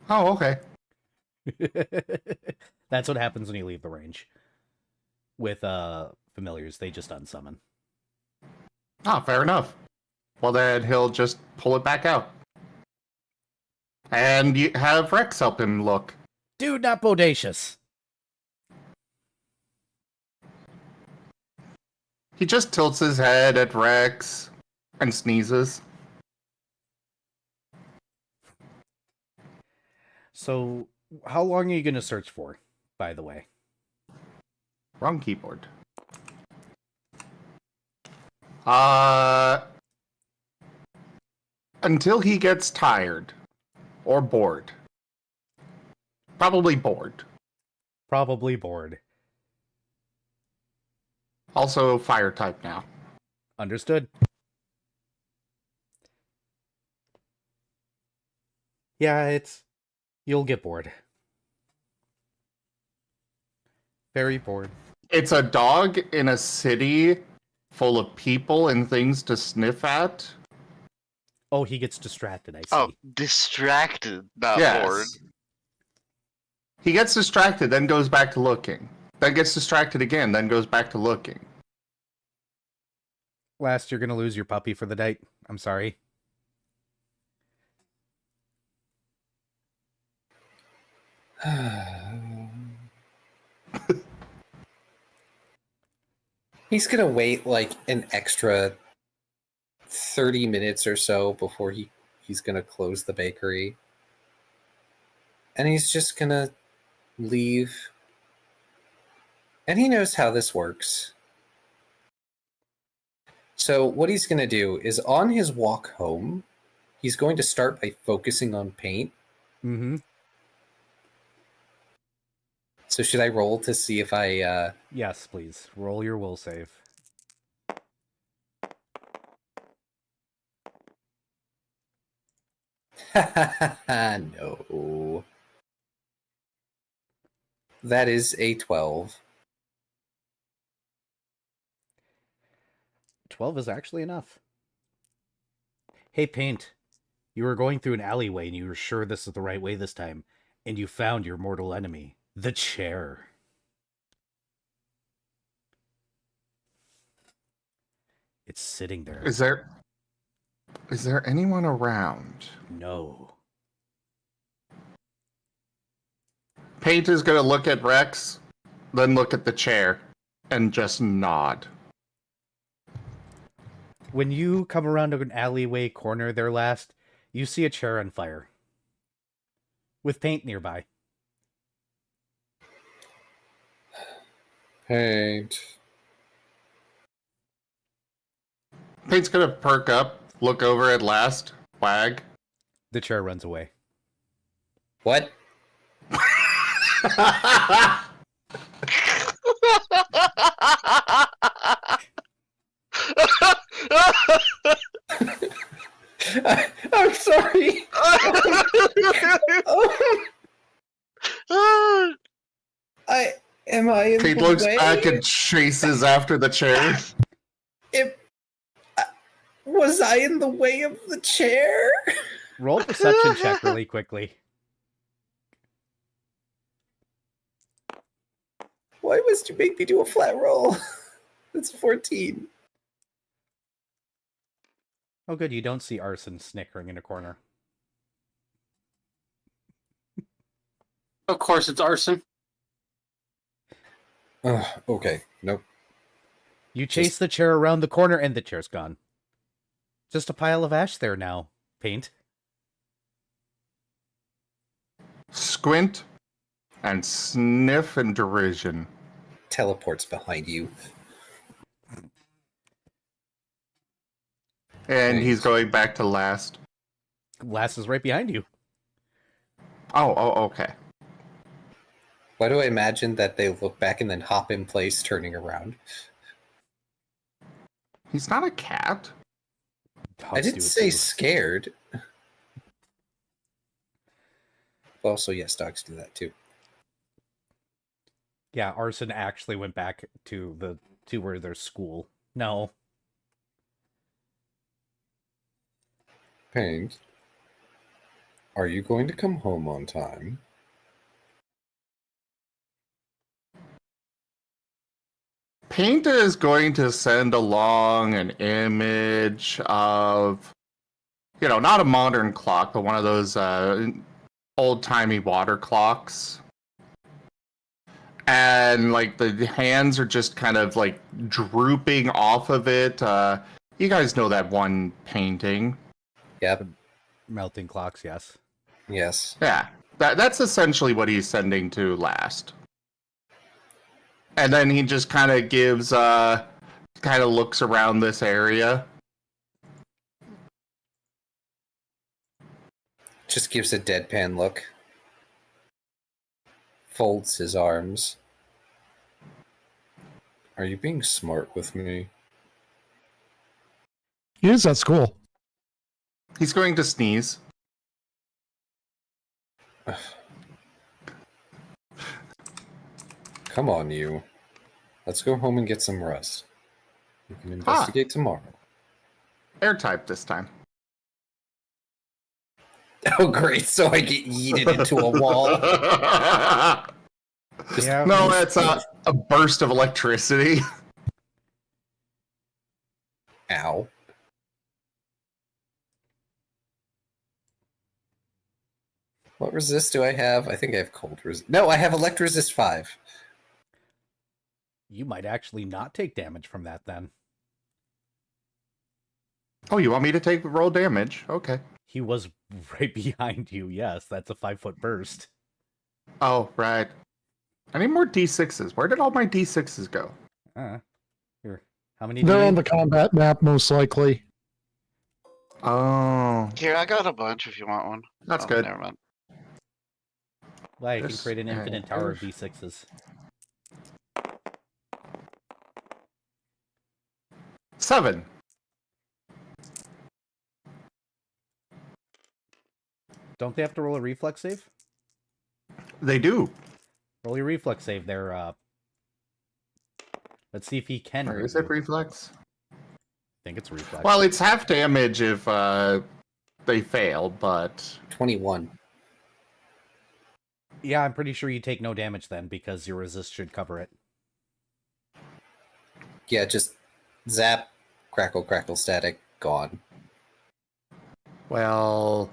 D: Oh, okay.
B: That's what happens when you leave the range. With familiars, they just unsummon.
D: Ah, fair enough. Well, then he'll just pull it back out. And you have Rex help him look.
B: Dude, not bodacious.
D: He just tilts his head at Rex and sneezes.
B: So, how long are you going to search for, by the way?
D: Wrong keyboard. Until he gets tired. Or bored. Probably bored.
B: Probably bored.
D: Also fire type now.
B: Understood. Yeah, you'll get bored. Very bored.
D: It's a dog in a city full of people and things to sniff at.
B: Oh, he gets distracted, I see.
E: Oh, distracted, not
D: Yes.
E: bored.
D: He gets distracted, then goes back to looking. Then gets distracted again, then goes back to looking.
B: Last, you're going to lose your puppy for the night. I'm sorry.
C: He's gonna wait like an extra 30 minutes or so before he's gonna close the bakery. And he's just gonna leave. And he knows how this works. So what he's gonna do is on his walk home, he's going to start by focusing on Paint.
B: Mm-hmm.
C: So should I roll to see if I
B: Yes, please. Roll your will save.
C: no. That is a 12.
B: 12 is actually enough. Hey, Paint. You were going through an alleyway and you were sure this is the right way this time. And you found your mortal enemy, the chair. It's sitting there.
D: Is there anyone around?
B: No.
D: Paint is gonna look at Rex, then look at the chair, and just nod.
B: When you come around an alleyway corner there last, you see a chair on fire. With paint nearby.
C: Paint.
D: Paint's gonna perk up, look over at last, wag.
B: The chair runs away.
C: What? I'm sorry. Am I in
D: Paint
C: the
D: looks
C: way?
D: back and chases after the chair.
C: Was I in the way of the chair?
B: Roll a perception check really quickly.
C: Why must you make me do a flat roll? It's 14.
B: Oh good, you don't see Arson snickering in a corner.
F: Of course, it's arson.
C: Okay. Nope.
B: You chase the chair around the corner and the chair's gone. Just a pile of ash there now, Paint.
D: Squint and sniff in derision.
C: Teleports behind you.
D: And
C: Nice.
D: he's going back to last.
B: Lass is right behind you.
D: Oh, okay.
C: Why do I imagine that they look back and then hop in place, turning around?
D: He's not a cat.
B: Dogs
C: I
B: do
C: didn't
B: it
C: say
B: too.
C: scared. Also, yes, dogs do that too.
B: Yeah, Arson actually went back to where there's school. No.
C: Paint. Are you going to come home on time?
D: Paint is going to send along an image of, not a modern clock, but one of those old-timey water clocks. And, the hands are just kind of, drooping off of it. You guys know that one painting.
C: Yep.
B: Melting clocks, yes.
C: Yes.
D: Yeah, that's essentially what he's sending to last. And then he just kind of gives, kind of looks around this area.
C: Just gives a deadpan look. Folds his arms. Are you being smart with me?
A: He is at school.
D: He's going to sneeze.
C: Come on, you. Let's go home and get some rest. We can investigate tomorrow.
D: Airtype this time.
C: Oh, great. So I get yeeted into a wall.
B: Yeah.
D: No, it's a burst of electricity.
C: Ow. What resist do I have? I think I have cold resist. No, I have elect resist 5.
B: You might actually not take damage from that then.
D: Oh, you want me to roll damage? Okay.
B: He was right behind you, yes. That's a 5-foot burst.
D: Oh, right. I need more D6s. Where did all my D6s go?
B: Here. How many do
A: They're
B: you
A: on
B: need?
A: the combat map, most likely.
D: Oh,
E: Here, I got a bunch if you want one.
D: that's
E: Oh,
D: good.
E: Never mind.
B: Well, you can
D: This
B: create an
D: and
B: infinite tower of
D: there's-
B: D6s.
D: 7.
B: Don't they have to roll a reflex save?
D: They do.
B: Roll your reflex save there. Let's see if he can.
D: Or
B: hurt
D: is it
B: you.
D: reflex?
B: I think it's reflex.
D: Well, it's half damage if they fail, but
C: 21.
B: Yeah, I'm pretty sure you take no damage then because your resist should cover it.
C: Yeah, just zap, crackle, crackle, static, gone.
D: well.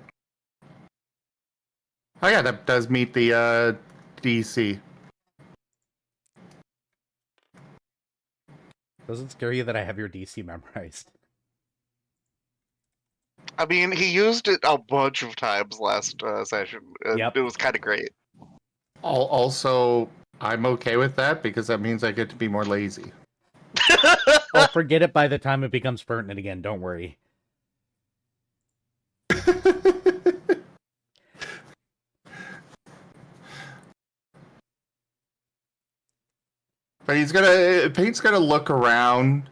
D: Oh yeah, that does meet the DC.
B: Doesn't scare you that I have your DC memorized.
E: I mean, he used it a bunch of times last session. And
B: Yep.
E: It was kind of great.
D: Also, I'm okay with that because that means I get to be more lazy.
B: Oh, forget it by the time it becomes pertinent again. Don't worry.
D: But Paint's gonna look around,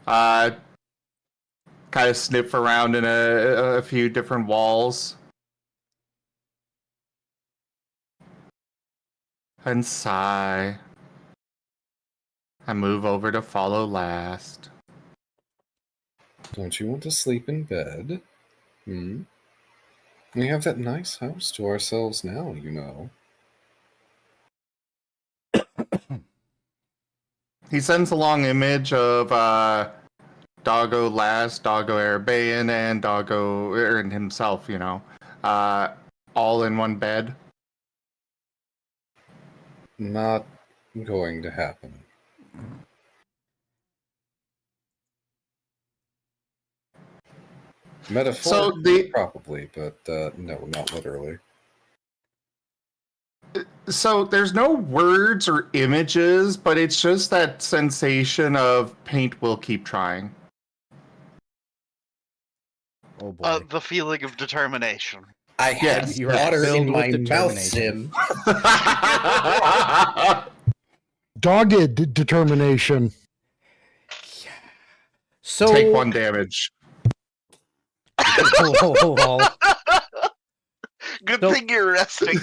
D: kind of sniff around in a few different walls, and sigh, and move over to follow last.
C: Don't you want to sleep in bed? We have that nice house to ourselves now, you know.
D: He sends a long image of Doggo last, Doggo Arabaean, and Doggo and himself, all in one bed.
C: Not going to happen. Metaphorically, probably, but no, not literally.
D: So there's no words or images, but it's just that sensation of Paint will keep trying.
B: Oh boy.
E: The feeling of determination.
C: I had
B: you are
C: water
B: filled
C: in
B: with
C: my mouth,
B: determination.
C: Sim.
A: Dogged determination.
B: So
D: Take 1 damage.
E: Good
B: So-
E: thing you're resting.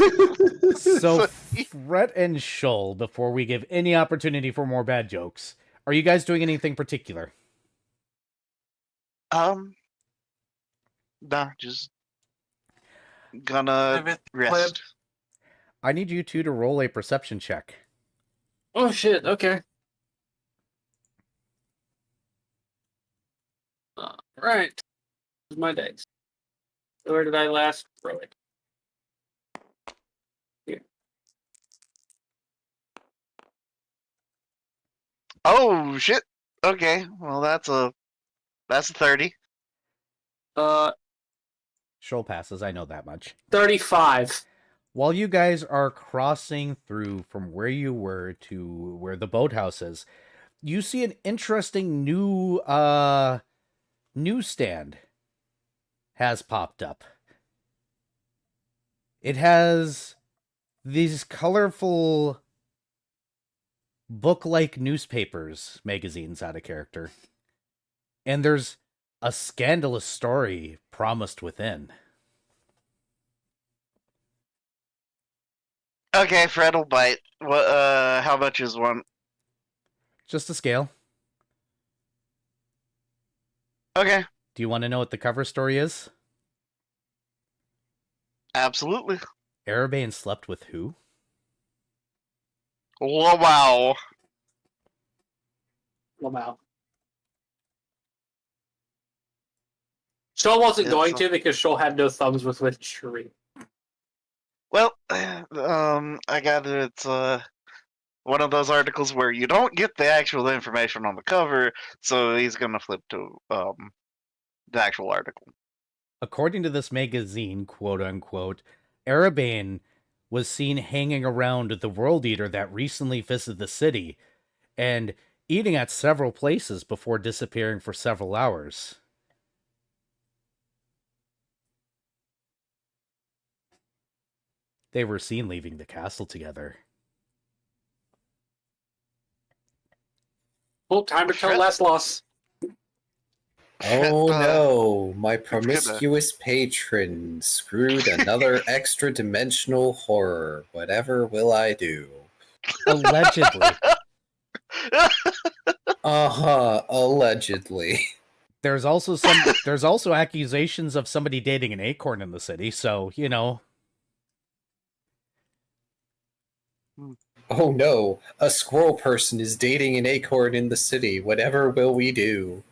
B: So Fret and Shoal, before we give any opportunity for more bad jokes, are you guys doing anything particular?
E: Nah, just gonna rest.
B: I need you two to roll a perception check.
F: Oh shit, okay. Right. Here's my dice. Where did I last throw it? Here.
E: Oh shit. Okay, well that's a 30.
B: Shoal passes, I know that much.
F: 35.
B: While you guys are crossing through from where you were to where the boathouse is, you see an interesting new newsstand has popped up. It has these colorful book-like newspapers, magazines out of character. And there's a scandalous story promised within.
E: Okay, Fred will bite. What? How much is one?
B: Just a scale.
E: Okay,
B: Do you want to know what the cover story is?
E: absolutely.
B: Arabane slept with who?
E: Wow.
F: Wow. Shoal wasn't
E: It's
F: going
E: a-
F: to because Shoal had no thumbs with which to read.
E: Well, I gather it's one of those articles where you don't get the actual information on the cover, so he's gonna flip to the actual article.
B: According to this magazine, quote unquote, Arabane was seen hanging around the World Eater that recently visited the city and eating at several places before disappearing for several hours. They were seen leaving the castle together.
F: Well, time to tell
E: Fred-
F: last loss.
C: Oh no, my
E: gonna-
C: promiscuous patron screwed another extra dimensional horror. Whatever will I do?
B: Allegedly.
C: Allegedly.
B: There's also accusations of somebody dating an acorn in the city, so, you know.
C: Oh no, a squirrel person is dating an acorn in the city. Whatever will we do?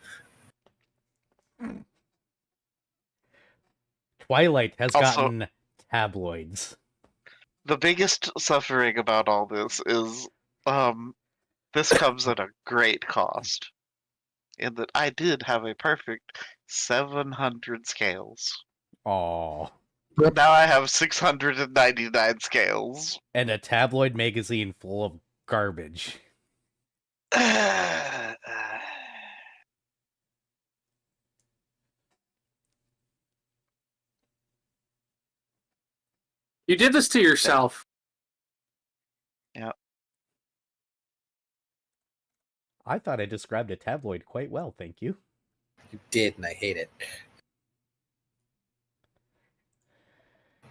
B: Twilight has
E: Also-
B: gotten tabloids.
E: The biggest suffering about all this is this comes at a great cost. In that I did have a perfect 700 scales.
B: Aw.
E: Now I have 699 scales.
B: And a tabloid magazine full of garbage.
F: You did this to yourself.
E: Yeah.
B: I thought I described a tabloid quite well, thank you.
C: You did, and I hate it.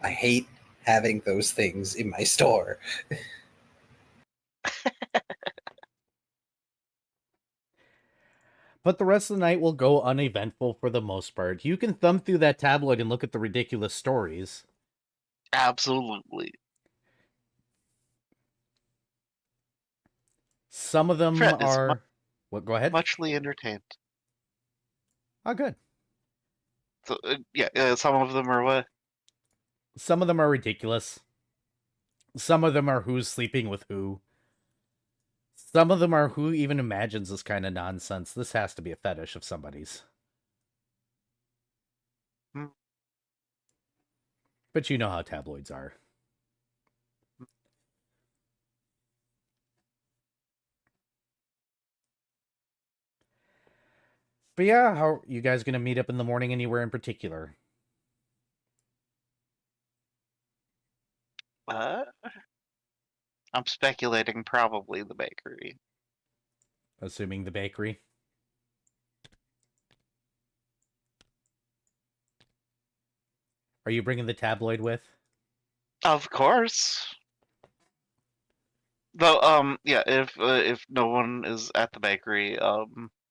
C: I hate having those things in my store.
B: But the rest of the night will go uneventful for the most part. You can thumb through that tabloid and look at the ridiculous stories.
E: Absolutely.
B: Some of them
E: Fred is
B: are... What? Go ahead.
E: Muchly entertained.
B: Oh, good.
E: So, some of them are what?
B: Some of them are ridiculous. Some of them are who's sleeping with who. Some of them are who even imagines this kind of nonsense. This has to be a fetish of somebody's.
E: Hmm.
B: But you know how tabloids are. But yeah, how are you guys going to meet up in the morning anywhere in particular?
E: I'm speculating probably the bakery.
B: Assuming the bakery. Are you bringing the tabloid with?
E: Of course. Though, if no one is at the bakery,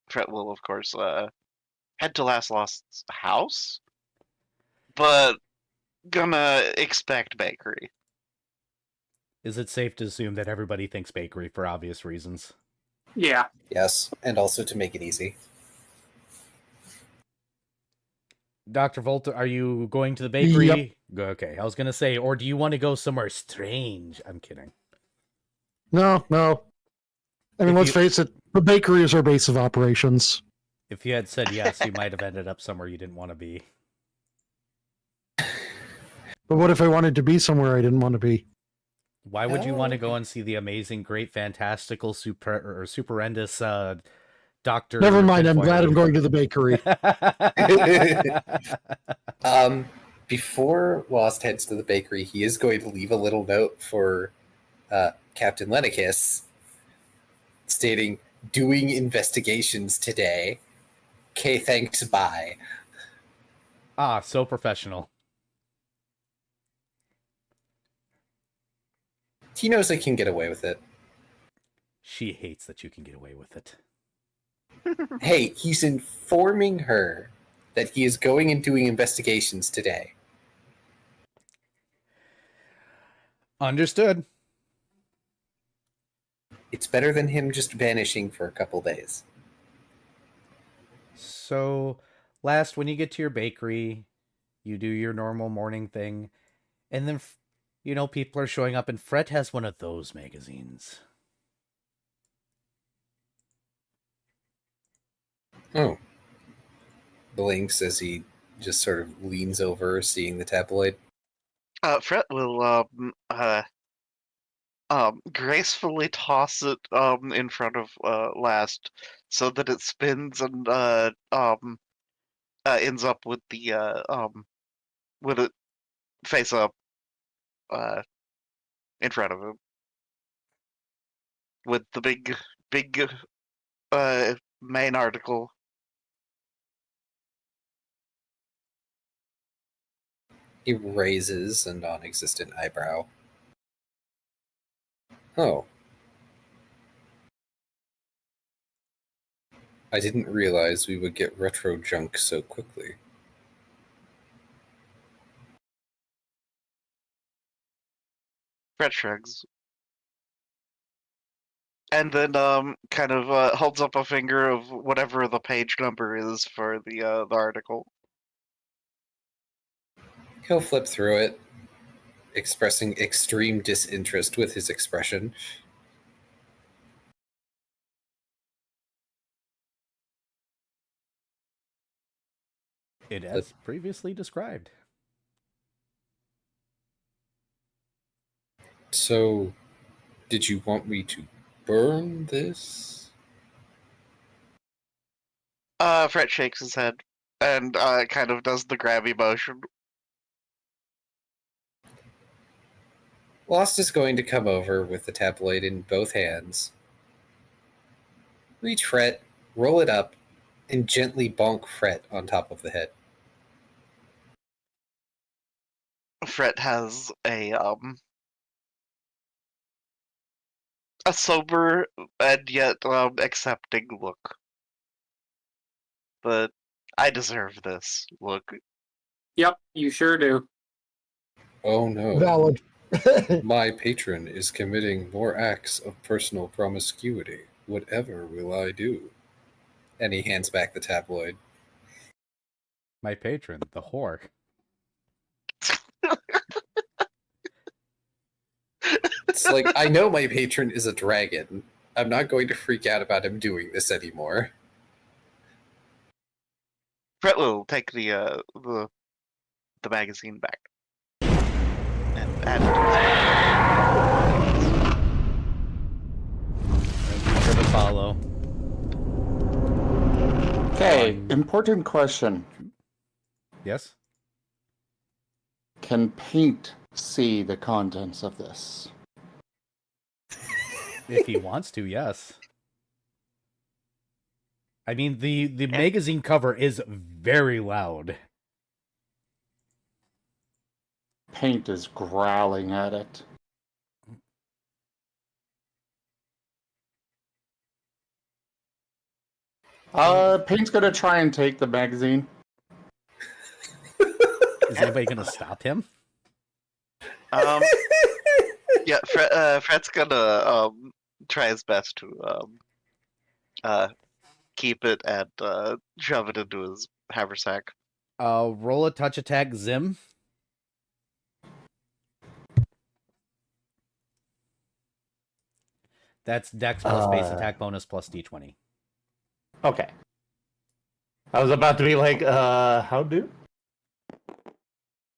E: Fred will of course head to Last Lost's house, but gonna expect bakery.
B: Is it safe to assume that everybody thinks bakery for obvious reasons?
F: Yeah.
C: Yes, and also to make it easy.
B: Dr. Volta, are you going to the bakery?
A: Yep.
B: Okay, I was going to say, or do you want to go somewhere strange? I'm kidding.
A: No. I mean,
B: If
A: let's
B: you-
A: face it, the bakery is our base of operations.
B: If you had said yes, you might have ended up somewhere you didn't want to be.
A: But what if I wanted to be somewhere I didn't want to be?
B: Why would you want to go and see the amazing, great, fantastical, superendous Doctor?
A: Never mind, I'm glad I'm going to the bakery.
C: Before Lost heads to the bakery, he is going to leave a little note for Captain Lenicus stating, doing investigations today. Okay, thanks, bye.
B: Ah, so professional.
C: He knows I can get away with it.
B: She hates that you can get away with it.
C: Hey, he's informing her that he is going and doing investigations today.
B: Understood.
C: It's better than him just vanishing for a couple days.
B: So, last, when you get to your bakery, you do your normal morning thing, and then, people are showing up, and Fred has one of those magazines.
C: Oh. Blinks as he just sort of leans over, seeing the tabloid.
E: Fred will gracefully toss it in front of Last so that it spins and ends up with the with it face up in front of him with the big main article.
C: He raises a non-existent eyebrow. Oh. I didn't realize we would get retro junk so quickly.
E: Fred shrugs. And then kind of holds up a finger of whatever the page number is for the article.
C: He'll flip through it, expressing extreme disinterest with his expression.
B: It as previously described.
C: So, did you want me to burn this?
E: Fret shakes his head and kind of does the grabby motion.
C: Lost is going to come over with the tabloid in both hands, reach Fret, roll it up, and gently bonk Fret on top of the head.
E: Fret has a sober and yet accepting look. But I deserve this look.
F: Yep, you sure do.
C: Oh no.
A: Valid.
C: My patron is committing more acts of personal promiscuity. Whatever will I do? And he hands back the tabloid.
B: My patron, the whore.
C: It's like, I know my patron is a dragon. I'm not going to freak out about him doing this anymore.
E: Fret will take the magazine back and add
B: Thank you for the follow.
D: Okay, important question.
B: Yes?
D: Can Paint see the contents of this?
B: If he wants to, yes. I mean, the magazine cover is very loud.
D: Paint is growling at it. Paint's gonna try and take the magazine.
B: Is anybody going to stop him?
E: Yeah, Fret's gonna try his best to keep it and shove it into his haversack.
B: Roll a touch attack, Zim. That's Dex plus base attack bonus plus D20.
D: Okay. I was about to be like, how do?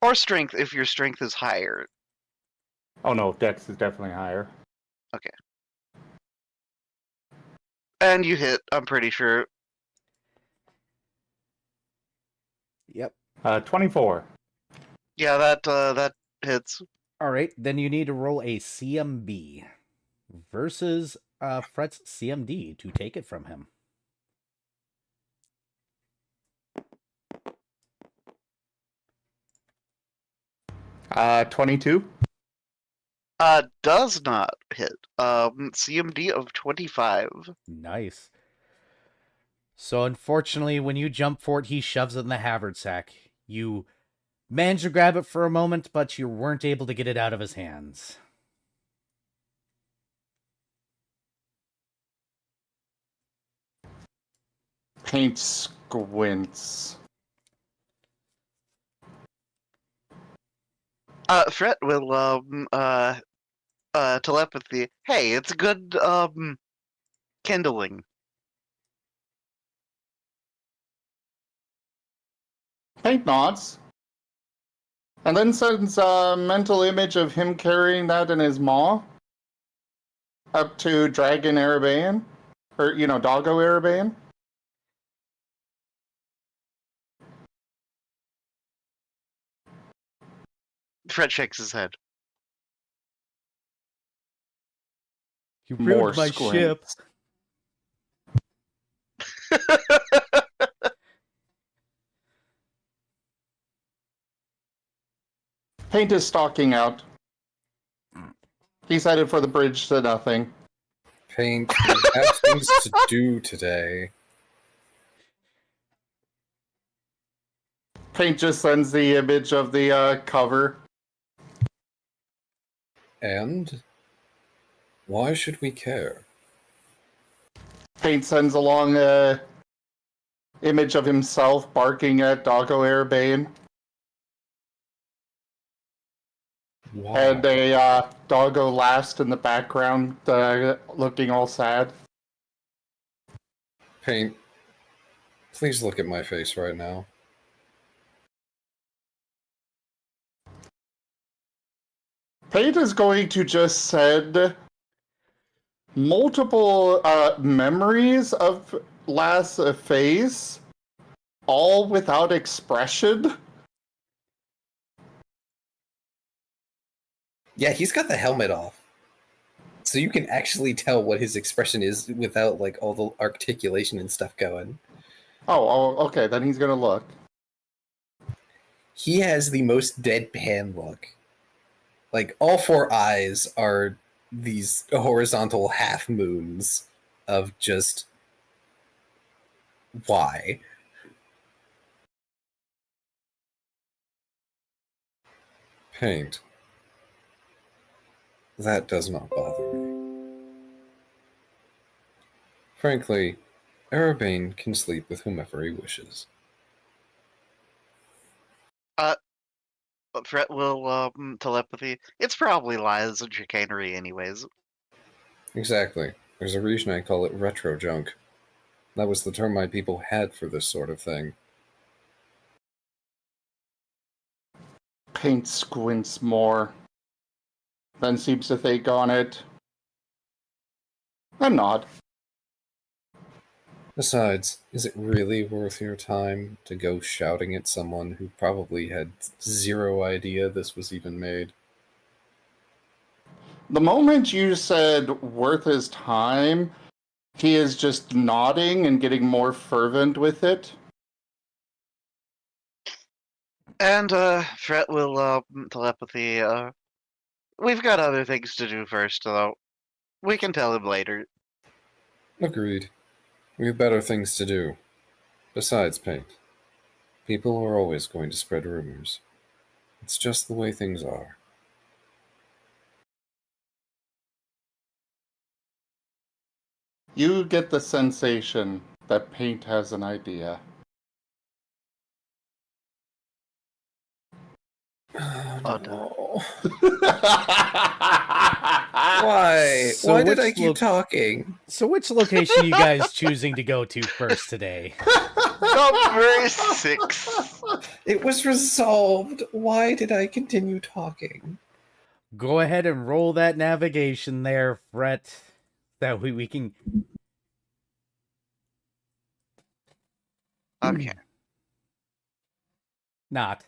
E: Or strength if your strength is higher.
D: Oh no, Dex is definitely higher.
E: And you hit, I'm pretty sure.
B: Yep.
D: 24.
E: Yeah, that hits.
B: All right, then you need to roll a CMB versus Fret's CMD to take it from him.
D: Uh, 22.
E: Does not hit. CMD of 25.
B: Nice. So unfortunately, when you jump for it, he shoves it in the haversack. You manage to grab it for a moment, but you weren't able to get it out of his hands.
D: Paint squints.
E: Fret will telepathy. Hey, it's good kindling.
D: Paint nods. And then sends a mental image of him carrying that in his maw up to Dragon Arabaean. Or, Doggo Arabaean.
E: Fret shakes his head.
B: You
D: More
B: ruined my ship.
D: squints. Paint is stalking out. He's headed for the bridge to nothing.
C: Paint, we have things to do today.
D: Paint just sends the image of the cover.
C: And? Why should we care?
D: Paint sends along a image of himself barking at Doggo Arabaean.
C: Why?
D: And a Doggo last in the background looking all sad.
C: Paint, please look at my face right now.
D: Paige is going to just send multiple memories of last phase, all without expression.
C: Yeah, he's got the helmet off. So you can actually tell what his expression is without like all the articulation and stuff going.
D: Oh, okay, then he's gonna look.
C: He has the most deadpan look. Like all four eyes are these horizontal half moons of just why. Paint. That does not bother me. Frankly, Arabane can sleep with whomever he wishes.
E: But Fret will telepathy. It's probably lies and chicanery, anyways.
C: Exactly. There's a reason I call it retro junk. That was the term my people had for this sort of thing.
D: Paint squints more, then seems to think on it. And nod.
C: Besides, is it really worth your time to go shouting at someone who probably had zero idea this was even made?
D: The moment you said worth his time, he is just nodding and getting more fervent with it.
E: And Fret will telepathy. We've got other things to do first, though. We can tell him later.
C: Agreed. We have better things to do. Besides, Paint. People are always going to spread rumors. It's just the way things are.
D: You get the sensation that Paint has an idea.
E: Oh, no.
C: Why?
B: So
C: Why did
B: which
C: I keep talking?
B: So which location you guys choosing to go to first today?
E: Number 6.
C: It was resolved. Why did I continue talking?
B: Go ahead and roll that navigation there, Fret. That way we can...
E: Okay.
B: Not.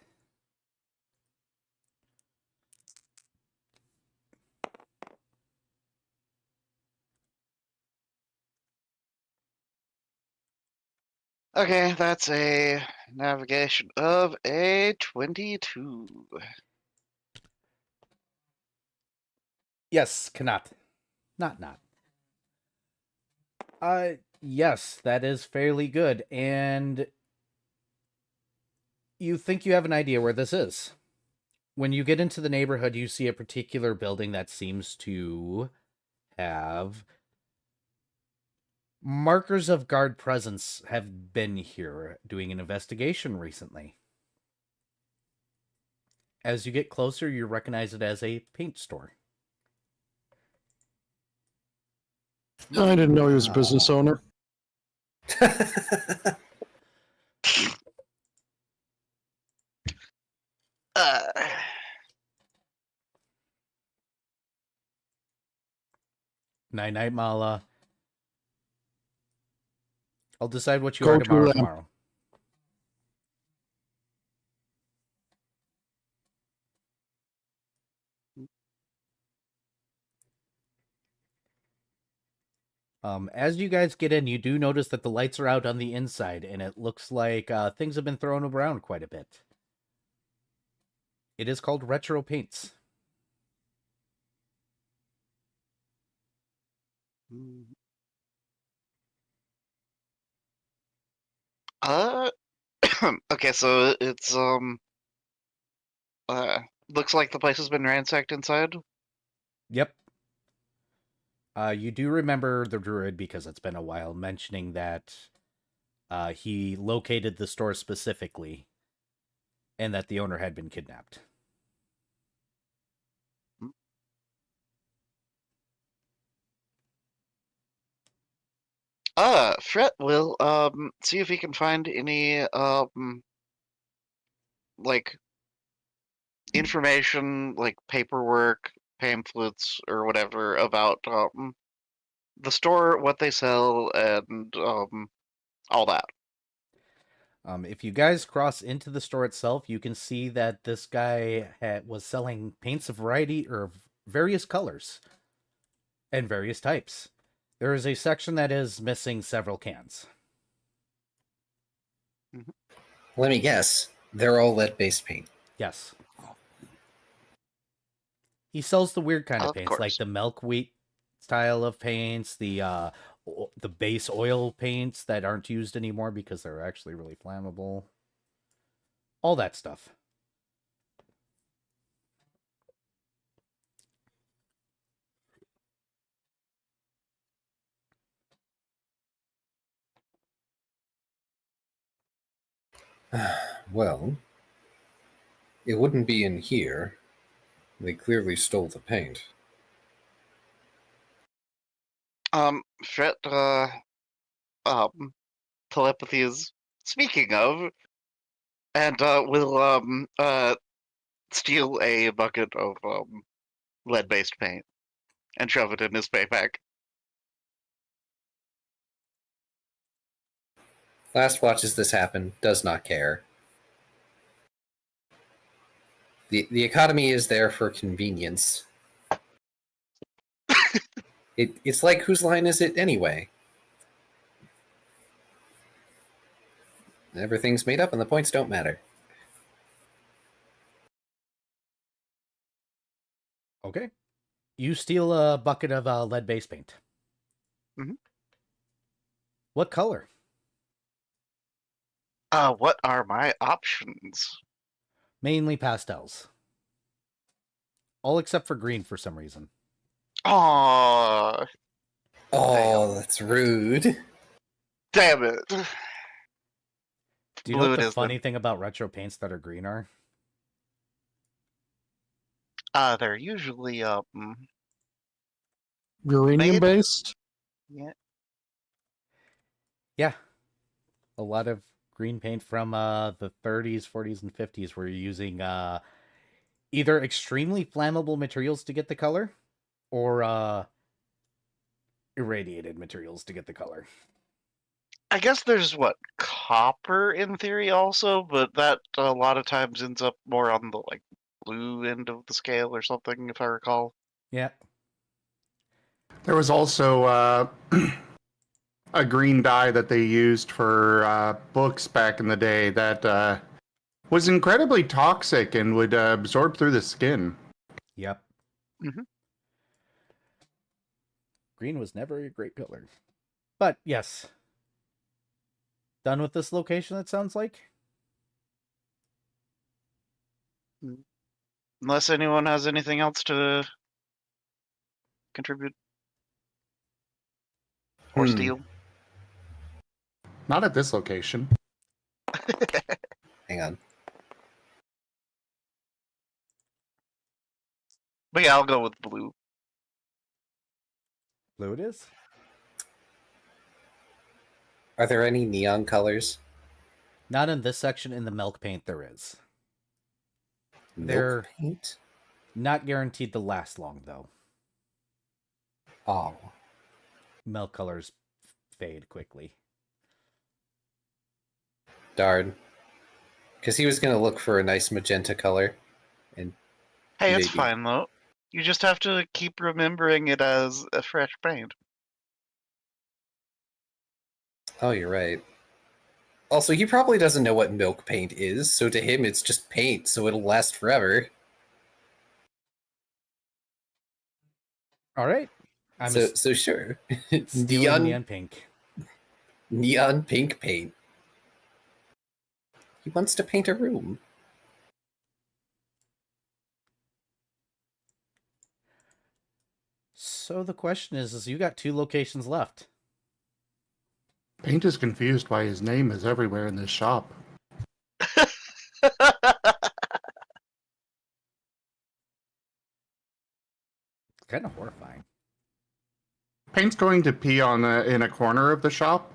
E: Okay, that's a navigation of a 22.
B: Yes, cannot. Not. Yes, that is fairly good. And you think you have an idea where this is. When you get into the neighborhood, you see a particular building that seems to have markers of guard presence have been here doing an investigation recently. As you get closer, you recognize it as a paint store.
A: I didn't know he was a business owner.
E: Uh,
B: Night, Mala. I'll decide what you
A: Go
B: are
A: to
B: tomorrow.
A: them.
B: Tomorrow. As you guys get in, you do notice that the lights are out on the inside, and it looks like things have been thrown around quite a bit. It is called Retro Paints.
E: uh, okay, so it's looks like the place has been ransacked inside.
B: Yep. You do remember the druid, because it's been a while, mentioning that he located the store specifically and that the owner had been kidnapped.
E: Fret will see if he can find any like information like paperwork, pamphlets, or whatever about the store, what they sell, and all that.
B: If you guys cross into the store itself, you can see that this guy was selling paints of variety or various colors and various types. There is a section that is missing several cans.
C: Let me guess. They're all lead-based paint.
B: Yes. He sells the weird kind of
E: Of
B: paints,
E: course.
B: like the milk wheat style of paints, the base oil paints that aren't used anymore because they're actually really flammable. All that stuff.
C: Well, it wouldn't be in here. They clearly stole the paint.
E: Fret, telepathy is speaking of, and will steal a bucket of lead-based paint and shove it in his backpack.
C: Last watches this happen, does not care. The economy is there for convenience. It's like, whose line is it anyway? Everything's made up and the points don't matter.
B: Okay. You steal a bucket of lead-based paint.
E: Mhm.
B: What color?
E: What are my options?
B: Mainly pastels. All except for green for some reason.
E: Aww,
C: Oh, that's rude.
E: damn it.
B: Do you know
E: Blue
B: what
E: it
B: the
E: is
B: funny thing about retro paints that are green are?
E: They're usually
A: Uranium
E: Made-
A: based.
E: yeah.
B: Yeah. A lot of green paint from the 30s, 40s, and 50s were using either extremely flammable materials to get the color or irradiated materials to get the color.
E: I guess there's copper in theory also, but that a lot of times ends up more on the blue end of the scale or something, if I recall.
B: Yeah.
D: There was also a green dye that they used for books back in the day that was incredibly toxic and would absorb through the skin.
B: Yep.
E: Mhm.
B: Green was never a great color. But yes. Done with this location, it sounds like?
E: Unless anyone has anything else to contribute or steal.
D: Not at this location.
C: Hang on.
E: But yeah, I'll go with blue.
B: Blue it is.
C: Are there any neon colors?
B: Not in this section. In the milk paint, there is. They're-
C: Milk paint?
B: Not guaranteed to last long, though.
C: Oh.
B: Milk colors fade quickly.
C: Darn. Because he was going to look for a nice magenta color. And
E: Hey, it's
C: Maybe.
E: fine though. You just have to keep remembering it as a fresh paint.
C: oh, you're right. Also, he probably doesn't know what milk paint is, so to him it's just paint, so it'll last forever.
B: All right. I'm
C: So sure.
B: stealing neon pink.
C: Neon pink paint. He wants to paint a room.
B: So the question is you got 2 locations left.
D: Paint is confused why his name is everywhere in this shop.
B: It's kind of horrifying.
D: Paint's going to pee on in a corner of the shop.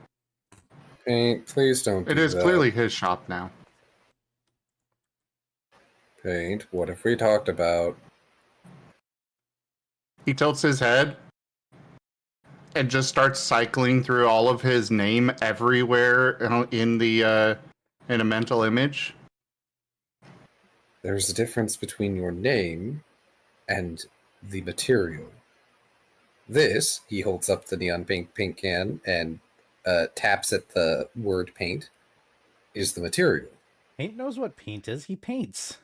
C: Paint, please don't.
D: It is clearly his shop now.
C: Paint, what have we talked about?
D: He tilts his head and just starts cycling through all of his name everywhere in a mental image.
C: There's a difference between your name and the material. This, he holds up the neon pink can and taps at the word paint, is the material.
B: Paint knows what paint is. He paints.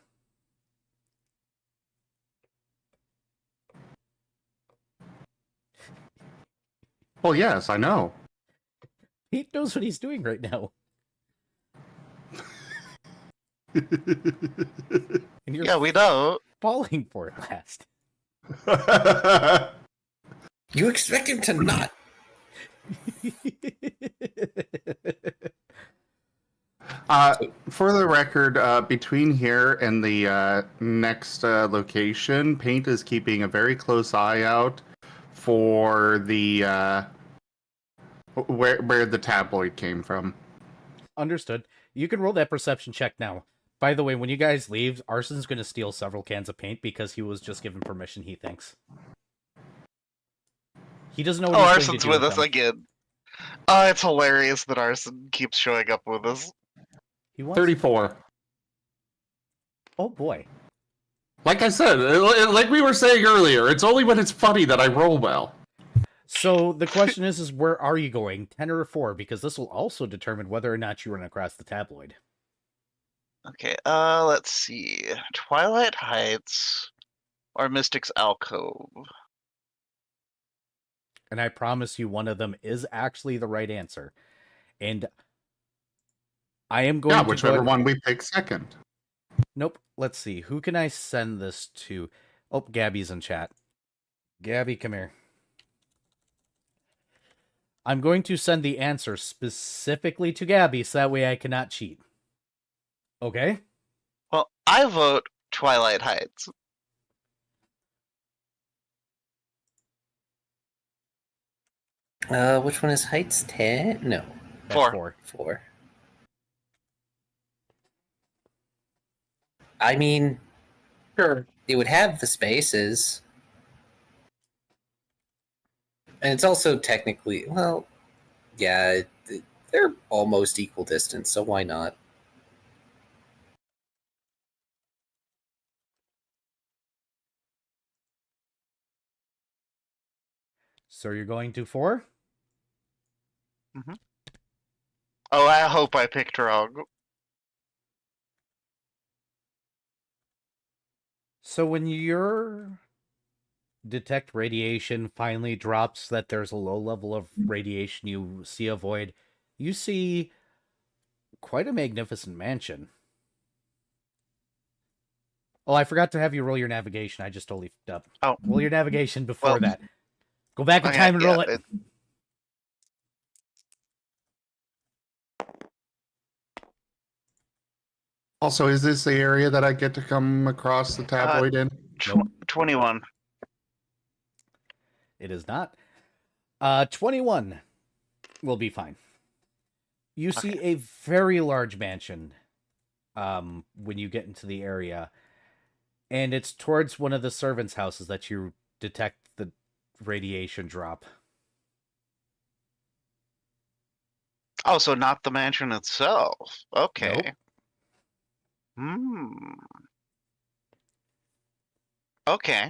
D: Well, yes, I know.
B: Paint knows what he's doing right now. And you're
E: Yeah, we know.
B: falling for it last.
C: You expect him to not?
D: For the record, between here and the next location, Paint is keeping a very close eye out for the where the tabloid came from.
B: Understood. You can roll that perception check now. By the way, when you guys leave, Arson's going to steal several cans of paint because he was just given permission, he thinks. He doesn't know what
E: Oh,
B: he's going
E: Arson's
B: to do
E: with us
B: them.
E: again. It's hilarious that Arson keeps showing up with us.
B: He wants...
D: 34.
B: Oh boy.
D: Like I said, like we were saying earlier, it's only when it's funny that I roll well.
B: So the question is where are you going, 10 or 4? Because this will also determine whether or not you run across the tabloid.
E: Okay, let's see. Twilight Heights or Mystic's Alcove?
B: And I promise you one of them is actually the right answer. And I am going to
D: whichever one we pick second.
B: Nope. Let's see. Who can I send this to? Oh, Gabby's in chat. Gabby, come here. I'm going to send the answer specifically to Gabby so that way I cannot cheat. Okay?
E: Well, I vote Twilight Heights.
C: Which one is Heights? 10? No.
B: That's 4.
C: 4. I mean,
F: Sure.
C: it would have the spaces. And it's also technically, well, yeah, they're almost equal distance, so why not?
B: So you're going to 4?
E: Oh, I hope I picked wrong.
B: So when your detect radiation finally drops that there's a low level of radiation, you see a void, you see quite a magnificent mansion. Oh, I forgot to have you roll your navigation. I just totally f***ed up.
E: Oh.
B: Roll your navigation before
E: Well,
B: that. Go back in
E: okay,
B: time and roll
E: yeah,
B: it.
D: Also, is this the area that I get to come across the tabloid in?
B: Nope.
E: 21.
B: It is not. 21 will be fine. You see a very large mansion when you get into the area. And it's towards one of the servants' houses that you detect the radiation drop.
E: Oh, so not the mansion itself. Okay.
B: Nope.
E: Okay.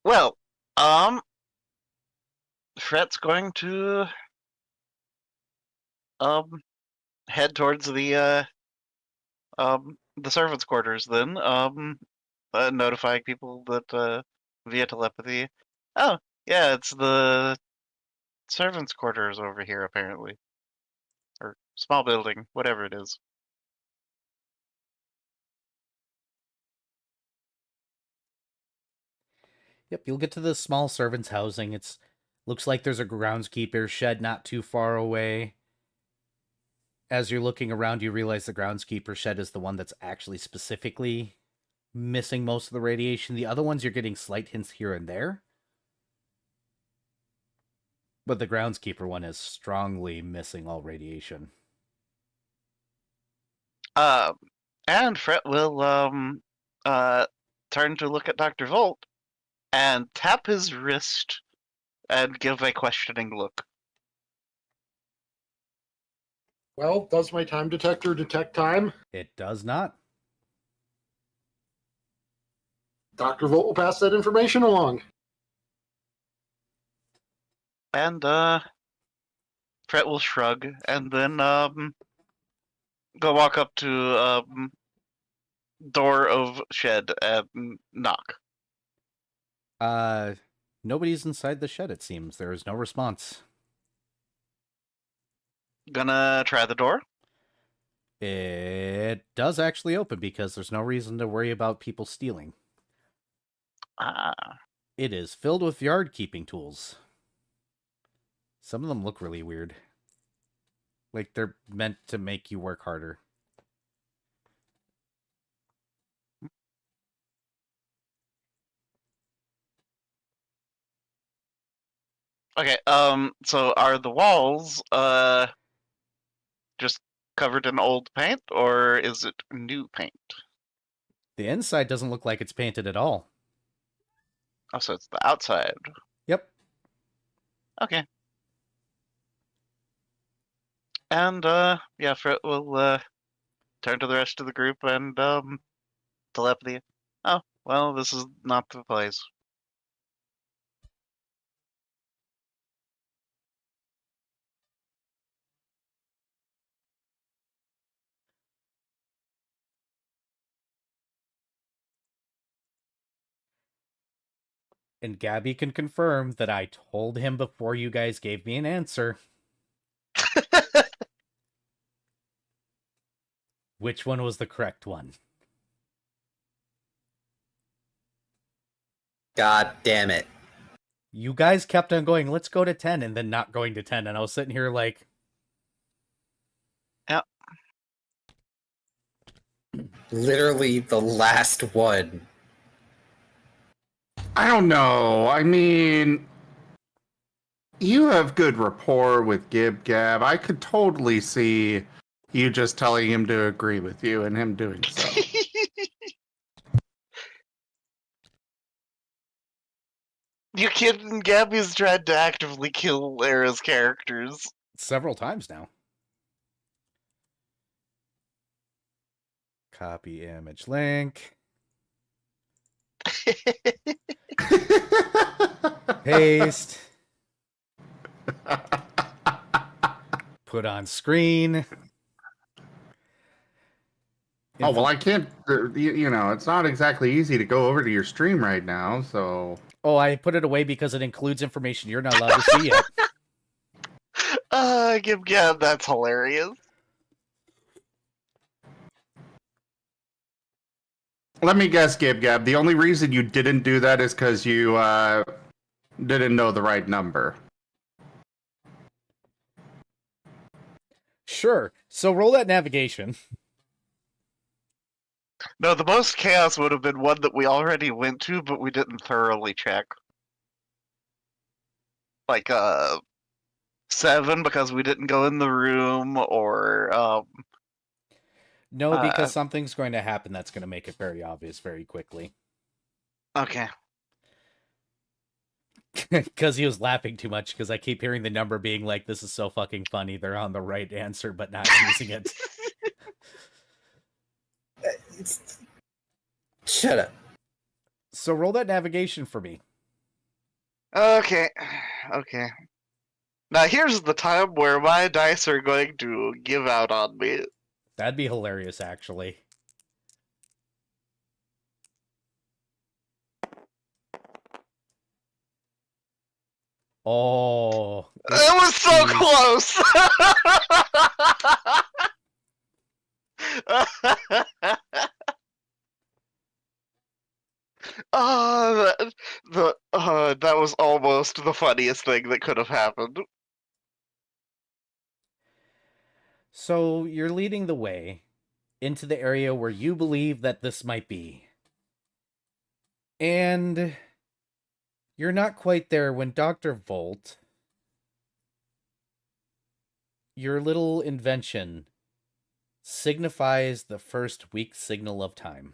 E: Well, Fret's going to head towards the servants' quarters then, notifying people that via telepathy. Oh, yeah, it's the servants' quarters over here apparently. Or small building, whatever it is.
B: Yep, you'll get to the small servants' housing. It's looks like there's a groundskeeper shed not too far away. As you're looking around, you realize the groundskeeper shed is the one that's actually specifically missing most of the radiation. The other ones you're getting slight hints here and there. But the groundskeeper one is strongly missing all radiation.
E: And Fret will turn to look at Dr. Volt and tap his wrist and give a questioning look.
A: Well, does my time detector detect time?
B: It does not.
A: Dr. Volt will pass that information along.
E: And Fret will shrug and then go walk up to door of shed and knock.
B: Nobody's inside the shed, it seems. There is no response.
E: Gonna try the door.
B: It does actually open because there's no reason to worry about people stealing. It is filled with yard keeping tools. Some of them look really weird. Like they're meant to make you work harder.
E: Okay, so are the walls just covered in old paint, or is it new paint?
B: The inside doesn't look like it's painted at all.
E: Oh, so it's the outside.
B: Yep.
E: Okay. And yeah, Fret will turn to the rest of the group and telepathy. Oh, well, this is not the place.
B: And Gabby can confirm that I told him before you guys gave me an answer. Which one was the correct one?
C: God damn it.
B: You guys kept on going, let's go to 10, and then not going to 10. And I was sitting here like...
E: Yep.
C: Literally the last one.
D: I don't know. I mean, you have good rapport with Gib Gab. I could totally see you just telling him to agree with you and him doing so.
E: You kidding? Gabby's tried to actively kill Lara's characters.
B: Several times now. Copy image link. Paste. Put on screen.
D: Oh, well, I can't, you know, it's not exactly easy to go over to your stream right now, so...
B: Oh, I put it away because it includes information you're not allowed to see yet.
E: Gab, that's hilarious.
D: Let me guess, Gib Gab. The only reason you didn't do that is because you didn't know the right number.
B: Sure. So roll that navigation.
E: No, the most chaos would have been one that we already went to, but we didn't thoroughly check. Like, 7 because we didn't go in the room, or,
B: No, because something's going to happen that's going to make it very obvious very quickly.
E: Okay.
B: Because he was laughing too much, because I keep hearing the number being like, this is so fucking funny, they're on the right answer, but not using it.
C: Shut up.
B: So roll that navigation for me.
E: Okay. Okay. Now here's the time where my dice are going to give out on me.
B: That'd be hilarious, actually. Oh.
E: It was so close! That was almost the funniest thing that could have happened.
B: So you're leading the way into the area where you believe that this might be. And you're not quite there when Dr. Volt, your little invention, signifies the first weak signal of time.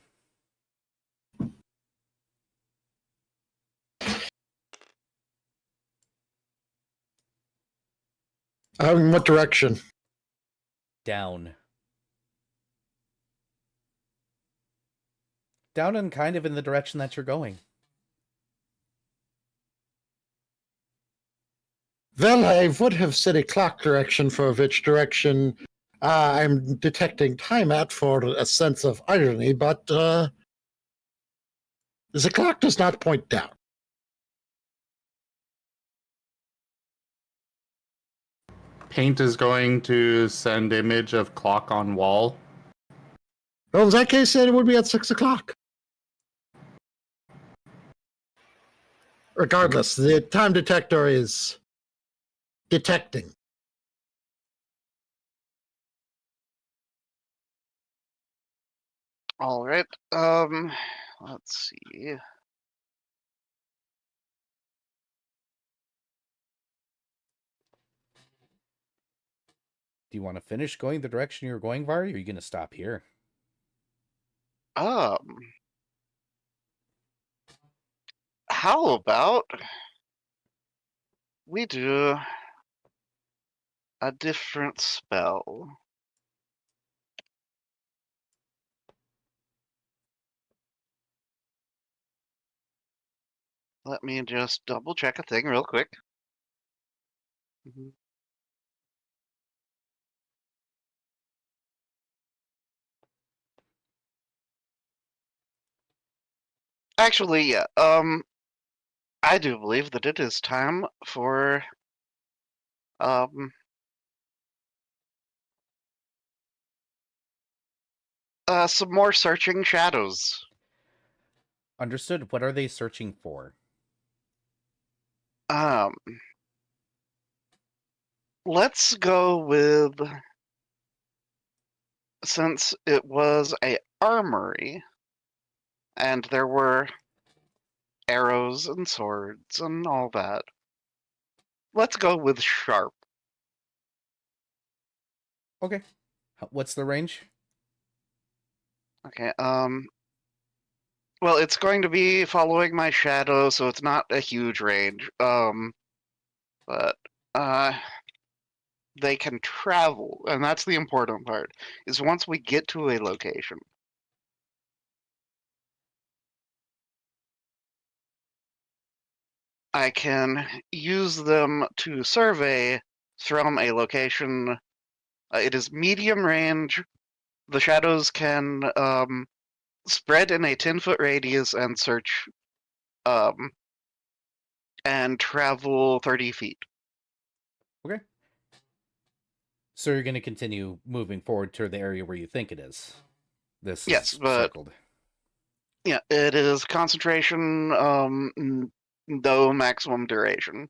A: In what direction?
B: Down. Down and kind of in the direction that you're going.
A: Well, I would have said a clock direction for which direction I'm detecting time at for a sense of irony, but the clock does not point down.
D: Paint is going to send image of clock on wall.
A: Well, in that case, then it would be at 6 o'clock. Regardless, the time detector is detecting.
E: All right. Let's see.
B: Do you want to finish going the direction you're going, Vari, or are you going to stop here?
E: How about we do a different spell? Let me just double check a thing real quick. Actually, yeah. I do believe that it is time for some more searching shadows.
B: Understood. What are they searching for?
E: Let's go with, since it was a armory and there were arrows and swords and all that. Let's go with sharp.
B: Okay. What's the range?
E: Okay, well, it's going to be following my shadow, so it's not a huge range. But they can travel, and that's the important part, is once we get to a location. I can use them to survey from a location. It is medium range. The shadows can spread in a 10-foot radius and search and travel 30 feet.
B: Okay. So you're going to continue moving forward to the area where you think it is. This
E: Yes,
B: is
E: but
B: circled.
E: yeah, it is concentration, though maximum duration.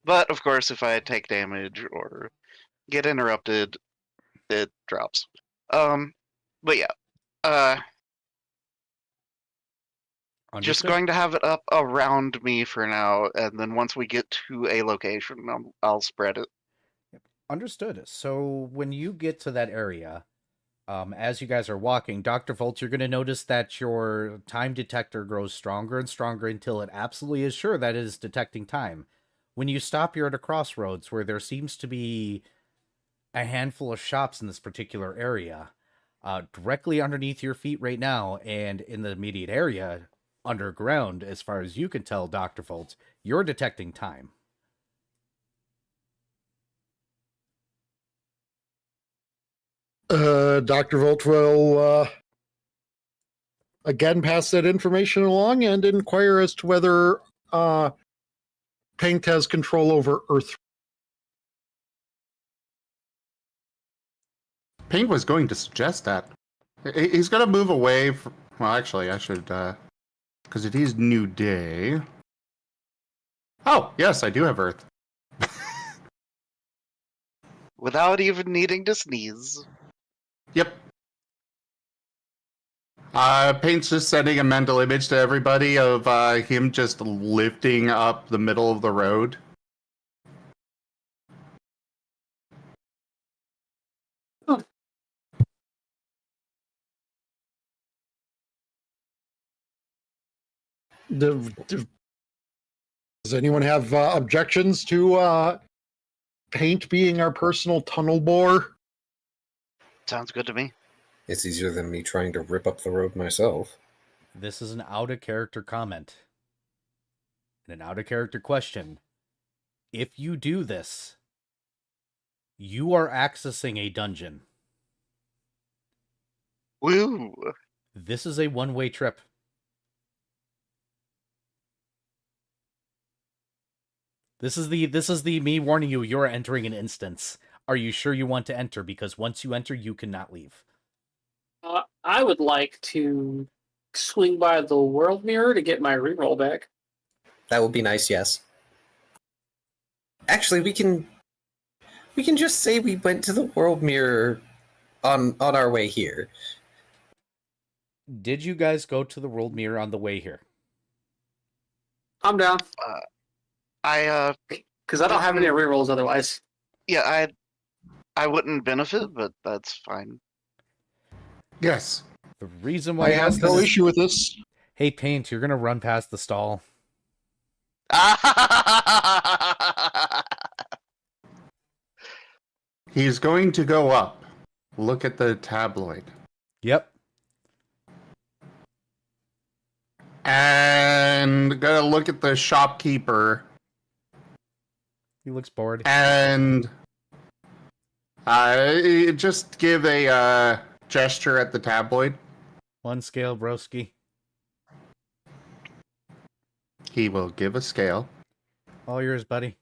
E: But of course, if I take damage or get interrupted, it drops. But yeah, just
B: Understood.
E: going to have it up around me for now, and then once we get to a location, I'll spread it.
B: Understood. So when you get to that area, as you guys are walking, Dr. Volt, you're going to notice that your time detector grows stronger and stronger until it absolutely is sure that it is detecting time. When you stop, you're at a crossroads where there seems to be a handful of shops in this particular area. Directly underneath your feet right now, and in the immediate area, underground, as far as you can tell, Dr. Volt, you're detecting time.
A: Dr. Volt will again pass that information along and inquire as to whether Paint has control over Earth.
D: Paint was going to suggest that. He's going to move away from... Well, actually, I should... Because it is New Day. Oh, yes, I do have Earth.
E: Without even needing to sneeze.
D: Yep. Paint's just sending a mental image to everybody of him just lifting up the middle of the road.
A: Does anyone have objections to paint being our personal tunnel bore?
E: Sounds good to me.
C: It's easier than me trying to rip up the road myself.
B: This is an out of character comment and an out of character question. If you do this, you are accessing a dungeon.
E: Woo!
B: This is a one-way trip. This is the me warning you, you're entering an instance. Are you sure you want to enter? Because once you enter, you cannot leave.
F: I would like to swing by the world mirror to get my reroll back.
C: That would be nice, yes. Actually, we can just say we went to the world mirror on our way here.
B: Did you guys go to the world mirror on the way here?
F: I'm down.
E: Because
F: I don't have any rerolls otherwise.
E: Yeah, I wouldn't benefit, but that's fine.
A: Yes.
B: The reason why
A: I have no issue with this.
B: Hey, Paint, you're gonna run past the stall.
D: He's going to go up. Look at the tabloid.
B: Yep.
D: And gonna look at the shopkeeper.
B: He looks bored.
D: And just give a gesture at the tabloid.
B: One scale, broski.
D: He will give a scale.
B: All yours, buddy.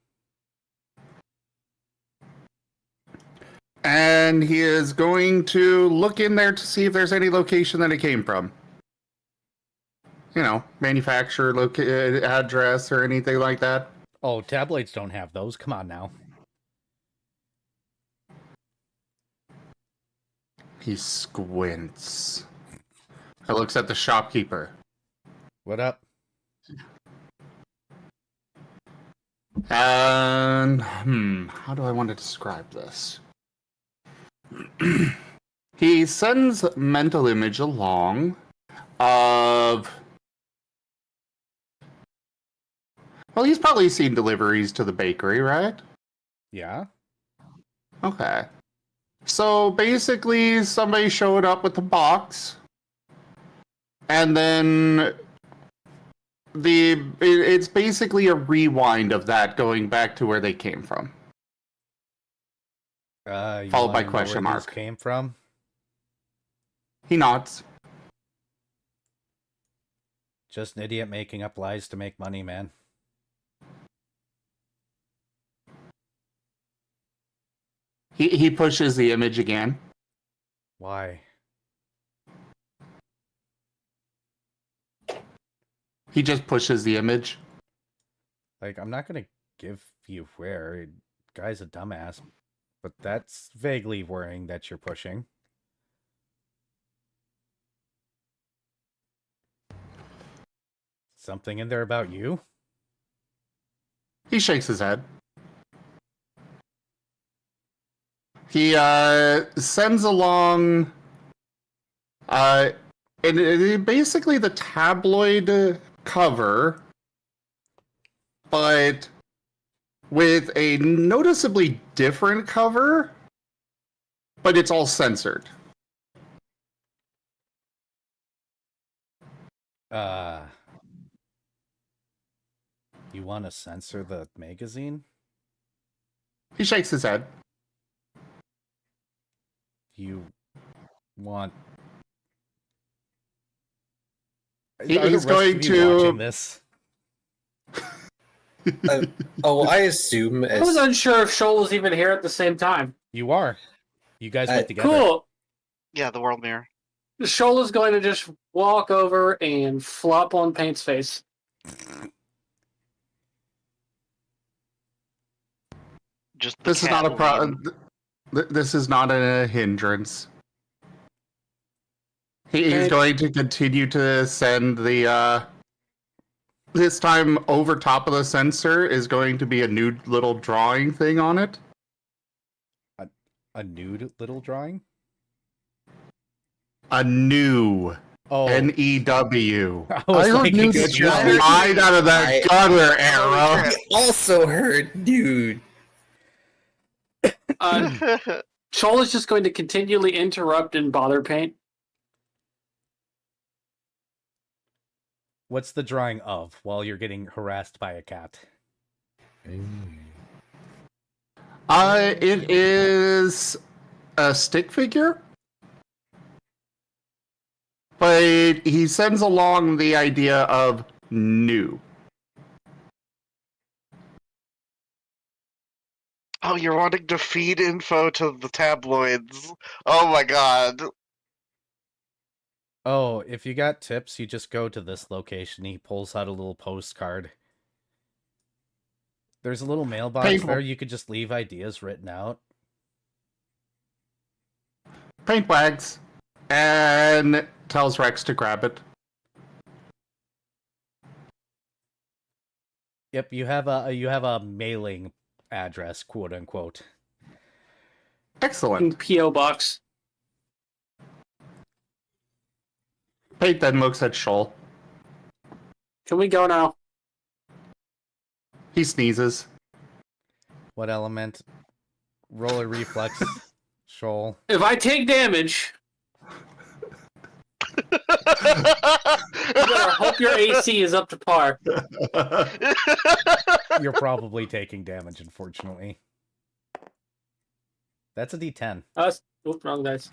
D: And he is going to look in there to see if there's any location that it came from. You know, manufacturer, address, or anything like that.
B: Oh, tabloids don't have those. Come on now.
D: He squints. He looks at the shopkeeper.
B: What up?
D: And, how do I want to describe this? He sends mental image along of... Well, he's probably seen deliveries to the bakery, right?
B: Yeah?
D: Okay. So basically, somebody showed up with a box, and then it's basically a rewind of that going back to where they came from.
B: You
D: Followed by
B: wanna know
D: question
B: where this
D: mark.
B: came from?
D: He nods.
B: Just an idiot making up lies to make money, man.
D: He pushes the image again.
B: Why?
D: He just pushes the image.
B: Like, I'm not gonna give you where. Guy's a dumbass. But that's vaguely worrying that you're pushing. Something in there about you?
D: He shakes his head. He sends along and basically the tabloid cover, but with a noticeably different cover, but it's all censored.
B: You want to censor the magazine?
D: He shakes his head.
B: You want...
D: He's going to
B: watching this.
C: I assume
F: I was unsure if Shoal was even here at the same time.
B: You are. You guys went together.
F: Cool.
E: Yeah, the world mirror.
F: Shoal is going to just walk over and flop on Paint's face.
E: Just the
D: This is not a
E: cat
D: problem. This is not a hindrance. He's going to continue to send the this time over top of the sensor is going to be a nude little drawing thing on it.
B: A nude little drawing?
D: A new
B: Oh,
D: N-E-W.
B: I was
A: I heard
B: like,
A: new
D: Get
B: excuse
D: your
A: I
B: me?
A: heard-
D: mind out of that gutter, Arrow.
C: I also heard dude.
F: Shoal is just going to continually interrupt and bother Paint.
B: What's the drawing of while you're getting harassed by a cat?
D: It is a stick figure, but he sends along the idea of new.
E: Oh, you're wanting to feed info to the tabloids. Oh my god.
B: Oh, if you got tips, you just go to this location. He pulls out a little postcard. There's a little mailbox
D: Painful.
B: there. You could just leave ideas written out.
D: Paint wags and tells Rex to grab it.
B: Yep, you have a mailing address, quote unquote.
D: Excellent.
F: P.O. box.
D: Paint then looks at Shoal.
F: Can we go now?
D: He sneezes.
B: What element? Roller reflex. Shoal.
F: If I take damage, you better hope your AC is up to par.
B: You're probably taking damage, unfortunately. That's a D10.
F: Oops, wrong dice.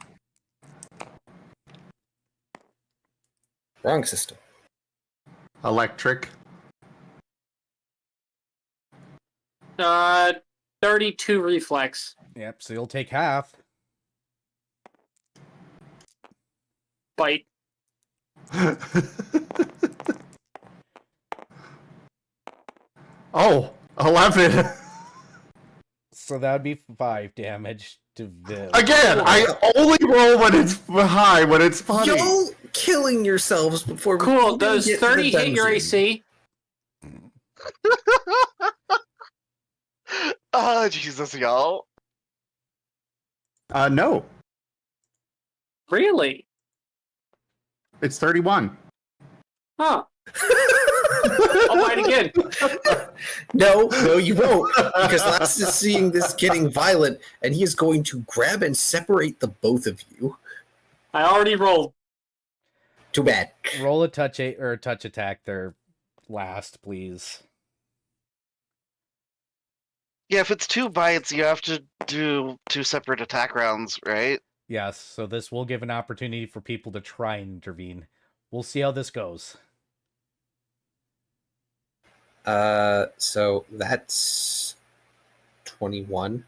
C: Wrong system.
D: Electric.
F: 32 reflex.
B: Yep, so you'll take half.
F: Bite.
D: Oh, 11.
B: So that would be 5 damage to Viv.
D: Again, I only roll when it's high, when it's funny.
C: Y'all killing yourselves before we
F: Cool.
C: even
F: Does
C: get to the
F: 30 hit your
C: dungeon.
F: AC?
E: Oh, Jesus, y'all.
D: No.
F: Really?
D: It's 31.
F: Huh. I'll bite again.
C: No, you won't. Because Last is seeing this getting violent, and he is going to grab and separate the both of you.
F: I already rolled.
C: Too bad.
B: Roll a touch attack there last, please.
E: Yeah, if it's 2 bites, you have to do 2 separate attack rounds, right?
B: Yes, so this will give an opportunity for people to try and intervene. We'll see how this goes.
C: So that's 21.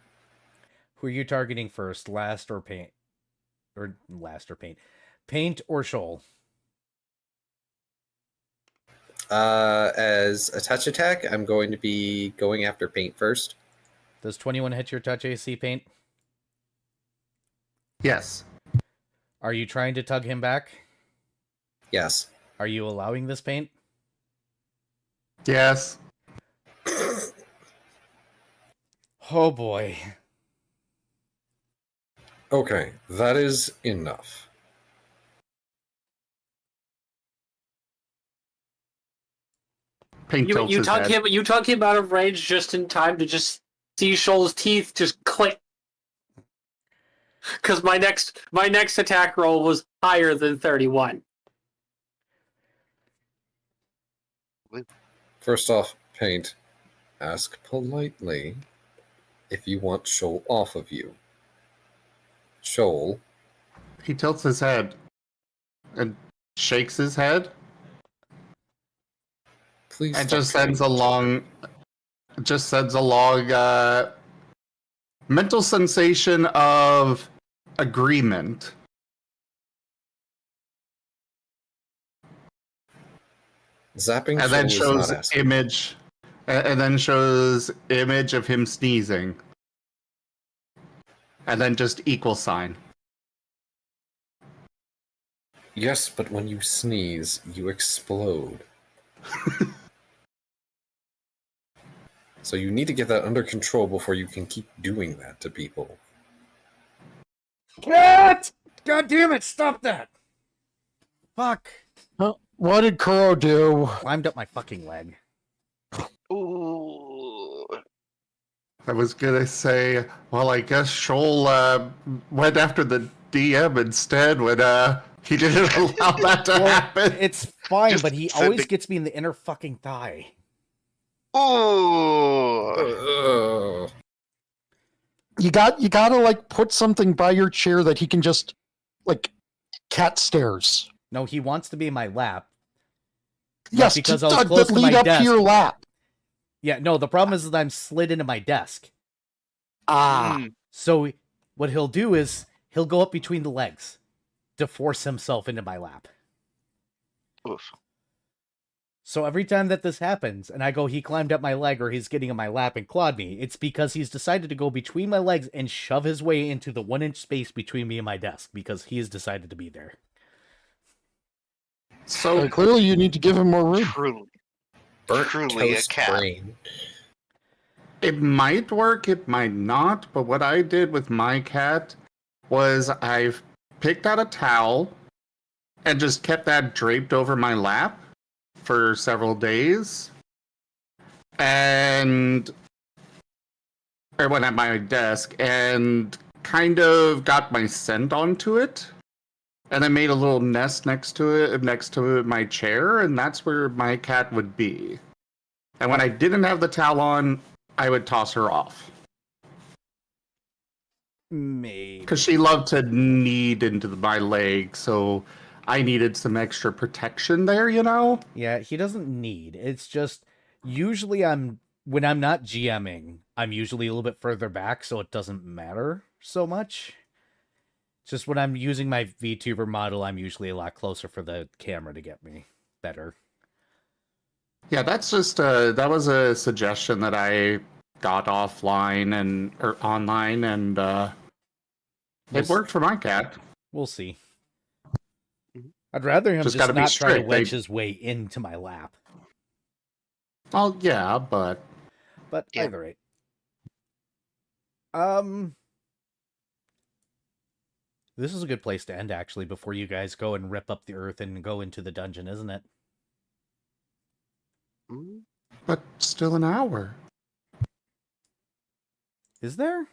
B: Who are you targeting first, Last or Paint? Or Last or Paint? Paint or Shoal?
C: As a touch attack, I'm going to be going after Paint first.
B: Does 21 hit your touch AC, Paint?
D: Yes.
B: Are you trying to tug him back?
C: Yes.
B: Are you allowing this, Paint?
D: Yes.
B: Oh boy.
C: Okay, that is enough.
D: Pink tilts
F: You
D: his
F: tug
D: head.
F: him. You tug him out of range just in time to just see Shoal's teeth just click. Because my next attack roll was higher than 31.
C: First off, Paint, ask politely if you want Shoal off of you. Shoal.
D: He tilts his head and shakes his head
C: Please
D: and
C: stop
D: just
C: trying
D: sends
C: to-
D: along mental sensation of agreement.
C: Zapping
D: And then
C: Shoal is
D: shows
C: not asking.
D: image and then shows image of him sneezing. And then just equal sign.
C: Yes, but when you sneeze, you explode. So you need to get that under control before you can keep doing that to people.
B: Cat! God damn it, stop that! Fuck!
A: Huh? What did Kuro do?
B: Climbed up my fucking leg.
E: Ooh.
D: I was gonna say, well, I guess Shoal went after the DM instead when he didn't allow that to
B: Well,
D: happen.
B: it's fine,
E: Just
B: but he
E: sending-
B: always gets me in the inner fucking thigh.
E: Ooh.
C: Ugh.
A: You gotta like put something by your chair that he can just like cat stairs.
B: No, he wants to be in my lap.
A: Yes,
B: because
A: to,
B: I was close
A: that
B: to my
A: lead up
B: desk.
A: to your lap.
B: Yeah, no, the problem is that I'm slid into my desk.
E: Mm.
B: So what he'll do is he'll go up between the legs to force himself into my lap.
E: Oof.
B: So every time that this happens, and I go, he climbed up my leg or he's getting in my lap and clawed me, it's because he's decided to go between my legs and shove his way into the 1-inch space between me and my desk because he has decided to be there.
D: So
A: Clearly, you need to give him more room.
E: Truly.
C: Burnt
E: Truly a
C: toast
E: cat.
C: brain.
D: it might work, it might not, but what I did with my cat was I've picked out a towel and just kept that draped over my lap for several days. And I went at my desk and kind of got my scent onto it. And I made a little nest next to my chair, and that's where my cat would be. And when I didn't have the towel on, I would toss her off.
B: Maybe.
D: Because she loved to knead into my leg, so I needed some extra protection there, you know?
B: Yeah, he doesn't need. It's just usually when I'm not GMing, I'm usually a little bit further back, so it doesn't matter so much. It's just when I'm using my VTuber model, I'm usually a lot closer for the camera to get me better.
D: Yeah, that's just that was a suggestion that I got offline or online, and it worked for my cat.
B: We'll see.
E: Mhm.
B: I'd rather him
D: Just
B: just
D: gotta be
B: not try to
D: strict.
B: wedge his way into my lap.
D: Well, yeah, but
B: But
E: Yeah.
B: either rate. This is a good place to end, actually, before you guys go and rip up the earth and go into the dungeon, isn't it?
E: Mm.
D: but still an hour.
B: Is there?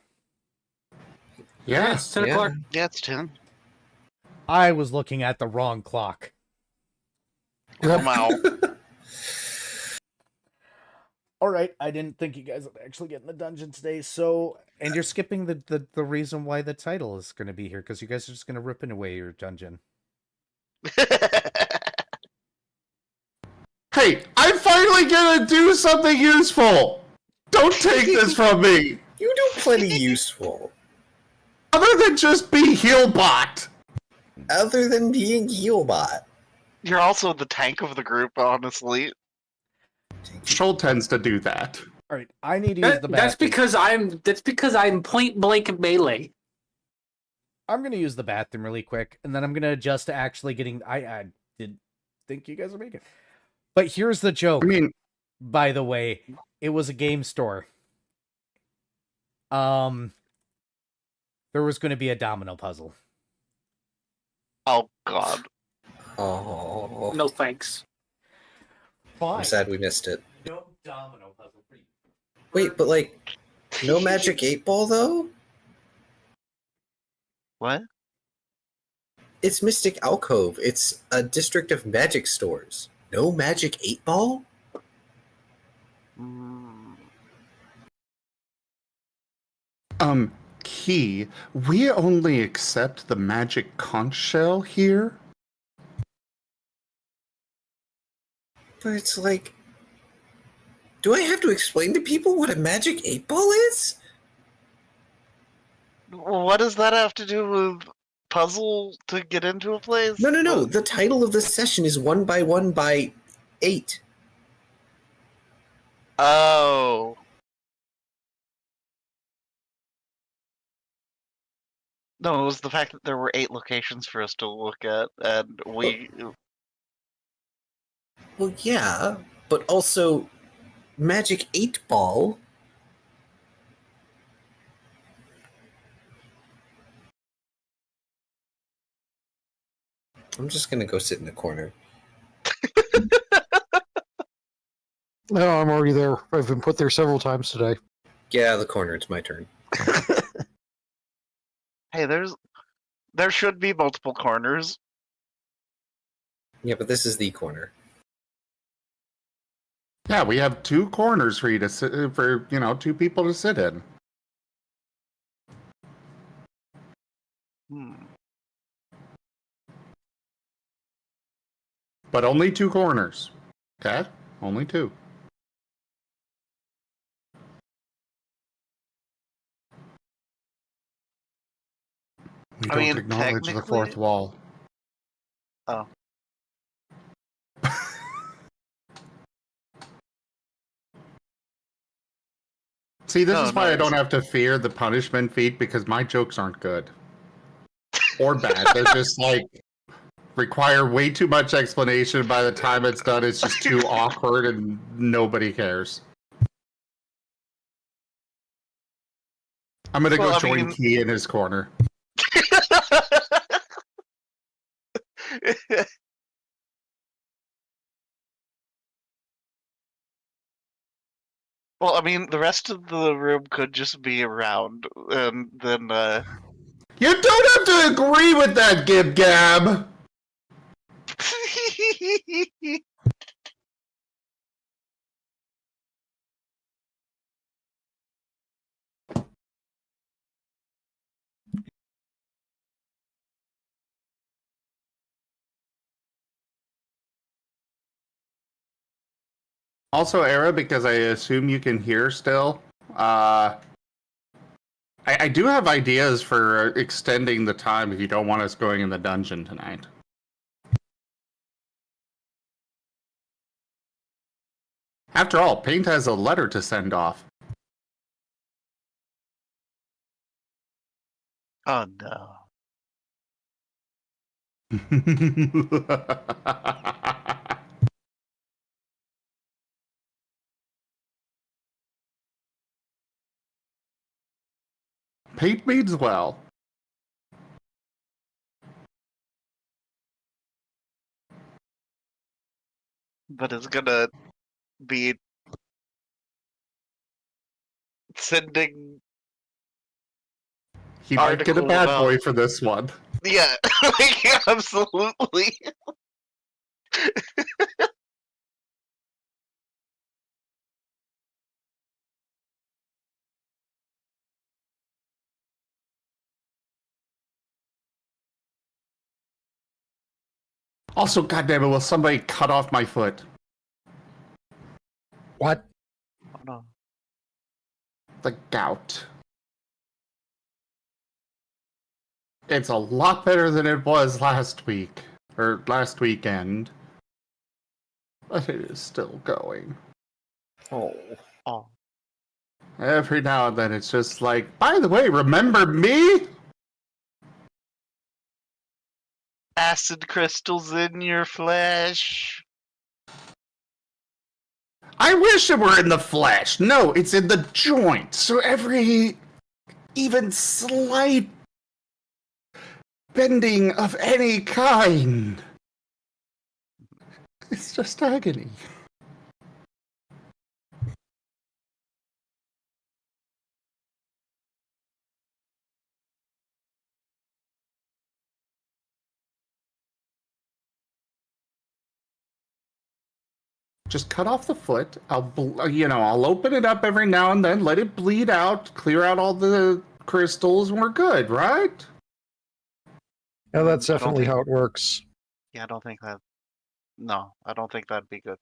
D: Yeah.
F: it's 10 o'clock.
E: Yeah, it's 10.
B: I was looking at the wrong clock.
A: Yep.
E: Wow.
B: All right, I didn't think you guys would actually get in the dungeon today, so... And you're skipping the reason why the title is going to be here, because you guys are just going to rip away your dungeon.
D: Hey, I'm finally gonna do something useful. Don't take this from me.
C: You do plenty useful.
D: Other than just be Healbot.
C: Other than being Healbot.
E: You're also the tank of the group, honestly.
D: Shoal tends to do that.
B: All right, I need to use the
F: That's
B: bathroom.
F: that's because I'm point blank melee.
B: I'm going to use the bathroom really quick, and then I'm going to adjust to actually getting... I did think you guys would make it. But here's the joke.
D: I mean,
B: By the way, it was a game store. There was going to be a domino puzzle.
E: Oh, God.
C: Oh.
F: No thanks.
C: I'm sad we missed it.
B: No domino puzzle.
C: Wait, but like, no Magic 8 Ball though?
E: What?
C: It's Mystic Alcove. It's a district of magic stores. No Magic 8 Ball?
E: Mm.
D: Key, we only accept the magic conch shell here.
C: But it's like, do I have to explain to people what a Magic 8 Ball is?
E: What does that have to do with puzzle to get into a place?
C: No. The title of this session is 1 by 1 by 8.
E: Oh. No, it was the fact that there were 8 locations for us to look at, and we...
C: Well, yeah, but also Magic 8 Ball. I'm just gonna go sit in the corner.
A: No, I'm already there. I've been put there several times today.
C: Get out of the corner. It's my turn.
E: Hey, there should be multiple corners.
C: Yeah, but this is the corner.
D: Yeah, we have 2 corners for you to sit for, 2 people to sit in.
E: Hmm.
D: But only 2 corners. Okay? Only 2. We
E: I
D: don't
E: mean,
D: acknowledge the
E: technically-
D: fourth wall.
E: Oh.
D: See, this
E: Oh,
D: is why I
E: nice.
D: don't have to fear the punishment feat, because my jokes aren't good. Or bad. They're just like require way too much explanation. By the time it's done, it's just too awkward and nobody cares. I'm gonna
E: Well,
D: go
E: I
D: join
E: mean-
D: Key in his corner.
E: Well, I mean, the rest of the room could just be around, and then,
D: You don't have to agree with that, Gib Gab! Also, Era, because I assume you can hear still, I do have ideas for extending the time if you don't want us going in the dungeon tonight. After all, Paint has a letter to send off.
E: oh no.
D: Paint means well.
E: But it's gonna be sending.
D: He might get a
E: Article
D: bad
E: about-
D: boy for this one.
E: Yeah, like, absolutely.
D: Also, goddammit, will somebody cut off my foot?
A: What?
E: Oh no.
D: The gout. It's a lot better than it was last week. Or last weekend. But it is still going.
C: Oh.
E: Oh.
D: Every now and then it's just like, by the way, remember me?
E: Acid crystals in your flesh.
D: I wish it were in the flesh. No, it's in the joint. So every even slight bending of any kind, it's just agony. Just cut off the foot. I'll open it up every now and then, let it bleed out, clear out all the crystals, and we're good, right?
A: Yeah, that's
E: I don't
A: definitely
E: think-
A: how it works.
E: Yeah, I don't think that. No, I don't think that'd be good.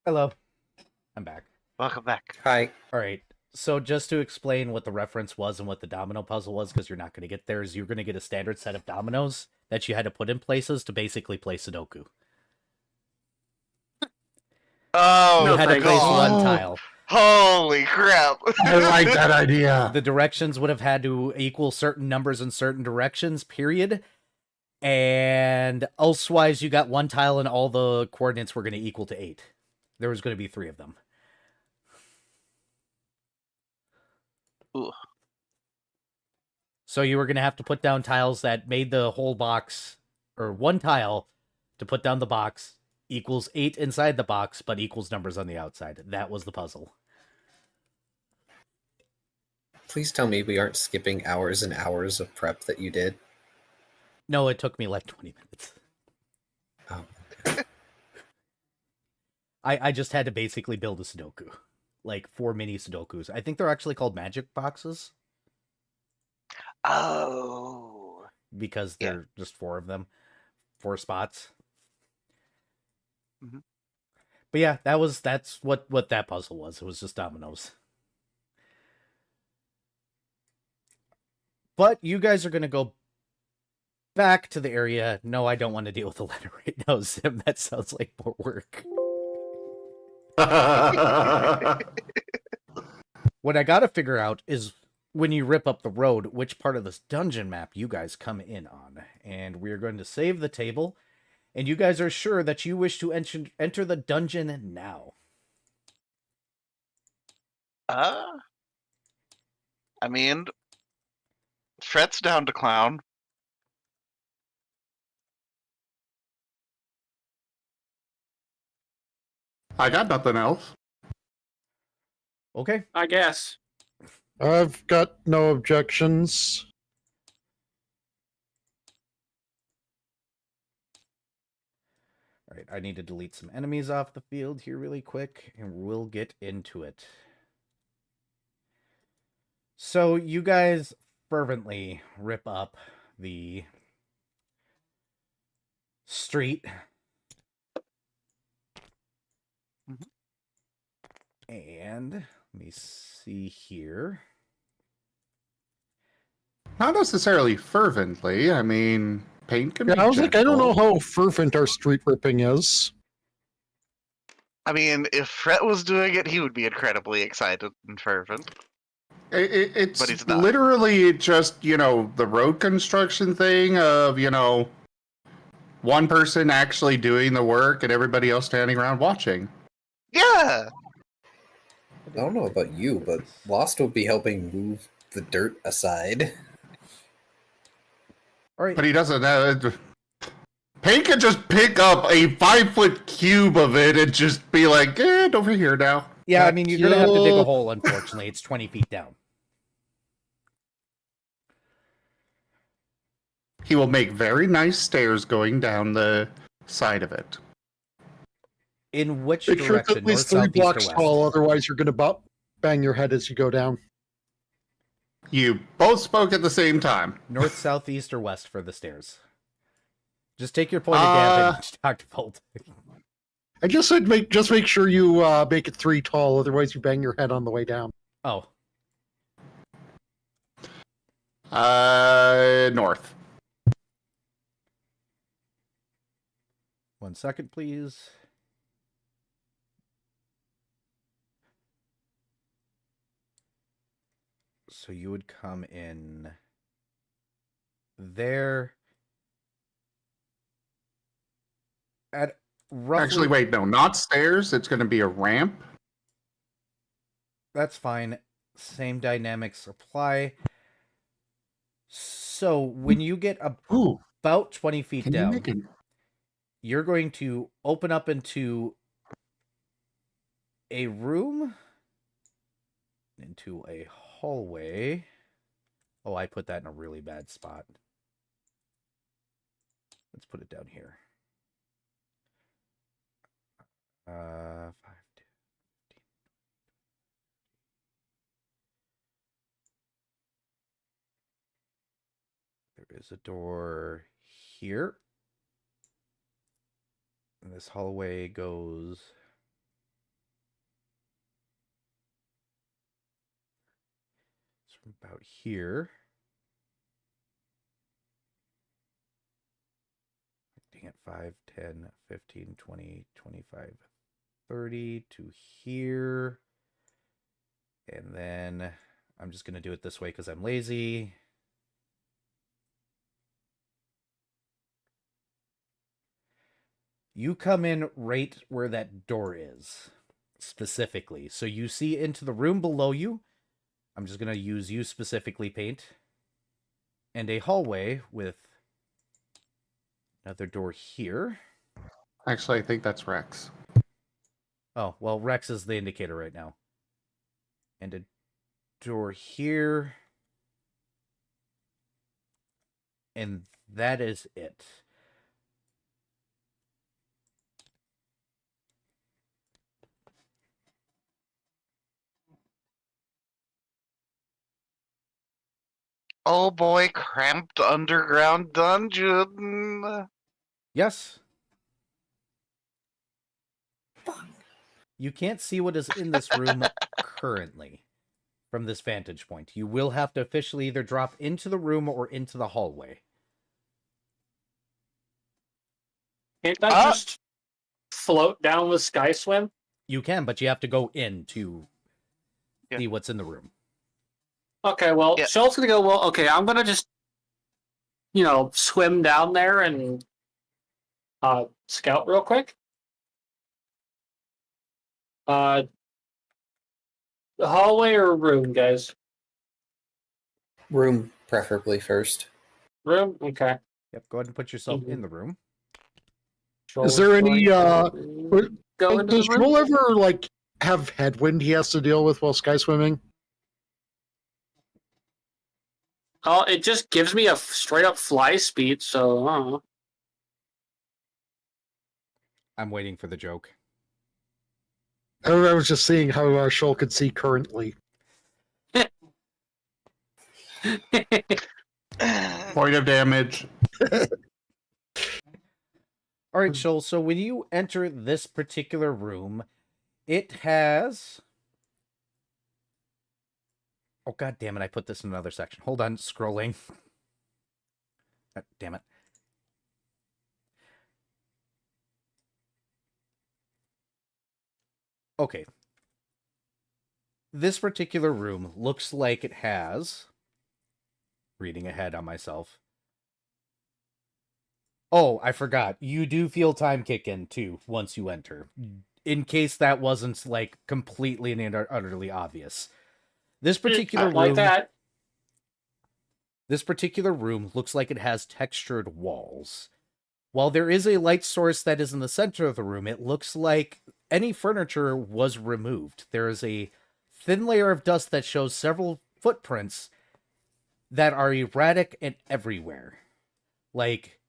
B: Hello. I'm back.
E: Welcome back.
C: Hi.
B: All right. So just to explain what the reference was and what the domino puzzle was, because you're not going to get there, is you're going to get a standard set of dominoes that you had to put in places to basically play Sudoku.
E: Oh,
B: You had to
F: thank
B: place
E: God.
B: one tile.
E: Holy crap!
D: I like that idea.
B: The directions would have had to equal certain numbers in certain directions, period. And elsewise, you got 1 tile and all the coordinates were going to equal to 8. There was going to be 3 of them.
E: Ooh.
B: So you were going to have to put down tiles that made the whole box, or 1 tile to put down the box equals 8 inside the box, but equals numbers on the outside. That was the puzzle.
C: Please tell me we aren't skipping hours and hours of prep that you did.
B: No, it took me like 20 minutes.
C: Oh.
B: I just had to basically build a Sudoku. Like 4 mini Sudokus. I think they're actually called magic boxes.
E: Oh.
B: Because they're just 4 of them. 4 spots.
E: Mhm.
B: But yeah, that's what that puzzle was. It was just dominoes. But you guys are going to go back to the area. No, I don't want to deal with the letter right now, Zim. That sounds like more work. What I got to figure out is when you rip up the road, which part of this dungeon map you guys come in on. And we're going to save the table. And you guys are sure that you wish to enter the dungeon now.
E: I mean, Fret's down to clown.
D: I got nothing else.
B: Okay.
F: I guess.
A: I've got no objections.
B: All right, I need to delete some enemies off the field here really quick, and we'll get into it. So you guys fervently rip up the street. And let me see here.
D: Not necessarily fervently. I mean, paint can
A: Yeah,
D: be
A: I was like, I don't know
D: gentle.
A: how fervent our street ripping is.
E: I mean, if Fret was doing it, he would be incredibly excited and fervent. But he's
D: It's
E: not.
D: literally just, the road construction thing of, one person actually doing the work and everybody else standing around watching.
E: Yeah!
C: I don't know about you, but Lost will be helping move the dirt aside.
B: All right.
D: But he doesn't have. Paint can just pick up a 5-foot cube of it and just be like, over here now.
B: Yeah, I mean, you're going to have to dig a
A: Yo.
B: hole, unfortunately. It's 20 feet down.
D: He will make very nice stairs going down the side of it.
B: In which
A: Make sure it's
B: direction?
A: at least
B: North,
A: 3
B: south, east,
A: blocks
B: or west?
A: tall, otherwise you're going to bang your head as you go down.
D: You both spoke at the same time.
B: North, south, east, or west for the stairs? Just take your point of damage, Dr. Bolt.
A: I just said make sure you make it 3 tall, otherwise you bang your head on the way down.
B: Oh.
D: North.
B: 1 second, please. So you would come in there at roughly...
D: Actually, wait, no, not stairs. It's going to be a ramp.
B: That's fine. Same dynamics apply. So when you get
D: Ooh,
B: about 20 feet
D: can you
B: down,
D: make it?
B: you're going to open up into a room, into a hallway. Oh, I put that in a really bad spot. Let's put it down here. 5, 10, 15. There is a door here. And this hallway goes from about here. Dang it, 5, 10, 15, 20, 25, 30 to here. And then I'm just going to do it this way because I'm lazy. You come in right where that door is, specifically. So you see into the room below you. I'm just going to use you specifically, Paint. And a hallway with another door here.
D: Actually, I think that's Rex.
B: Oh, well, Rex is the indicator right now. And a door here. And that is it.
E: Oh boy, cramped underground dungeon.
B: Yes. You can't see what is in this room currently from this vantage point. You will have to officially either drop into the room or into the hallway.
F: Can't I just float down with Sky Swim?
B: You can, but you have to go in to
E: Yeah.
B: see what's in the room.
F: Okay, well,
E: Yeah.
F: Schult's gonna go, well, okay, I'm gonna just, swim down there and scout real quick. The hallway or room, guys?
C: Room, preferably first.
F: Room? Okay.
B: Yep, go ahead and put yourself in the room.
A: Is there any,
F: Go into
A: does
F: the room?
A: Joel ever, like, have headwind he has to deal with while sky swimming?
F: Oh, it just gives me a straight up fly speed, so I don't know.
B: I'm waiting for the joke.
A: I was just seeing how Joel could see currently.
D: Point of damage.
B: All right, Shoal, so when you enter this particular room, it has... Oh, god damn it, I put this in another section. Hold on, scrolling. God damn it. Okay. This particular room looks like it has... Reading ahead on myself. Oh, I forgot. You do feel time kick in, too, once you enter. In case that wasn't, like, completely and utterly obvious. This particular room...
F: like that.
B: This particular room looks like it has textured walls. While there is a light source that is in the center of the room, it looks like any furniture was removed. There is a thin layer of dust that shows several footprints that are erratic and everywhere. Like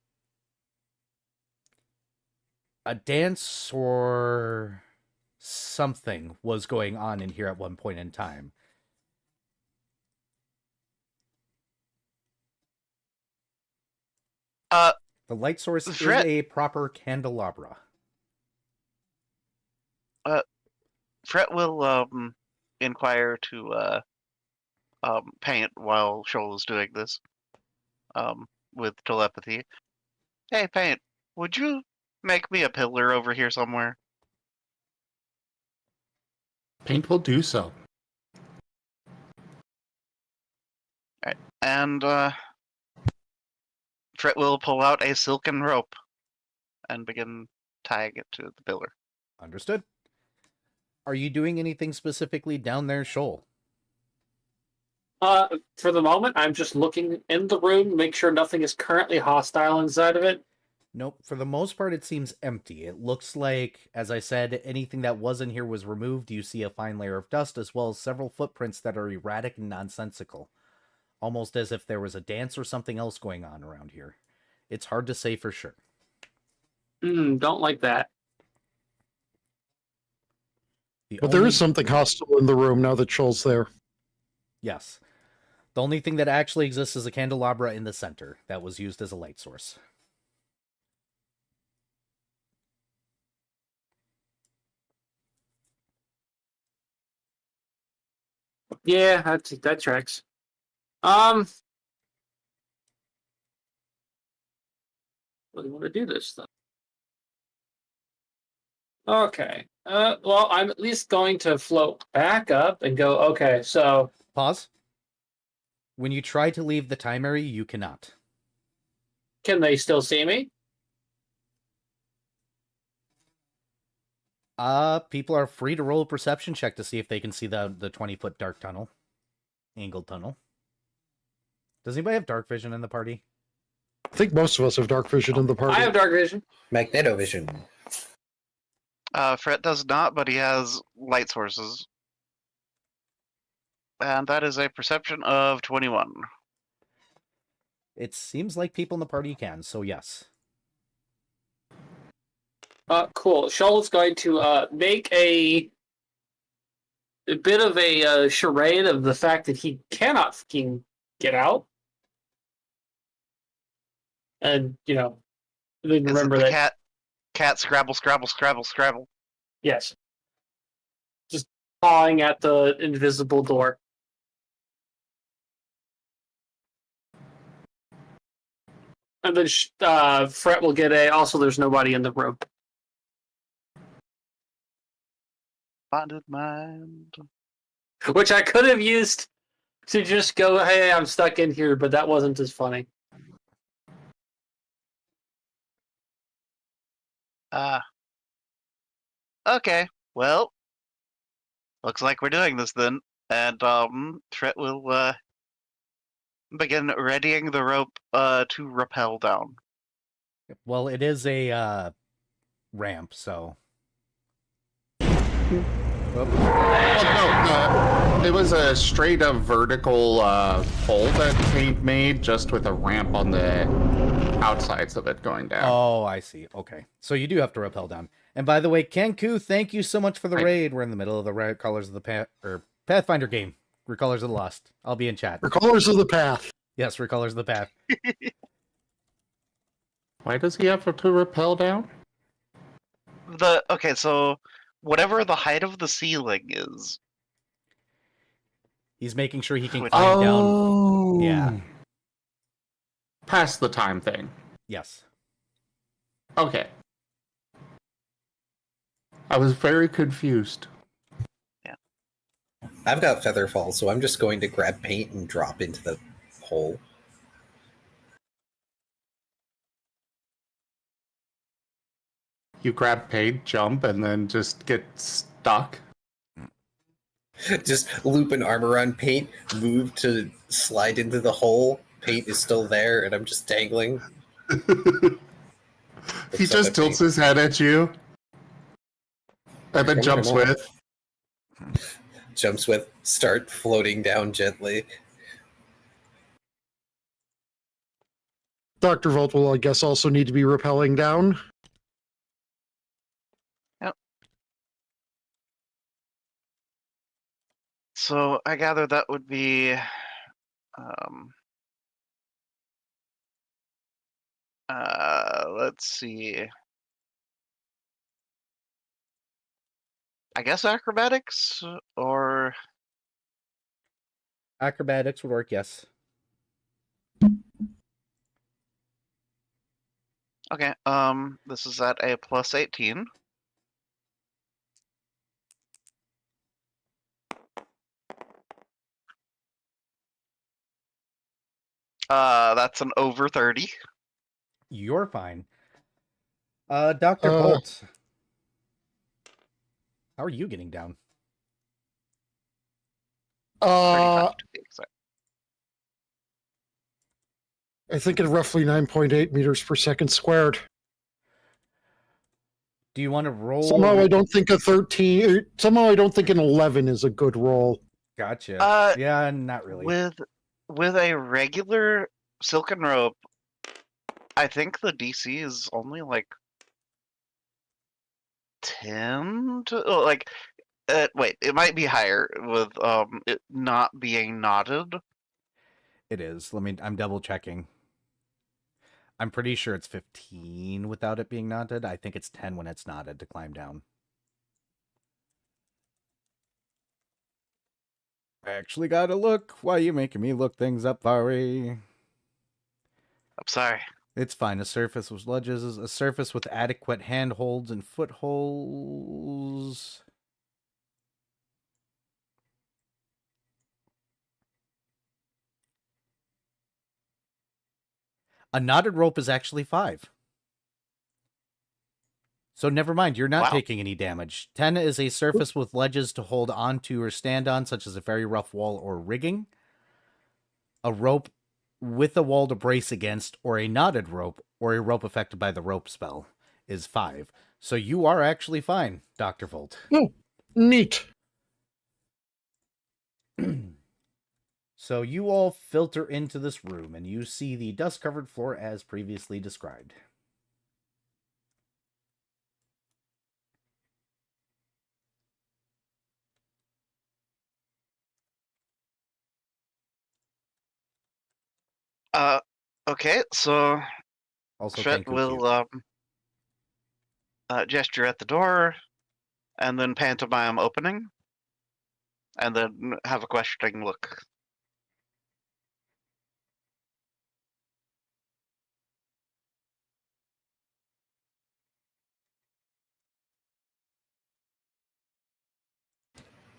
B: a dance or something was going on in here at one point in time. The light source is a proper candelabra.
E: Fret will inquire to Paint while Shoal is doing this. With telepathy. Hey, Paint, would you make me a pillar over here somewhere?
D: Paint will do so.
E: Alright. And Fret will pull out a silken rope and begin tying it to the pillar.
B: Understood. Are you doing anything specifically down there, Shoal?
F: For the moment, I'm just looking in the room, make sure nothing is currently hostile inside of it.
B: Nope. For the most part, it seems empty. It looks like, as I said, anything that was in here was removed. You see a fine layer of dust, as well as several footprints that are erratic and nonsensical. Almost as if there was a dance or something else going on around here. It's hard to say for sure.
F: Don't like that.
A: But there is something hostile in the room now that Joel's there.
B: Yes. The only thing that actually exists is a candelabra in the center that was used as a light source.
F: Yeah, that tracks. What do you want to do this then? Okay. Well, I'm at least going to float back up and go, okay, so...
B: Pause. When you try to leave the time area, you cannot.
F: Can they still see me?
B: People are free to roll a perception check to see if they can see the 20-foot dark tunnel. Angled tunnel. Does anybody have dark vision in the party?
A: I think most of us have dark vision in the party.
F: I have dark vision.
C: Magnetovision.
E: Fret does not, but he has light sources. And that is a perception of 21.
B: It seems like people in the party can, so yes.
F: Cool. Shoal is going to make a bit of a charade of the fact that he cannot fucking get out. And, remember
E: Is it the
F: that.
E: cat scrabble, scrabble, scrabble, scrabble?
F: Yes. Just pawing at the invisible door. And then Fret will get a. Also, there's nobody in the room.
E: Bonded mind.
F: Which I could have used to just go, hey, I'm stuck in here, but that wasn't as funny.
E: Okay, well, looks like we're doing this then. And Fret will begin readying the rope to rappel down.
B: Well, it is a ramp, so.
D: Well, no, it was a straight up vertical hole that Paint made, just with a ramp on the outsides of it going down.
B: Oh, I see. Okay. So you do have to rappel down. And by the way, Kenku, thank you so much for the raid. We're in the middle of the Colors of the Pathfinder game. Recolors of the Lost. I'll be in chat.
A: Recolors of the Path.
B: Yes, Recolors of the Path.
D: Why does he have to rappel down?
E: Okay, so whatever the height of the ceiling is.
B: He's making sure he can climb down. Yeah.
D: Past the time thing.
B: Yes.
D: Okay. I was very confused.
E: Yeah.
C: I've got Featherfall, so I'm just going to grab Paint and drop into the hole.
D: You grab Paint, jump, and then just get stuck.
C: Just loop an arm around Paint, move to slide into the hole. Paint is still there, and I'm just dangling.
D: He just tilts his head at you. And then jumps with.
C: Jumps with, start floating down gently.
A: Dr. Volt will, I guess, also need to be rappelling down.
E: Yep. So I gather that would be let's see. I guess acrobatics or
B: Acrobatics would work, yes.
E: okay. This is at a plus 18. That's an over 30.
B: You're fine. Dr. Bolt. How are you getting down?
E: 35 to be exact.
A: I think at roughly 9.8 meters per second squared.
B: Do you want to roll?
A: Somehow I don't think a 13. Somehow I don't think an 11 is a good roll.
B: Gotcha. Yeah, not really.
E: With a regular silken rope, I think the DC is only like 10 to like. Wait, it might be higher with it not being knotted.
B: It is. I'm double checking. I'm pretty sure it's 15 without it being knotted. I think it's 10 when it's knotted to climb down. I actually gotta look. Why are you making me look things up, Vari?
E: I'm sorry.
B: It's fine. A surface with ledges is a surface with adequate handholds and footholds. A knotted rope is actually 5. So never mind, you're not
E: Wow.
B: taking any damage. 10 is a surface with ledges to hold onto or stand on, such as a very rough wall or rigging. A rope with a wall to brace against, or a knotted rope, or a rope affected by the rope spell is 5. So you are actually fine, Dr. Volt.
A: Oh, neat.
B: So you all filter into this room, and you see the dust-covered floor as previously described.
E: Okay, so
B: Also,
E: Fret
B: thank you.
E: will gesture at the door, and then pantomime opening, and then have a questioning look.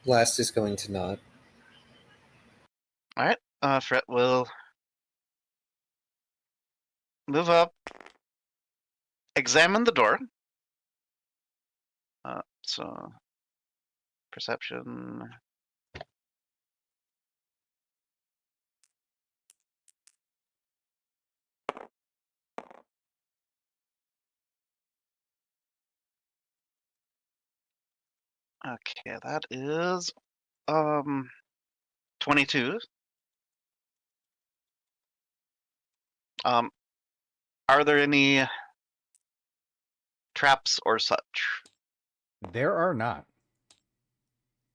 C: Last is going to nod.
E: All right, Fret will move up, examine the door. So perception. Okay, that is 22. Are there any traps or such?
B: There are not.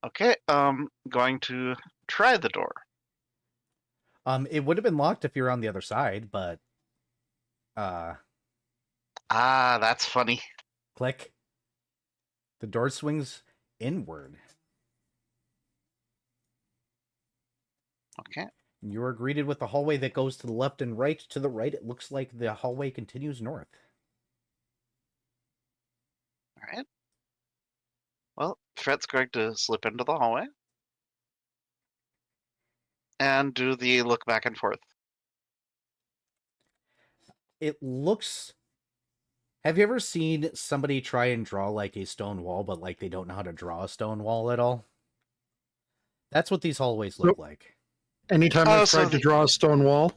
E: Okay, going to try the door.
B: It would have been locked if you're on the other side, but
E: Ah, that's funny.
B: click. The door swings inward.
E: Okay.
B: You are greeted with a hallway that goes to the left and right. To the right, it looks like the hallway continues north.
E: All right. Well, Fret's going to slip into the hallway and do the look back and forth.
B: It looks... Have you ever seen somebody try and draw like a stone wall, but like they don't know how to draw a stone wall at all? That's what these hallways look
A: Nope.
B: like.
A: Anytime
E: Oh,
A: I've
E: so
A: tried to
E: the-
A: draw a stone wall,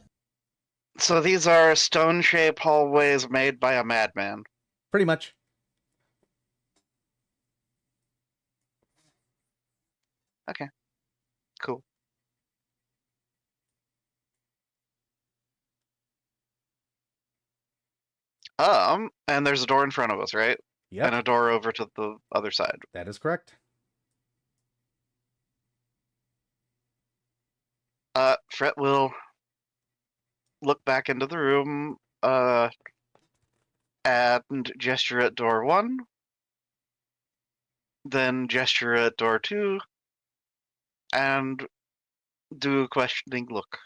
E: So these are stone-shaped hallways made by a madman.
B: Pretty much.
E: Cool. And there's a door in front of us, right?
B: Yep,
E: And a door over to the other side.
B: that is correct.
E: Fret will look back into the room, and gesture at door 1, then gesture at door 2, and do a questioning look.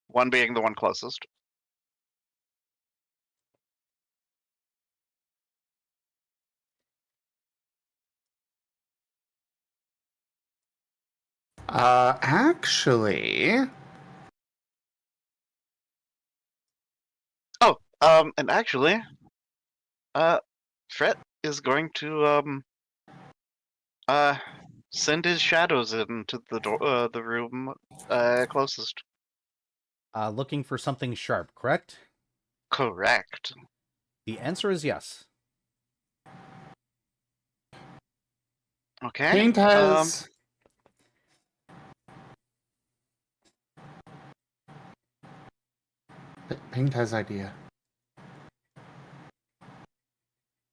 E: One being the one closest.
D: Actually,
E: And actually, Fret is going to send his shadows into the door, the room closest.
B: Looking for something sharp, correct?
E: Correct.
B: The answer is yes.
E: Okay.
D: Paint has. Paint has idea.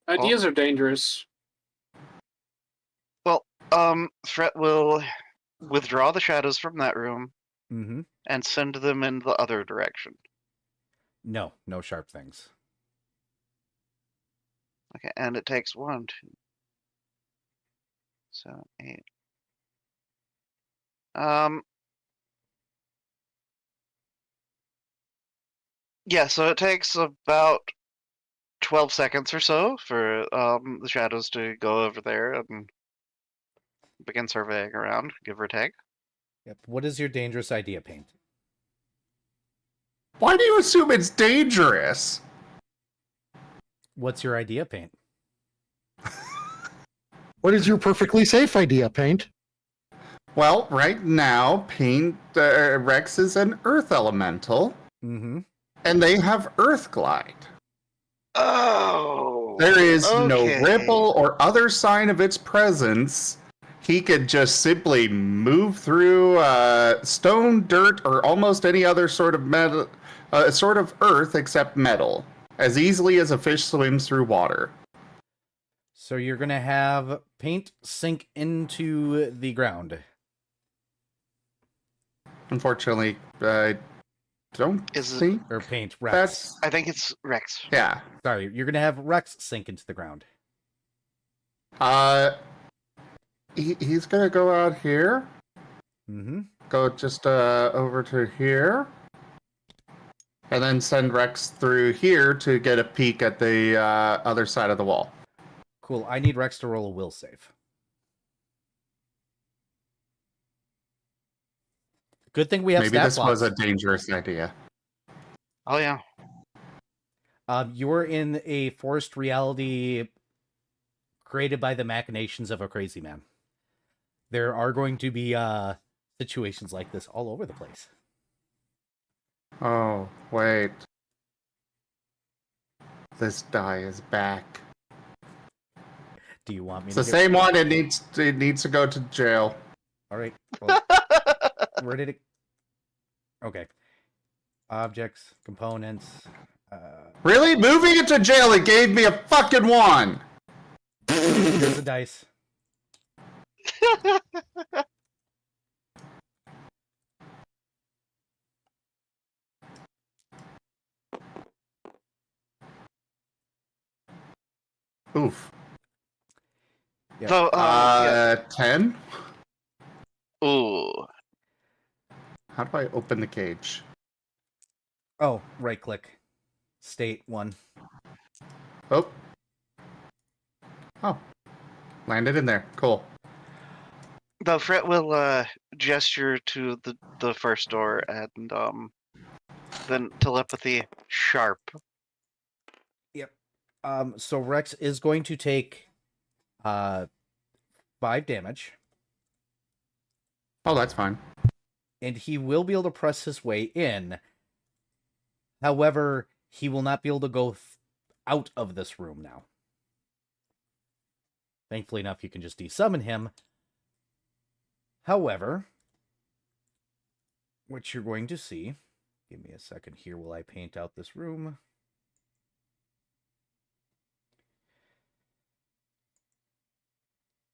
F: Ideas are dangerous.
E: Well, Fret will withdraw the shadows from that room
B: Mm-hmm.
E: and send them in the other direction.
B: No sharp things.
E: Okay, and it takes 1, 2, 7, 8. Yeah, so it takes about 12 seconds or so for the shadows to go over there and begin surveying around, give or take.
B: Yep. What is your dangerous idea, Paint?
D: Why do you assume it's dangerous?
B: What's your idea, Paint?
A: What is your perfectly safe idea, Paint?
D: Well, right now, Rex is an Earth elemental,
B: Mm-hmm.
D: and they have Earth Glide.
E: Oh.
D: There is no
E: okay.
D: ripple or other sign of its presence. He could just simply move through stone, dirt, or almost any other sort of metal, sort of earth except metal, as easily as a fish swims through water.
B: So you're gonna have Paint sink into the ground.
D: Unfortunately, I don't
E: Is it-
D: think
B: Or Paint, Rex.
D: that's...
E: I think it's Rex.
D: Yeah.
B: Sorry, you're gonna have Rex sink into the ground.
D: He's gonna go out here.
B: Mm-hmm.
D: Go just over to here. And then send Rex through here to get a peek at the other side of the wall.
B: Cool. I need Rex to roll a will save. Good thing we have
D: Maybe
B: stat
D: this
B: blocks.
D: was a dangerous idea.
E: Oh yeah.
B: You're in a forced reality created by the machinations of a crazy man. There are going to be situations like this all over the place.
D: Oh, wait. This die is back.
B: Do you want me
D: It's
B: to
D: the same one. It needs to go to jail.
B: All right. Well, where did it? Okay. Objects, components.
D: Really? Moving it to jail, it gave me a fucking one!
B: Here's the dice.
D: Oof.
B: Yeah.
E: So, yeah.
D: 10?
E: Ooh.
D: How do I open the cage?
B: Oh, right click. State 1.
D: Oh. Oh. Landed in there. Cool.
E: The Fret will gesture to the first door and then telepathy sharp.
B: Yep. So Rex is going to take 5 damage,
D: Oh, that's fine.
B: and he will be able to press his way in. However, he will not be able to go out of this room now. Thankfully enough, you can just desummon him. However, what you're going to see, give me a second here while I paint out this room.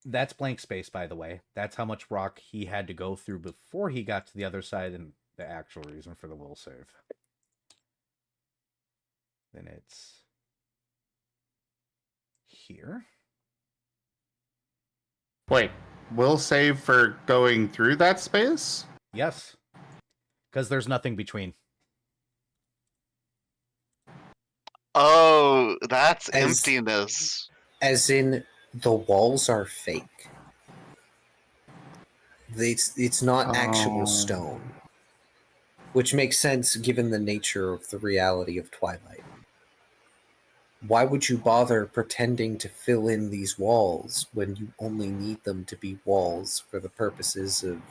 B: That's blank space, by the way. That's how much rock he had to go through before he got to the other side, and the actual reason for the will save. Then it's here.
D: Wait. Will save for going through that space?
B: Yes. Because there's nothing between.
E: Oh, that's
C: As-
E: emptiness.
C: As in, the walls are fake. It's not actual
D: Oh.
C: stone. Which makes sense given the nature of the reality of Twilight. Why would you bother pretending to fill in these walls when you only need them to be walls for the purposes of,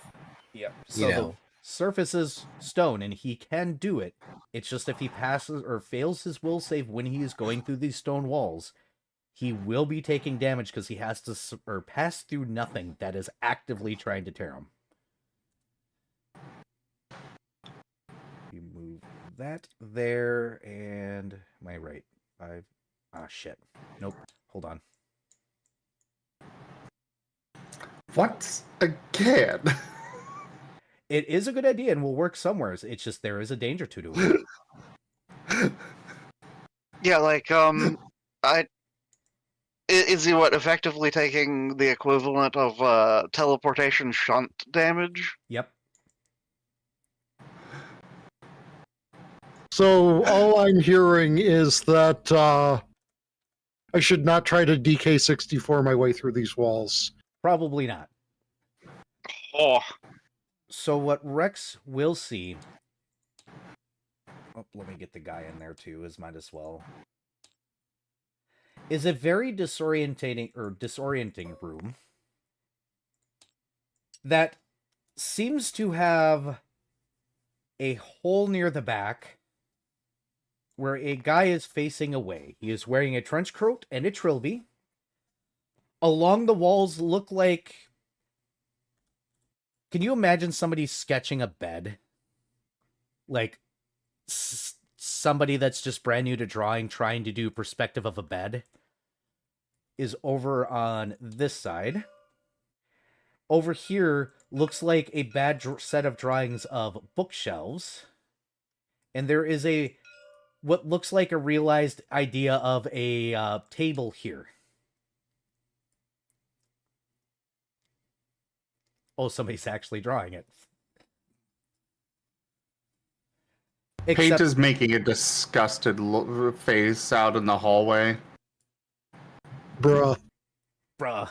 B: Yep.
C: you
B: So
C: know,
B: the surface is stone, and he can do it. It's just if he passes or fails his will save when he is going through these stone walls, he will be taking damage because he has to pass through nothing that is actively trying to tear him. You move that there, and am I right? 5. Ah, shit. Nope. Hold on.
D: What? Again?
B: It is a good idea and will work somewheres. It's just there is a danger to it.
E: Yeah, like is he effectively taking the equivalent of teleportation shunt damage?
B: Yep.
A: So all I'm hearing is that I should not try to DK64 my way through these walls.
B: Probably not.
E: Oh,
B: So what Rex will see... Oh, let me get the guy in there too, as might as well. Is a very disorienting room that seems to have a hole near the back where a guy is facing away. He is wearing a trench coat and a trilby. Along the walls look like... Can you imagine somebody sketching a bed? Like, somebody that's just brand new to drawing, trying to do perspective of a bed, is over on this side. Over here looks like a bad set of drawings of bookshelves. And there is what looks like a realized idea of a table here. Oh, somebody's actually drawing it.
D: Paint is making a disgusted face out in the hallway.
A: Bruh.
B: Bruh.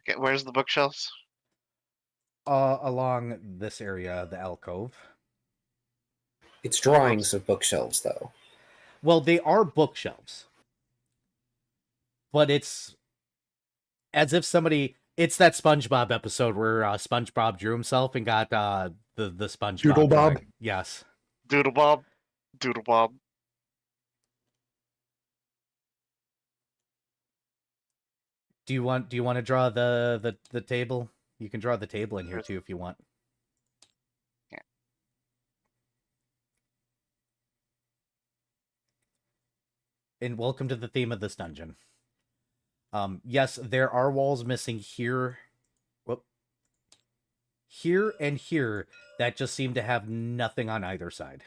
E: Okay, where's the bookshelves?
B: Along this area, the alcove.
C: It's drawings of bookshelves, though.
B: Well, they are bookshelves. But it's as if somebody... It's that SpongeBob episode where SpongeBob drew himself and got the SpongeBob
A: Doodle Bob?
B: drawing. Yes.
E: Doodle Bob. Doodle Bob.
B: Do you want to draw the table? You can draw the table in here too if you want.
E: Yeah.
B: And welcome to the theme of this dungeon. Yes, there are walls missing here. Whoop. Here and here that just seem to have nothing on either side.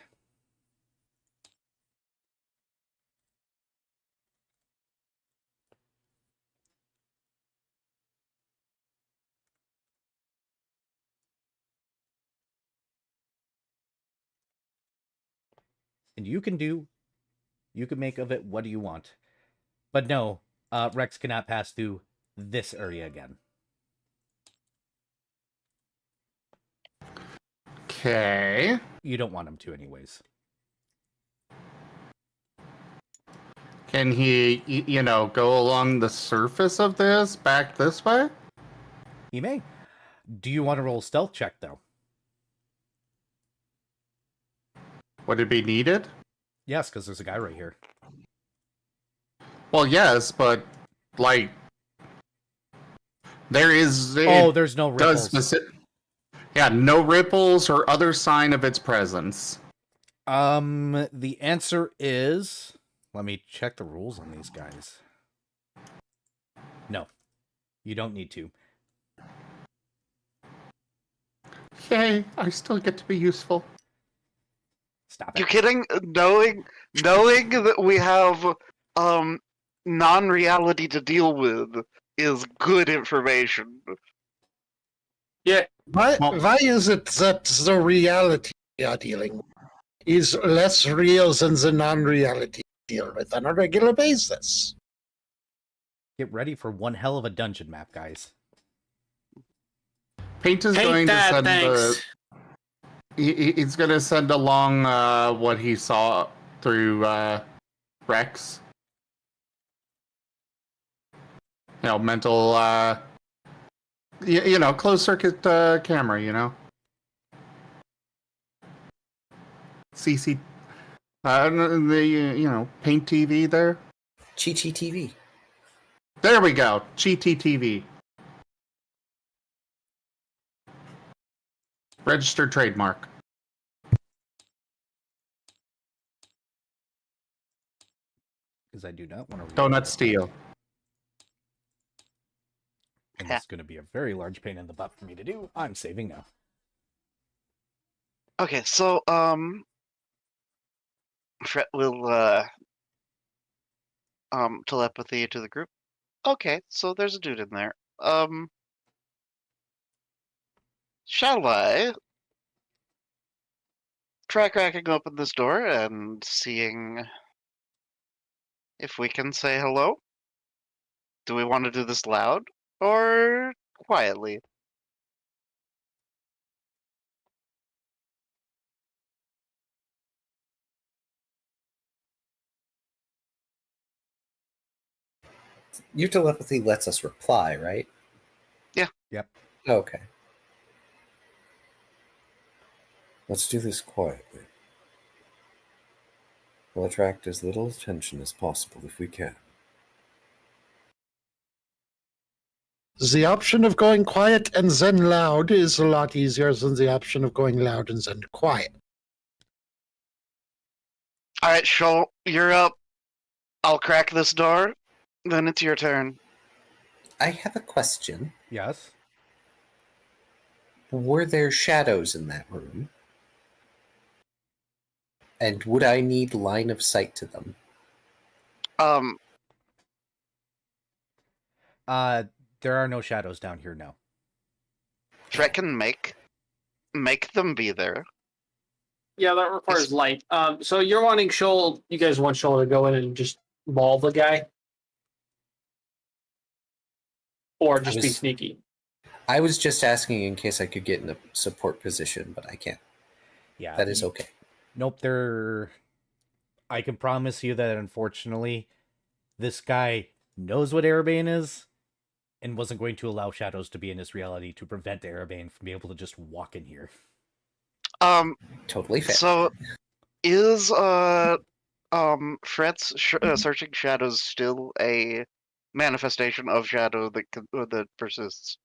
B: And you can make of it what do you want. But no, Rex cannot pass through this area again.
D: Okay.
B: You don't want him to anyways.
D: Can he, go along the surface of this, back this way?
B: He may. Do you want to roll a stealth check, though?
D: Would it be needed?
B: Yes, because there's a guy right here.
D: Well, yes, but, there is...
B: there's no ripples.
D: Yeah, no ripples or other sign of its presence.
B: The answer is... Let me check the rules on these guys. No. You don't need to.
D: Yay, I still get to be useful.
B: Stop it.
E: You kidding? Knowing that we have non-reality to deal with is good information.
F: Yeah,
A: Why is it that the reality we are dealing with is less real than the non-reality we deal with on a regular basis?
B: Get ready for one hell of a dungeon map, guys.
D: Paint is going to send he's going to send along what he saw through Rex. Mental, closed circuit camera, CC, Paint TV there.
C: GTTV.
D: There we go, GTTV. Registered trademark.
B: Because I do not want to...
D: Donut Steel.
B: And it's going to be a very large pain in the butt for me to do. I'm saving now.
E: Okay, so Fret will telepathy to the group. Okay, so there's a dude in there. Shall I try cracking open this door and seeing if we can say hello? Do we want to do this loud or quietly?
C: Your telepathy lets us reply, right?
E: Yeah.
B: Yep.
C: Okay. Let's do this quietly. We'll attract as little attention as possible if we can.
A: The option of going quiet and then loud is a lot easier than the option of going loud and then quiet.
E: All right, Shoal, you're up. I'll crack this door. Then it's your turn.
C: I have a question.
B: Yes.
C: Were there shadows in that room? And would I need line of sight to them?
B: There are no shadows down here now.
E: Fret can make them be there.
F: Yeah, that requires light. So you're wanting Shoal. You guys want Shoal to go in and just maul the guy, or just be sneaky?
C: I was just asking in case I could get in a support position, but I can't.
B: Yeah.
C: That is okay.
B: Nope, I can promise you that unfortunately, this guy knows what Erebane is, and wasn't going to allow shadows to be in his reality to prevent Erebane from being able to just walk in here.
C: Totally fair.
E: So, is Fret's searching shadows still a manifestation of shadow that persists?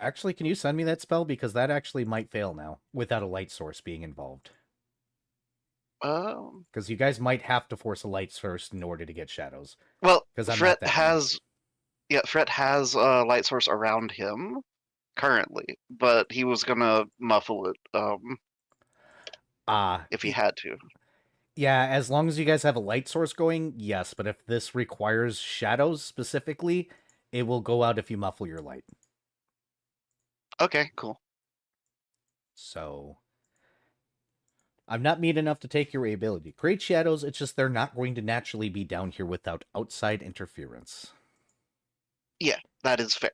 B: Actually, can you send me that spell? Because that actually might fail now, without a light source being involved. Because you guys might have to force a light source in order to get shadows.
E: Well,
B: Because
E: Fret has light source around him currently, but he was gonna muffle it if he had to.
B: Yeah, as long as you guys have a light source going, yes. But if this requires shadows specifically, it will go out if you muffle your light.
E: Okay, cool.
B: So, I'm not mean enough to take your ability. Create shadows, it's just they're not going to naturally be down here without outside interference.
E: Yeah, that is fair.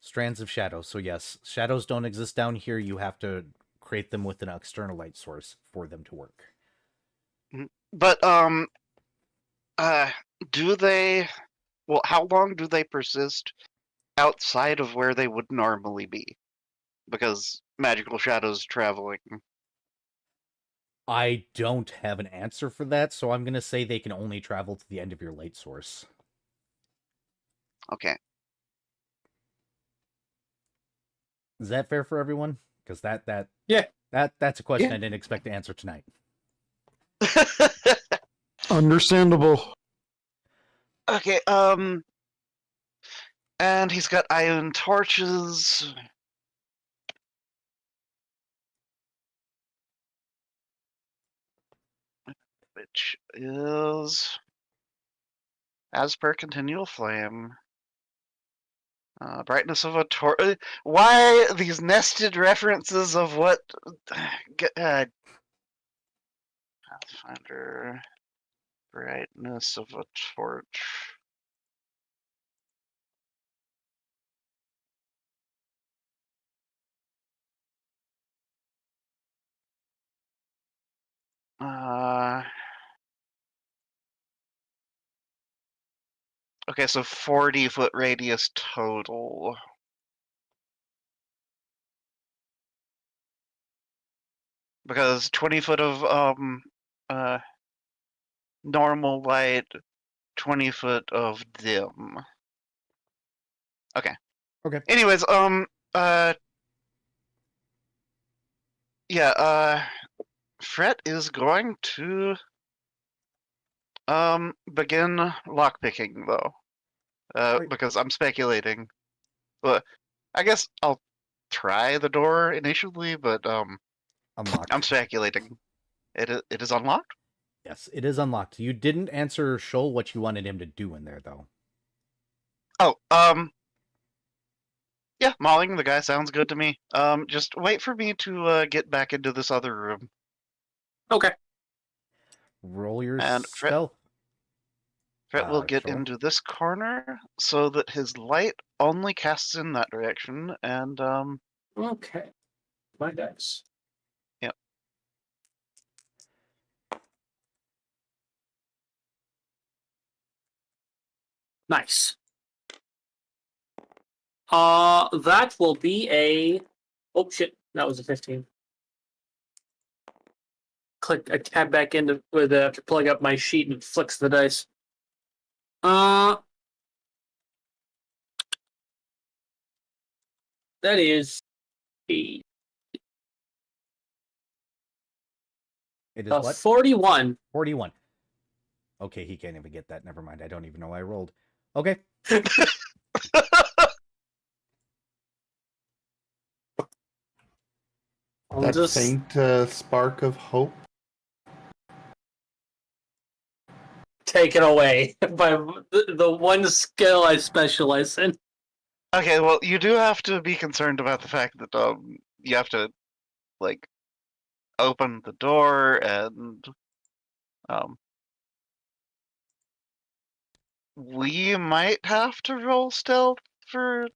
B: Strands of shadows. So yes, shadows don't exist down here. You have to create them with an external light source for them to work.
E: But do they? Well, how long do they persist outside of where they would normally be? Because magical shadows traveling.
B: I don't have an answer for that, so I'm going to say they can only travel to the end of your light source.
E: Okay.
B: Is that fair for everyone? Because that's a question I didn't expect to answer tonight.
A: Understandable.
E: Okay, and he's got iron torches. Which is, as per continual flame, brightness of a torch. Why these nested references of what? Pathfinder, brightness of a torch. Okay, so 40-foot radius total. Because 20 foot of normal light, 20 foot of dim. Okay.
B: Okay.
E: Anyways, Fret is going to begin lockpicking though. Because I'm speculating. Well, I guess I'll try the door initially, but
B: Unlocked.
E: I'm speculating. It is unlocked?
B: Yes, it is unlocked. You didn't answer Shoal what you wanted him to do in there, though.
E: Oh, yeah, mauling the guy sounds good to me. Just wait for me to get back into this other room.
F: Okay.
B: Roll your
E: And
B: stealth.
E: Fret will get
B: Shoal.
E: into this corner so that his light only casts in that direction, and
F: Okay. My dice.
E: Yep.
F: Nice. That will be a... Oh, shit. That was a 15. I tab back into with to plug up my sheet and it flicks the dice. That is a
B: It is what?
F: 41.
B: 41. Okay, he can't even get that. Never mind. I don't even know why I rolled. Okay.
F: I'll
D: That
F: just
D: faint spark of hope.
F: take it away by the one skill I specialize in.
E: Okay, well, you do have to be concerned about the fact that you have to like open the door and we might have to roll stealth for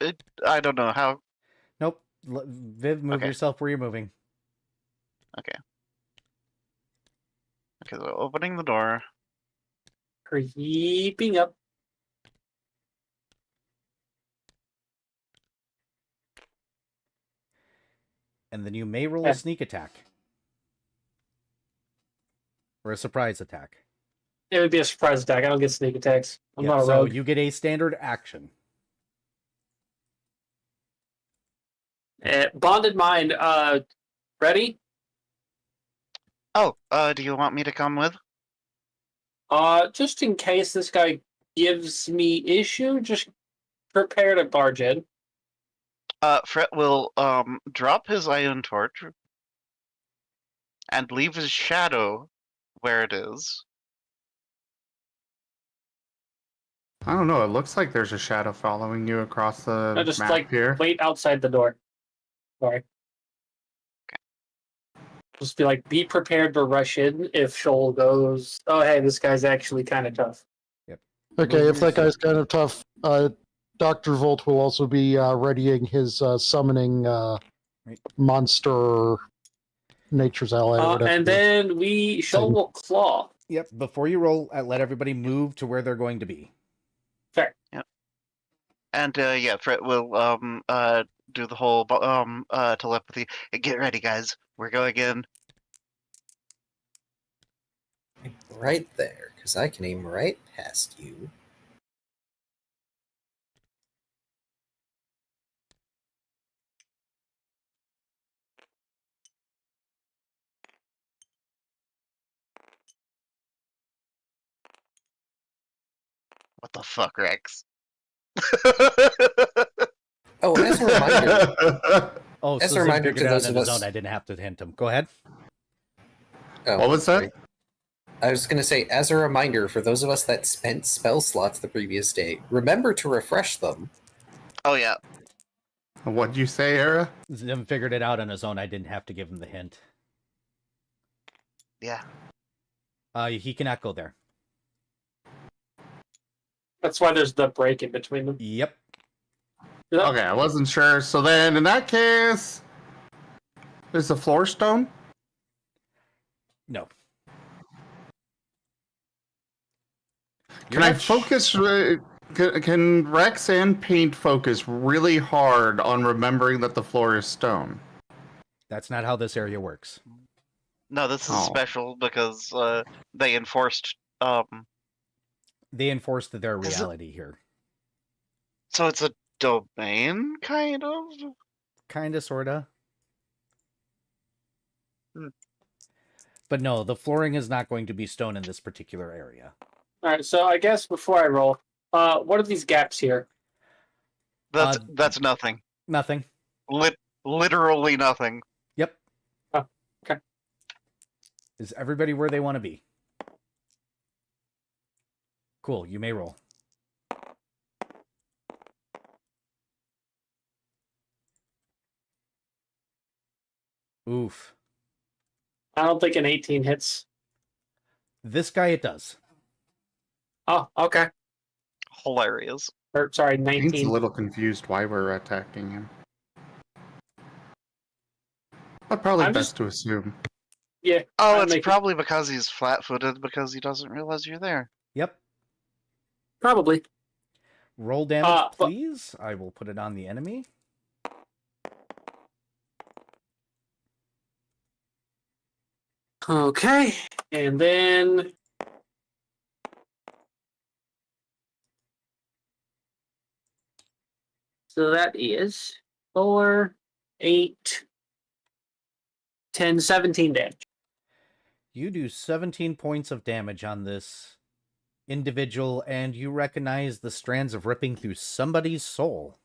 E: it. I don't know how.
B: Nope. Viv, move
E: Okay.
B: yourself where you're moving.
E: Okay, so opening the door.
F: Creeping up.
B: And then you may roll a sneak attack. Or a surprise attack.
F: It would be a surprise attack. I don't get sneak attacks. I'm not a
B: so
F: rogue.
B: you get a standard action.
F: Bonded mind. Ready?
E: Oh, do you want me to come with?
F: Just in case this guy gives me issue, just prepare to barge in.
E: Fret will drop his iron torch and leave his shadow where it is.
D: I don't know. It looks like there's a shadow following you across the
F: No, just
D: map here.
F: wait outside the door. Sorry. Just be like, be prepared to rush in if Shoal goes, oh, hey, this guy's actually kind of tough.
A: Okay, if that guy's kind of tough, Dr. Volt will also be readying his summoning monster nature's ally. Or whatever.
F: And then Shoal will claw.
B: Yep. Before you roll, let everybody move to where they're going to be.
F: Fair.
E: Yep. And yeah, Fret will do the whole telepathy. Get ready, guys. We're going in.
C: Right there, because I can aim right past you.
E: What the fuck, Rex?
C: Oh, as a reminder,
B: Oh,
C: As
B: so
C: a
B: Zim
C: reminder
B: figured
C: to
B: it out
C: those
B: in
C: of
B: his
C: us-
B: own. I didn't have to hint him. Go ahead.
D: What was that?
C: sorry. I was going to say, as a reminder for those of us that spent spell slots the previous day, remember to refresh them.
E: Oh yeah.
D: What'd you say, Era?
B: Zim figured it out on his own. I didn't have to give him the hint.
E: Yeah.
B: He cannot go there.
F: That's why there's the break in between them.
B: Yep.
D: Okay, I wasn't sure. So then, in that case, is the floor stone?
B: No.
D: Can I focus? Can Rex and Paint focus really hard on remembering that the floor is stone?
B: That's not how this area works.
E: No, this is
D: Oh.
E: special because they enforced.
B: They enforced their
E: Is it-
B: reality here.
E: So it's a domain, kind of.
B: Kinda, sorta.
E: Hmm.
B: But no, the flooring is not going to be stone in this particular area.
F: All right, so I guess before I roll, what are these gaps here?
E: That's nothing.
B: Nothing.
E: Literally nothing.
B: Yep.
F: Oh, okay.
B: Is everybody where they want to be? Cool, you may roll. Oof.
F: I don't think an 18 hits.
B: This guy, it does.
F: Oh, okay.
E: Hilarious.
F: Or sorry,
D: Paint's
F: 19.
D: a little confused why we're attacking him. But probably
F: I'm
D: best to assume.
F: Yeah.
E: Oh,
F: I'm
E: it's
F: making-
E: probably because he's flat-footed because he doesn't realize you're there.
B: Yep.
F: Probably.
B: Roll damage,
F: but-
B: please. I will put it on the enemy.
F: Okay, and then so that is 4, 8, 10, 17 damage.
B: You do 17 points of damage on this individual, and you recognize the strands of ripping through somebody's soul.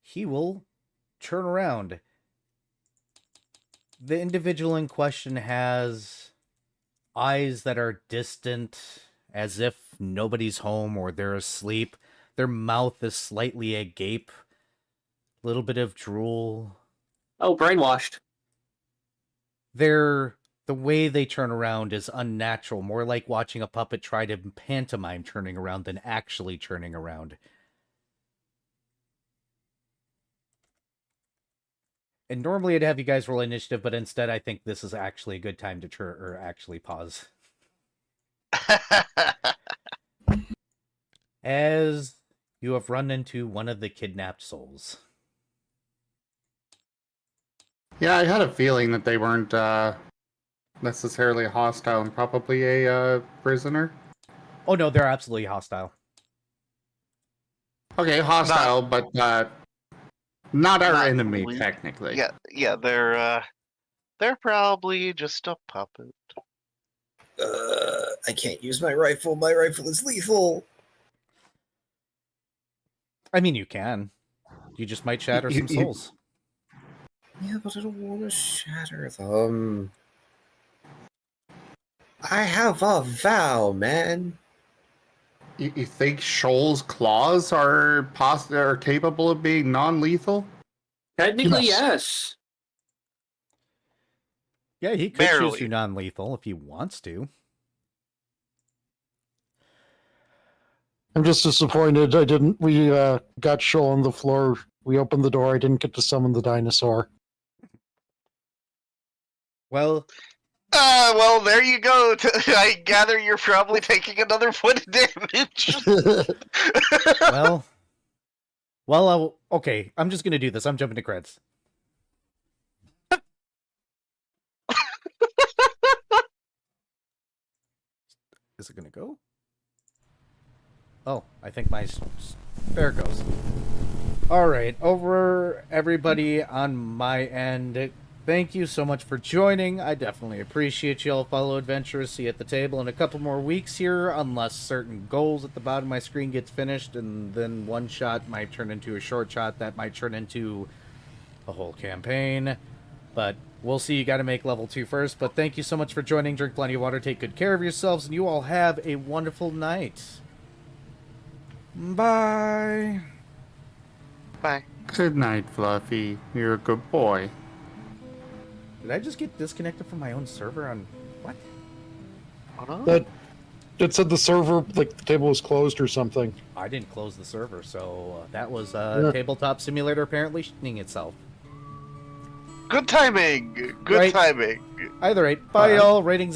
B: He will turn around. The individual in question has eyes that are distant, as if nobody's home or they're asleep. Their mouth is slightly agape. Little bit of drool.
F: Oh, brainwashed.
B: The way they turn around is unnatural, more like watching a puppet try to pantomime turning around than actually turning around. And normally I'd have you guys roll initiative, but instead I think this is actually a good time to actually pause. As you have run into one of the kidnapped souls.
D: Yeah, I had a feeling that they weren't necessarily hostile and probably a prisoner.
B: Oh no, they're absolutely hostile.
D: Okay, hostile, but not our
E: Not
D: enemy
E: really.
D: technically.
E: Yeah, they're probably just a puppet.
C: I can't use my rifle. My rifle is lethal.
B: I mean, you can. You just might shatter some souls.
C: Yeah, but I don't want to shatter them. I have a vow, man.
D: You think Shoal's claws are capable of being non-lethal?
F: Technically,
A: Yes.
F: yes.
B: Yeah, he could choose
E: Barely.
B: you non-lethal if he wants to.
A: I'm just disappointed I didn't. We got Shoal on the floor. We opened the door. I didn't get to summon the dinosaur.
B: Well,
E: Well, there you go. I gather you're probably taking another point of damage.
B: okay, I'm just gonna do this. I'm jumping to creds. Is it gonna go? Oh, I think there it goes. All right, over everybody on my end. Thank you so much for joining. I definitely appreciate you all. Fellow adventurers, see you at the table in a couple more weeks here, unless certain goals at the bottom of my screen gets finished, and then one shot might turn into a short shot that might turn into a whole campaign. But we'll see. You got to make level 2 first. But thank you so much for joining. Drink plenty of water. Take good care of yourselves, and you all have a wonderful night. Bye.
E: Bye.
D: Good night, Fluffy. You're a good boy.
B: Did I just get disconnected from my own server on what?
E: Oh, no.
A: That it said the server, like the table was closed or something.
B: I didn't close the server, so that was
A: Yeah.
B: Tabletop Simulator apparently shitting itself.
E: Good timing. Good
B: Right.
E: timing.
B: Either way, bye y'all. Ratings